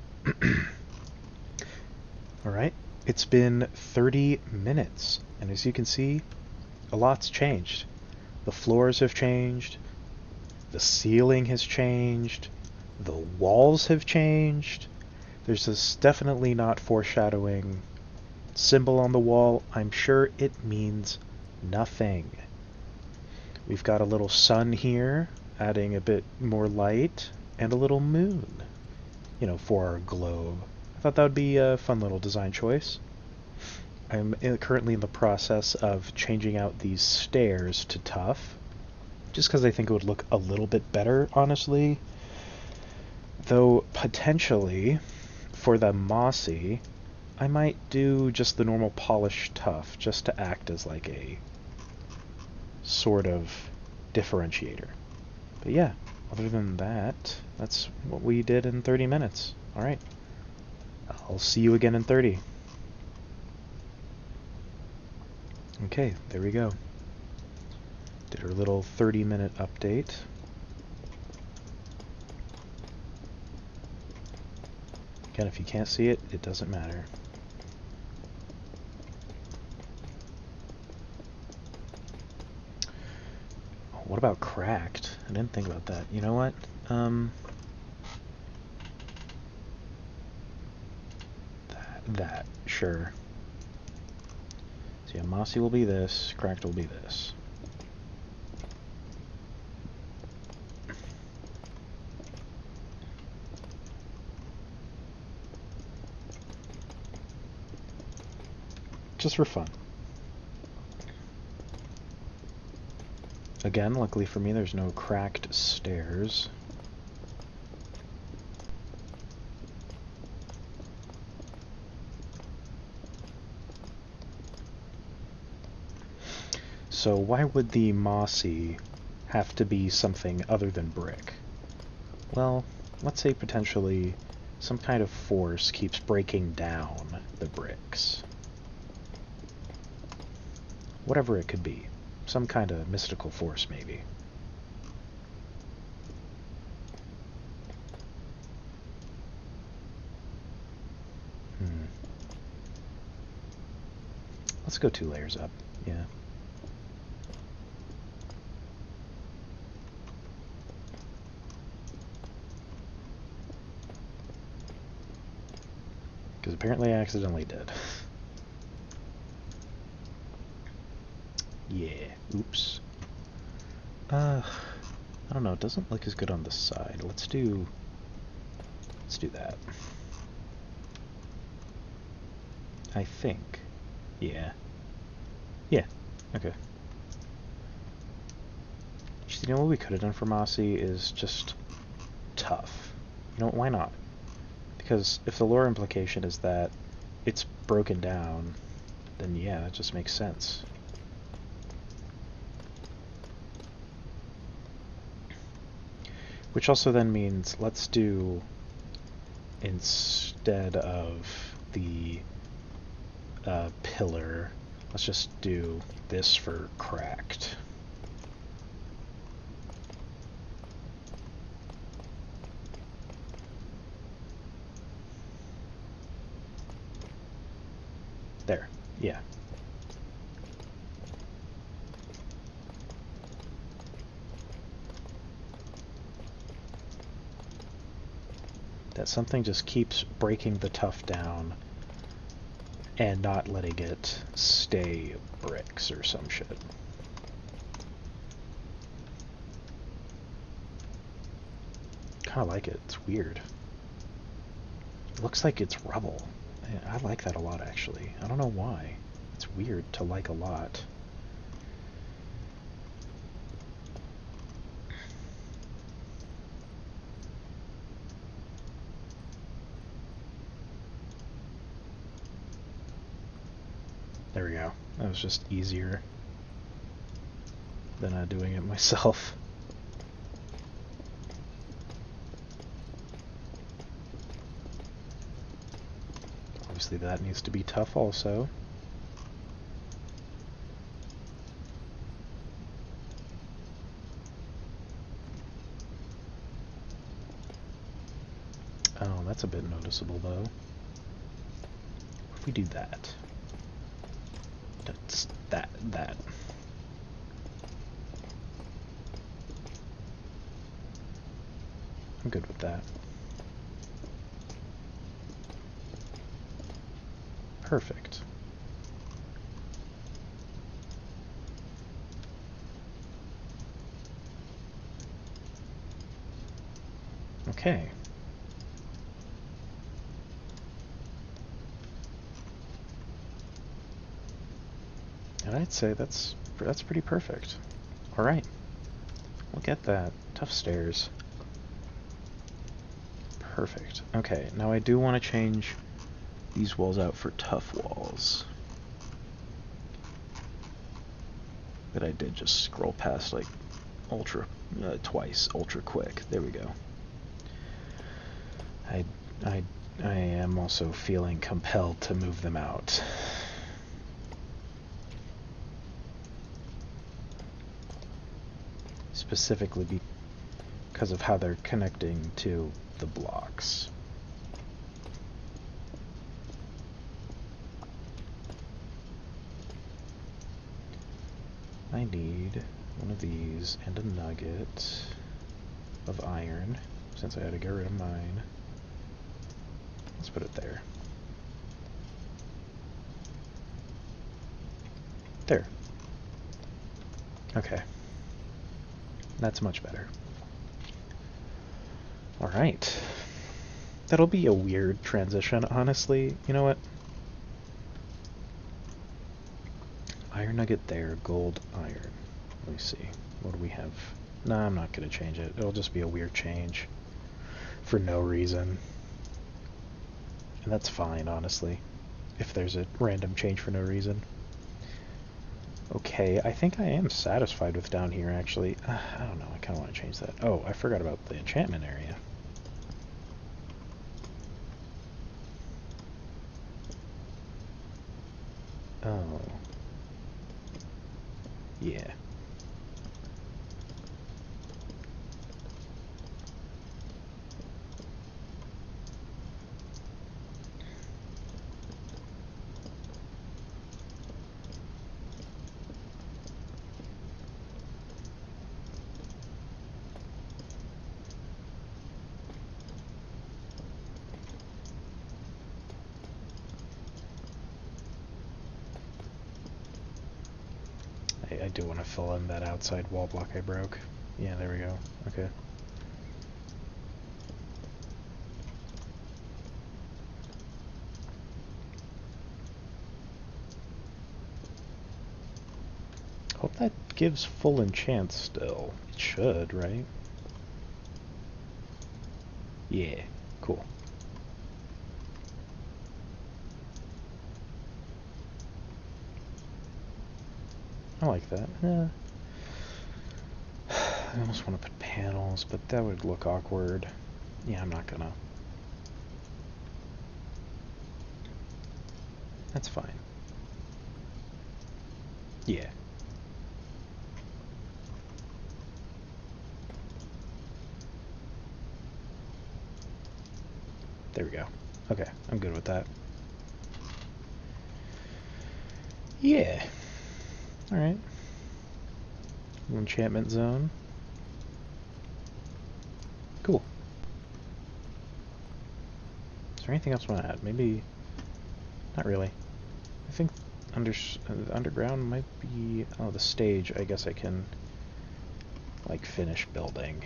Alright. It's been 30 minutes, and as you can see, a lot's changed. The floors have changed, the ceiling has changed, the walls have changed. There's this definitely not foreshadowing symbol on the wall. I'm sure it means nothing. We've got a little sun here, adding a bit more light, and a little moon, you know, for our globe. I thought that would be a fun little design choice. I'm currently in the process of changing out these stairs to tough, just because I think it would look a little bit better, honestly. Though, potentially, for the mossy, I might do just the normal polished tough, just to act as like a sort of differentiator. But yeah, other than that, that's what we did in 30 minutes. Alright, I'll see you again in 30. Okay, there we go. Did our little 30-minute update. Again, if you can't see it, it doesn't matter. Oh, what about cracked? I didn't think about that. You know what? That, sure. So yeah, mossy will be this, cracked will be this. Just for fun. Again, luckily for me, there's no cracked stairs. So why would the mossy have to be something other than brick? Well, let's say potentially some kind of force keeps breaking down the bricks. Whatever it could be. Some kind of mystical force, maybe. Let's go 2 layers up, yeah. Because apparently I accidentally did. Yeah, oops. I don't know, it doesn't look as good on the side. Let's do that. I think. Yeah. Yeah, okay. You know what we could have done for mossy is just tough. You know, why not? Because if the lore implication is that it's broken down, then yeah, it just makes sense. Which also then means let's do, instead of the pillar, let's just do this for cracked. There, yeah. That something just keeps breaking the tough down and not letting it stay bricks or some shit. Kinda like it, it's weird. It looks like it's rubble. I like that a lot, actually. I don't know why. It's weird to like a lot. There we go. That was just easier. than doing it myself. Obviously that needs to be tough also. Oh, that's a bit noticeable though. If we do that. That's that. I'm good with that. Perfect. Okay. And I'd say that's pretty perfect. All right. We'll get that. Tough stairs. Perfect. Okay, now I do want to change these walls out for tough walls. But I did just scroll past like twice, ultra quick. There we go. I am also feeling compelled to move them out. Specifically because of how they're connecting to the blocks. I need one of these and a nugget of iron, since I had to get rid of mine. Let's put it there. There. Okay. That's much better. Alright. That'll be a weird transition, honestly. You know what? Iron nugget there, gold, iron. Let me see. What do we have? Nah, I'm not going to change it. It'll just be a weird change. For no reason. And that's fine, honestly. If there's a random change for no reason. Okay, I think I am satisfied with down here, actually. I don't know, I kind of want to change that. Oh, I forgot about the enchantment area. Oh. Yeah. I do want to fill in that outside wall block I broke. Yeah, there we go. Okay. Hope that gives full enchant still. It should, right? Yeah, cool. I like that. I almost want to put panels, but that would look awkward. Yeah, I'm not gonna. That's fine. Yeah. There we go. Okay, I'm good with that. Yeah. Alright. Enchantment zone. Cool. Is there anything else I want to add? Maybe... Not really. I think underground might be... Oh, the stage, I guess I can, like, finish building.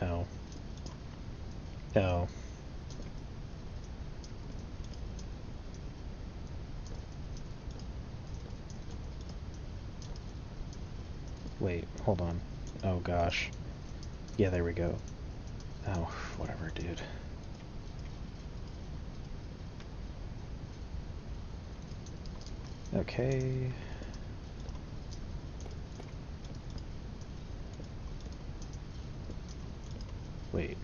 Oh. Oh. Wait, hold on. Oh gosh. Yeah, there we go. Oh, whatever, dude. Okay. Wait.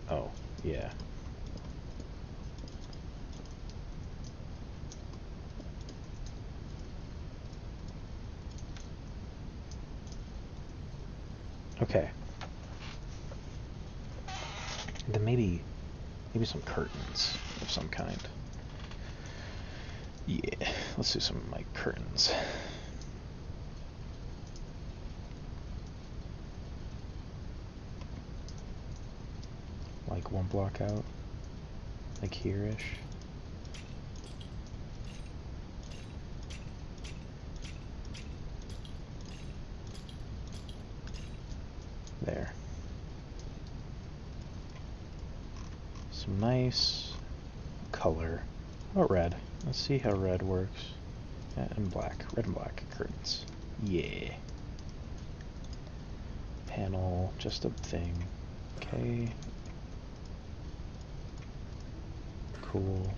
Oh, yeah. Okay. Then maybe some curtains of some kind. Yeah, let's do some like curtains. Like one block out, like here-ish. There. Some nice color. How about red? Let's see how red works. And black. Red and black curtains. Yeah. Panel, just a thing. Okay. Cool.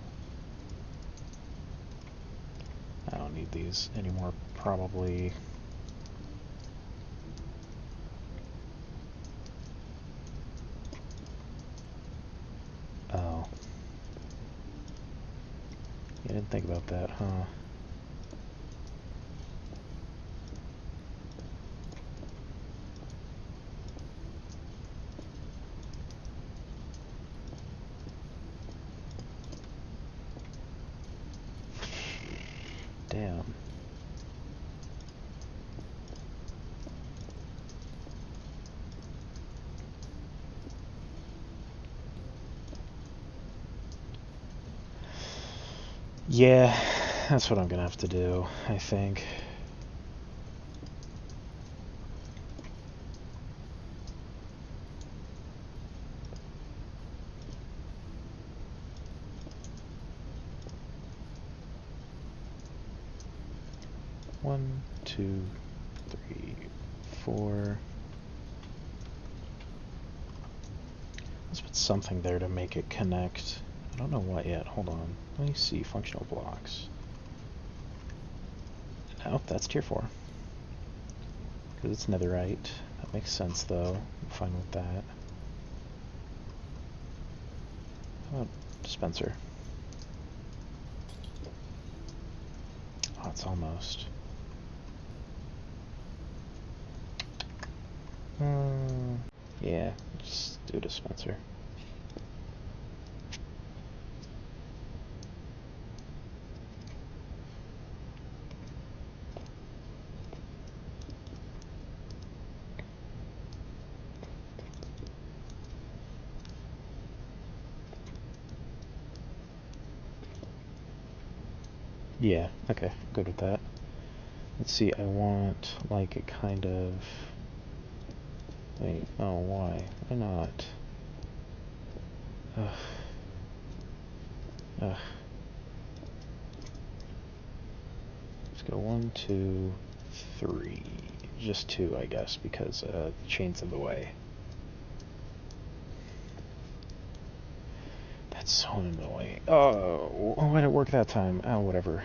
I don't need these anymore, probably. Oh. You didn't think about that, huh? Damn. Yeah, that's what I'm gonna have to do, I think. One, two, three, four. Let's put something there to make it connect. I don't know what yet. Hold on. Let me see. Functional blocks. Nope, that's tier 4. Because it's netherite. That makes sense, though. I'm fine with that. How about dispenser? Oh, it's almost. Yeah, just do a dispenser. Yeah, okay, good with that. Let's see, I want like a kind of... Wait, oh, why? Why not? Ugh. Ugh. Let's go 1, 2, 3. Just 2, I guess, because chain's in the way. That's so annoying. Oh, why didn't it work that time? Oh, whatever.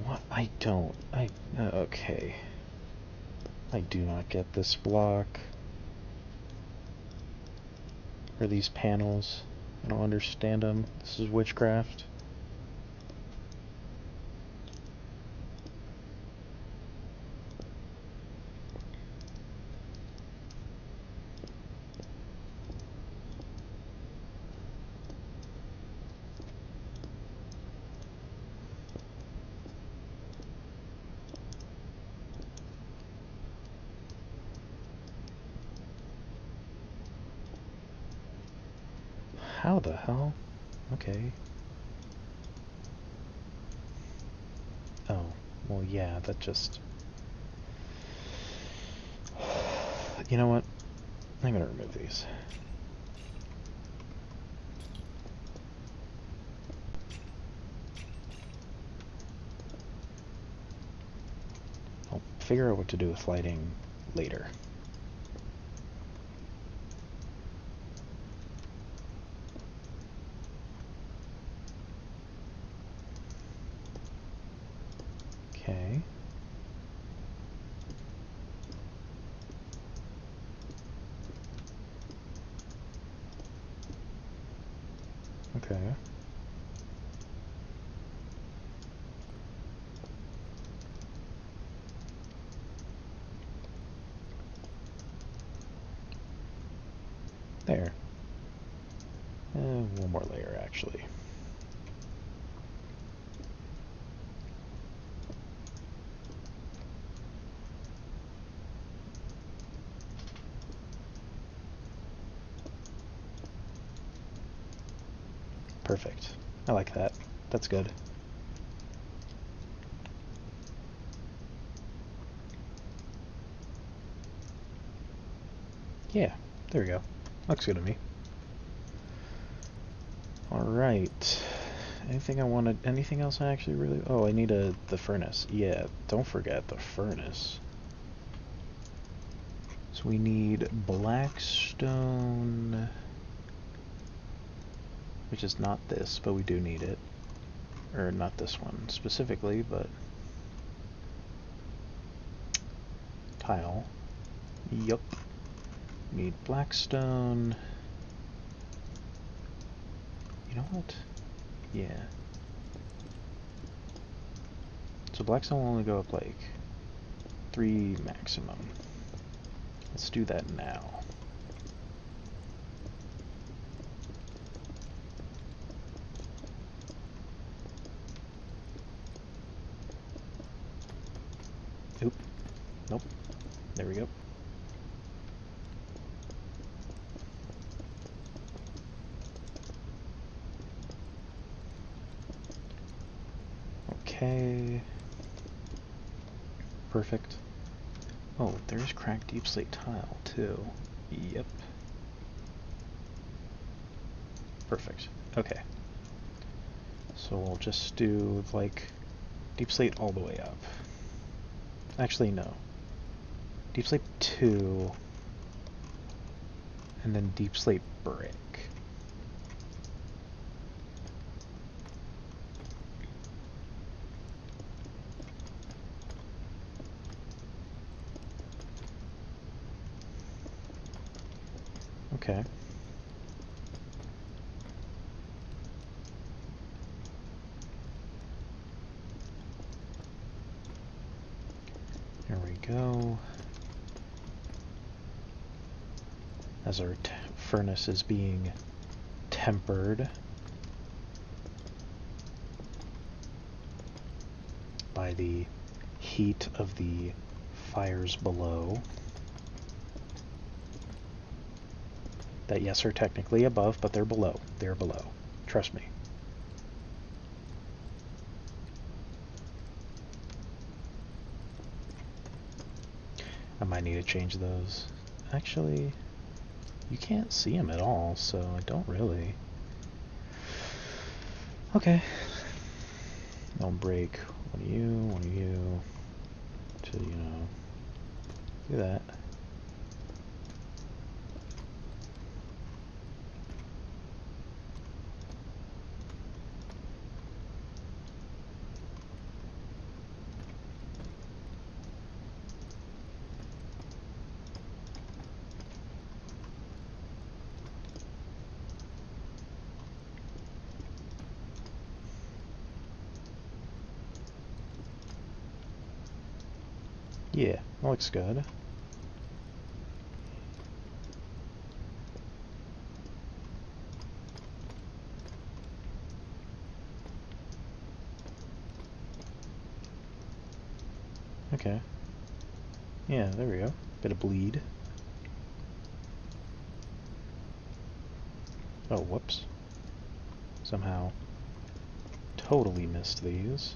What? I don't. Okay. I do not get this block. Or these panels. I don't understand them. This is witchcraft. How the hell? Okay. Oh, well, yeah, that just... You know what? I'm gonna remove these. figure out what to do with lighting later. Okay. Okay. There. One more layer, actually. Perfect. I like that. That's good. Yeah, there we go. Looks good to me. Alright. Anything else I actually really... Oh, I need the furnace. Yeah, don't forget the furnace. So we need blackstone, which is not this, but we do need it. Or not this one specifically, but... Tile. Yup. Need blackstone. You know what? Yeah. So blackstone will only go up like 3 maximum. Let's do that now. Oop. Nope. There we go. Okay. Perfect. Oh, there's cracked deep slate tile, too. Yep. Perfect. Okay. So we'll just do, like, deep slate all the way up. Actually, no. Deep slate 2, and then deep slate brick. Okay. There we go. As our furnace is being tempered by the heat of the fires below. That, yes, are technically above, but they're below. They're below. Trust me. I might need to change those. Actually, you can't see them at all, so I don't really. Okay. Don't break one of you, to, you know, do that. Yeah, that looks good. Okay. Yeah, there we go. Bit of bleed. Oh, whoops. Somehow totally missed these.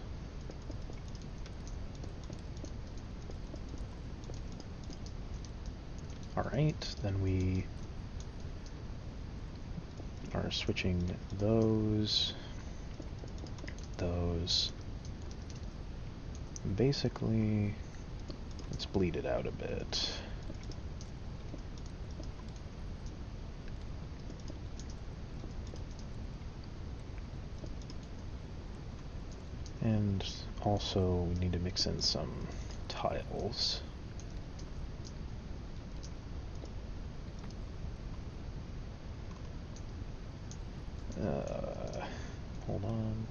Alright, then we are switching those, basically Let's bleed it out a bit. And also we need to mix in some tiles. Hold on.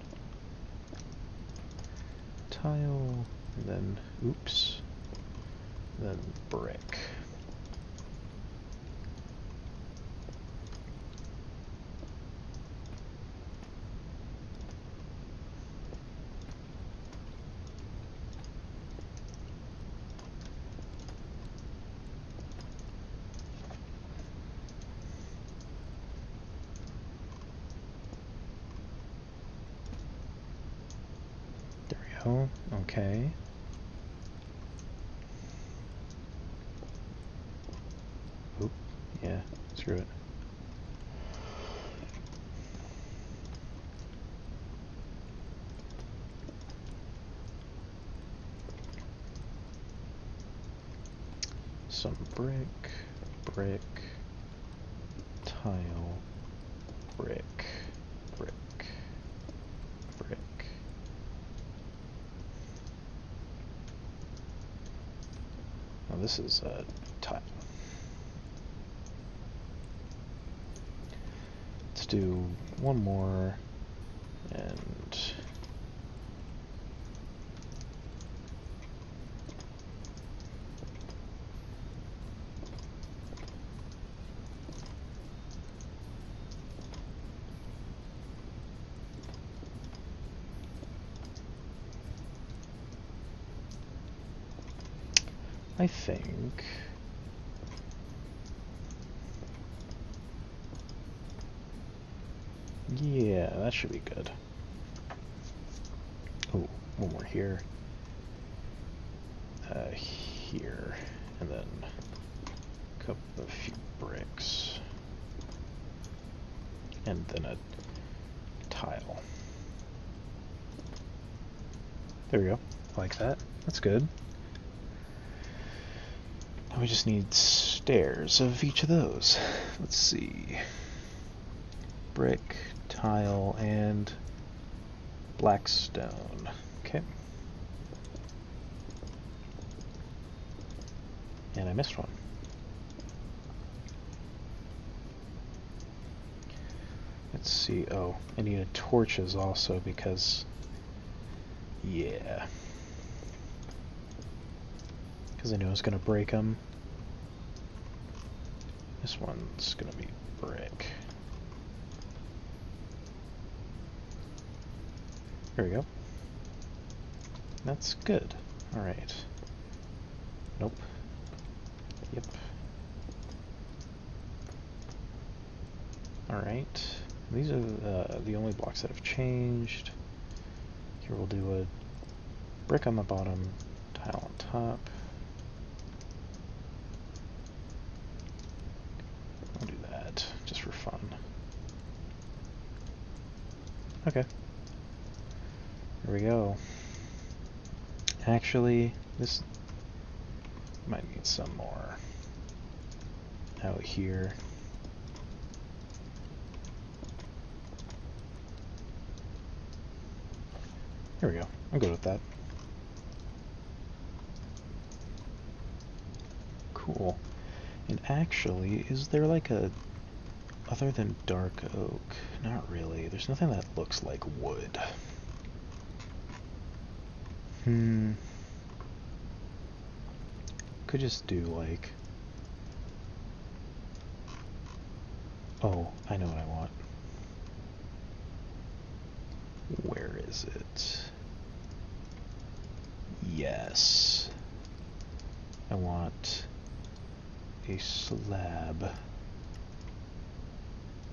Tile, and then, oops, then brick. Okay. Oop, yeah, screw it. Some brick, brick, tile, brick, brick, brick. Now this is a tile. Let's do one more, and I think yeah, that should be good. Oh, one more here. Here, and then a few bricks, and then a tile. There we go. Like that. That's good. Now we just need stairs of each of those. Let's see. Brick, tile, and black stone. Okay. And I missed one. Let's see. Oh, I needed torches also because, yeah. Because I knew I was going to break them. This one's going to be brick. There we go. That's good. Alright. Nope. Yep. Alright. These are the only blocks that have changed. Here we'll do a brick on the bottom, tile on top. I'll do that, just for fun. Okay. There we go. Actually, this might need some more out here. There we go. I'm good with that. Cool. And actually, is there like a... other than dark oak? Not really. There's nothing that looks like wood. Could just do like... oh, I know what I want. Where is it? Yes. I want a slab.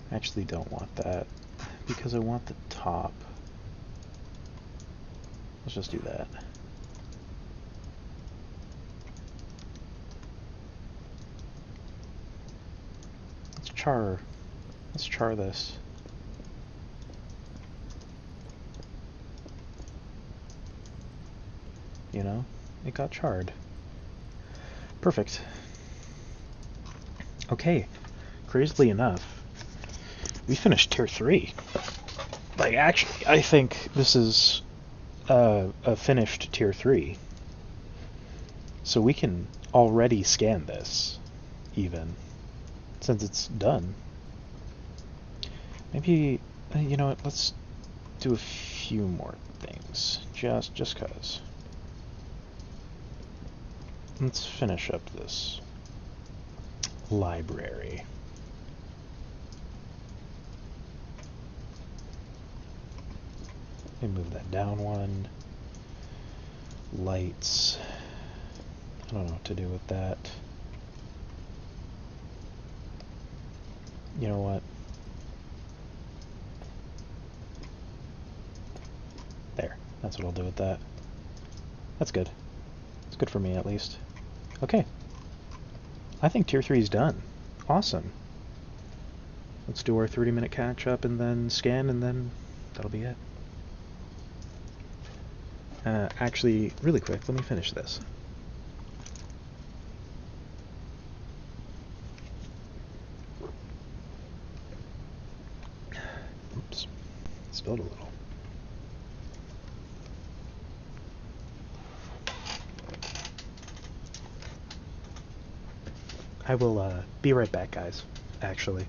I actually don't want that because I want the top. Let's just do that. Let's char this. You know, it got charred. Perfect. Okay, crazily enough, we finished Tier 3. Like, actually, I think this is a finished Tier 3. So we can already scan this, even, since it's done. Maybe, you know what, let's do a few more things, just cause. Let's finish up this library. Let me move that down one. Lights. I don't know what to do with that. You know what? There. That's what I'll do with that. That's good. It's good for me, at least. Okay. I think Tier 3 is done. Awesome. Let's do our 30-minute catch-up and then scan, and then that'll be it. Actually, really quick, let me finish this. Oops. Spilled a little. I will be right back, guys, actually.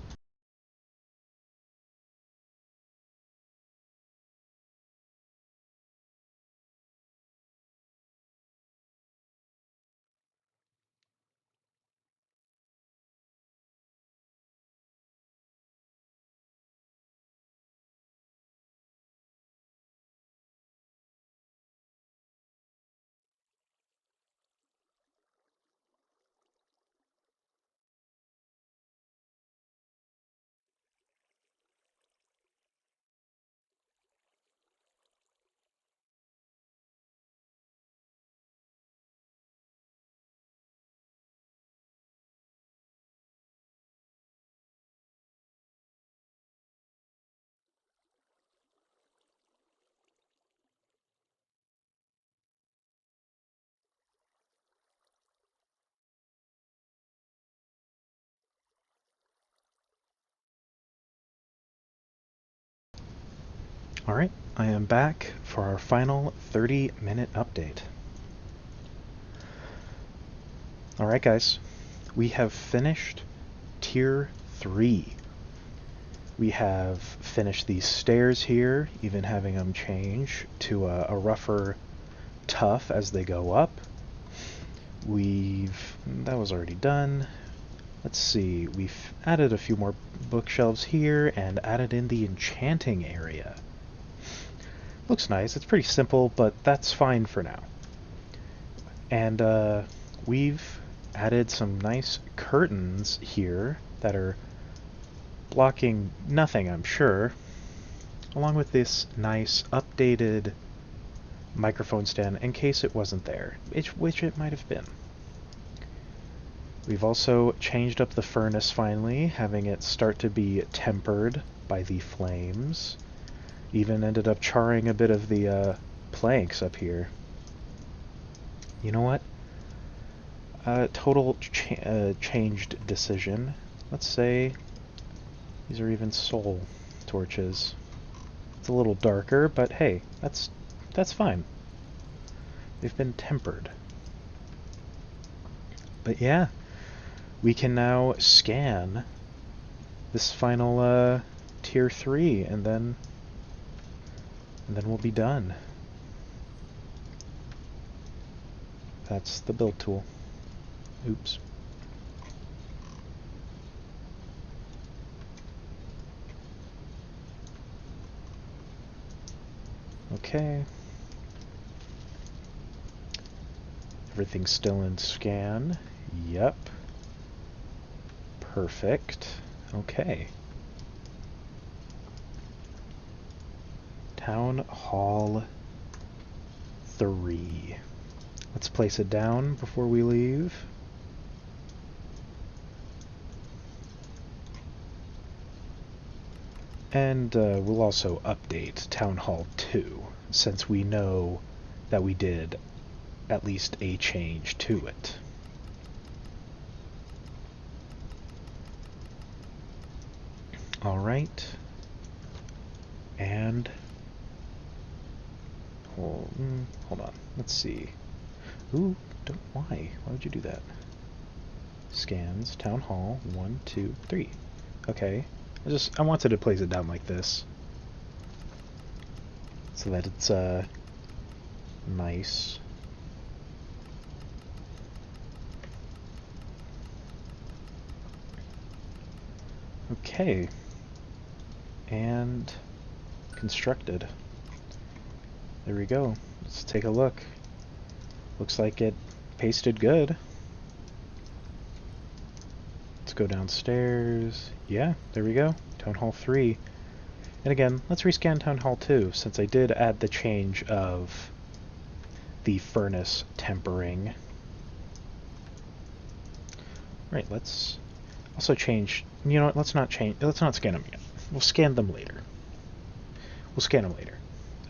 Alright, I am back for our final 30-minute update. Alright guys, we have finished Tier 3. We have finished these stairs here, even having them change to a rougher tough as they go up. That was already done. Let's see, we've added a few more bookshelves here and added in the enchanting area. Looks nice, it's pretty simple, but that's fine for now. And we've added some nice curtains here that are blocking nothing, I'm sure, along with this nice updated microphone stand in case it wasn't there, which it might have been. We've also changed up the furnace finally, having it start to be tempered by the flames. Even ended up charring a bit of the planks up here. You know what? Total changed decision. Let's say these are even soul torches. It's a little darker, but hey, that's fine. They've been tempered. But yeah, we can now scan this final Tier 3, and then we'll be done. That's the build tool. Oops. Okay. Everything's still in scan. Yep. Perfect. Okay. Town Hall 3. Let's place it down before we leave. And we'll also update Town Hall 2, since we know that we did at least a change to it. Alright. And... hold on. Let's see. Ooh, why? Why would you do that? Scans, Town Hall, 1, 2, 3. Okay. I wanted to place it down like this. So that it's, nice. Okay. And constructed. There we go. Let's take a look. Looks like it pasted good. Let's go downstairs. Yeah, there we go. Town Hall 3. And again, let's rescan Town Hall 2, since I did add the change of the furnace tempering. Right, let's also change... You know what, let's not scan them yet. We'll scan them later.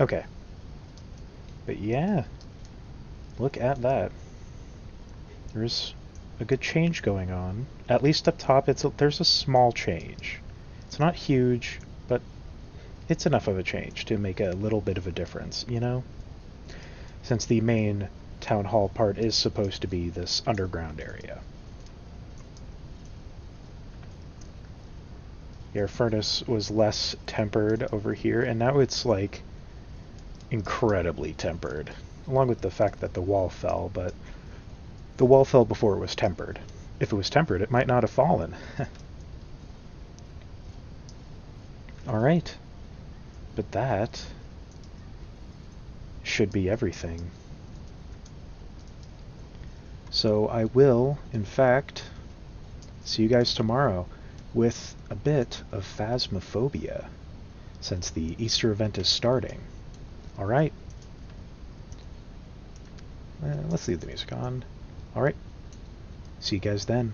Okay. But yeah, look at that. There's a good change going on. At least up top, there's a small change. It's not huge, but it's enough of a change to make a little bit of a difference, you know? Since the main town hall part is supposed to be this underground area. Your furnace was less tempered over here, and now it's like incredibly tempered. Along with the fact that the wall fell, but the wall fell before it was tempered. If it was tempered, it might not have fallen. Alright. But that should be everything. So I will, in fact, see you guys tomorrow with a bit of phasmophobia, since the Easter event is starting. Alright. Let's leave the music on. Alright. See you guys then.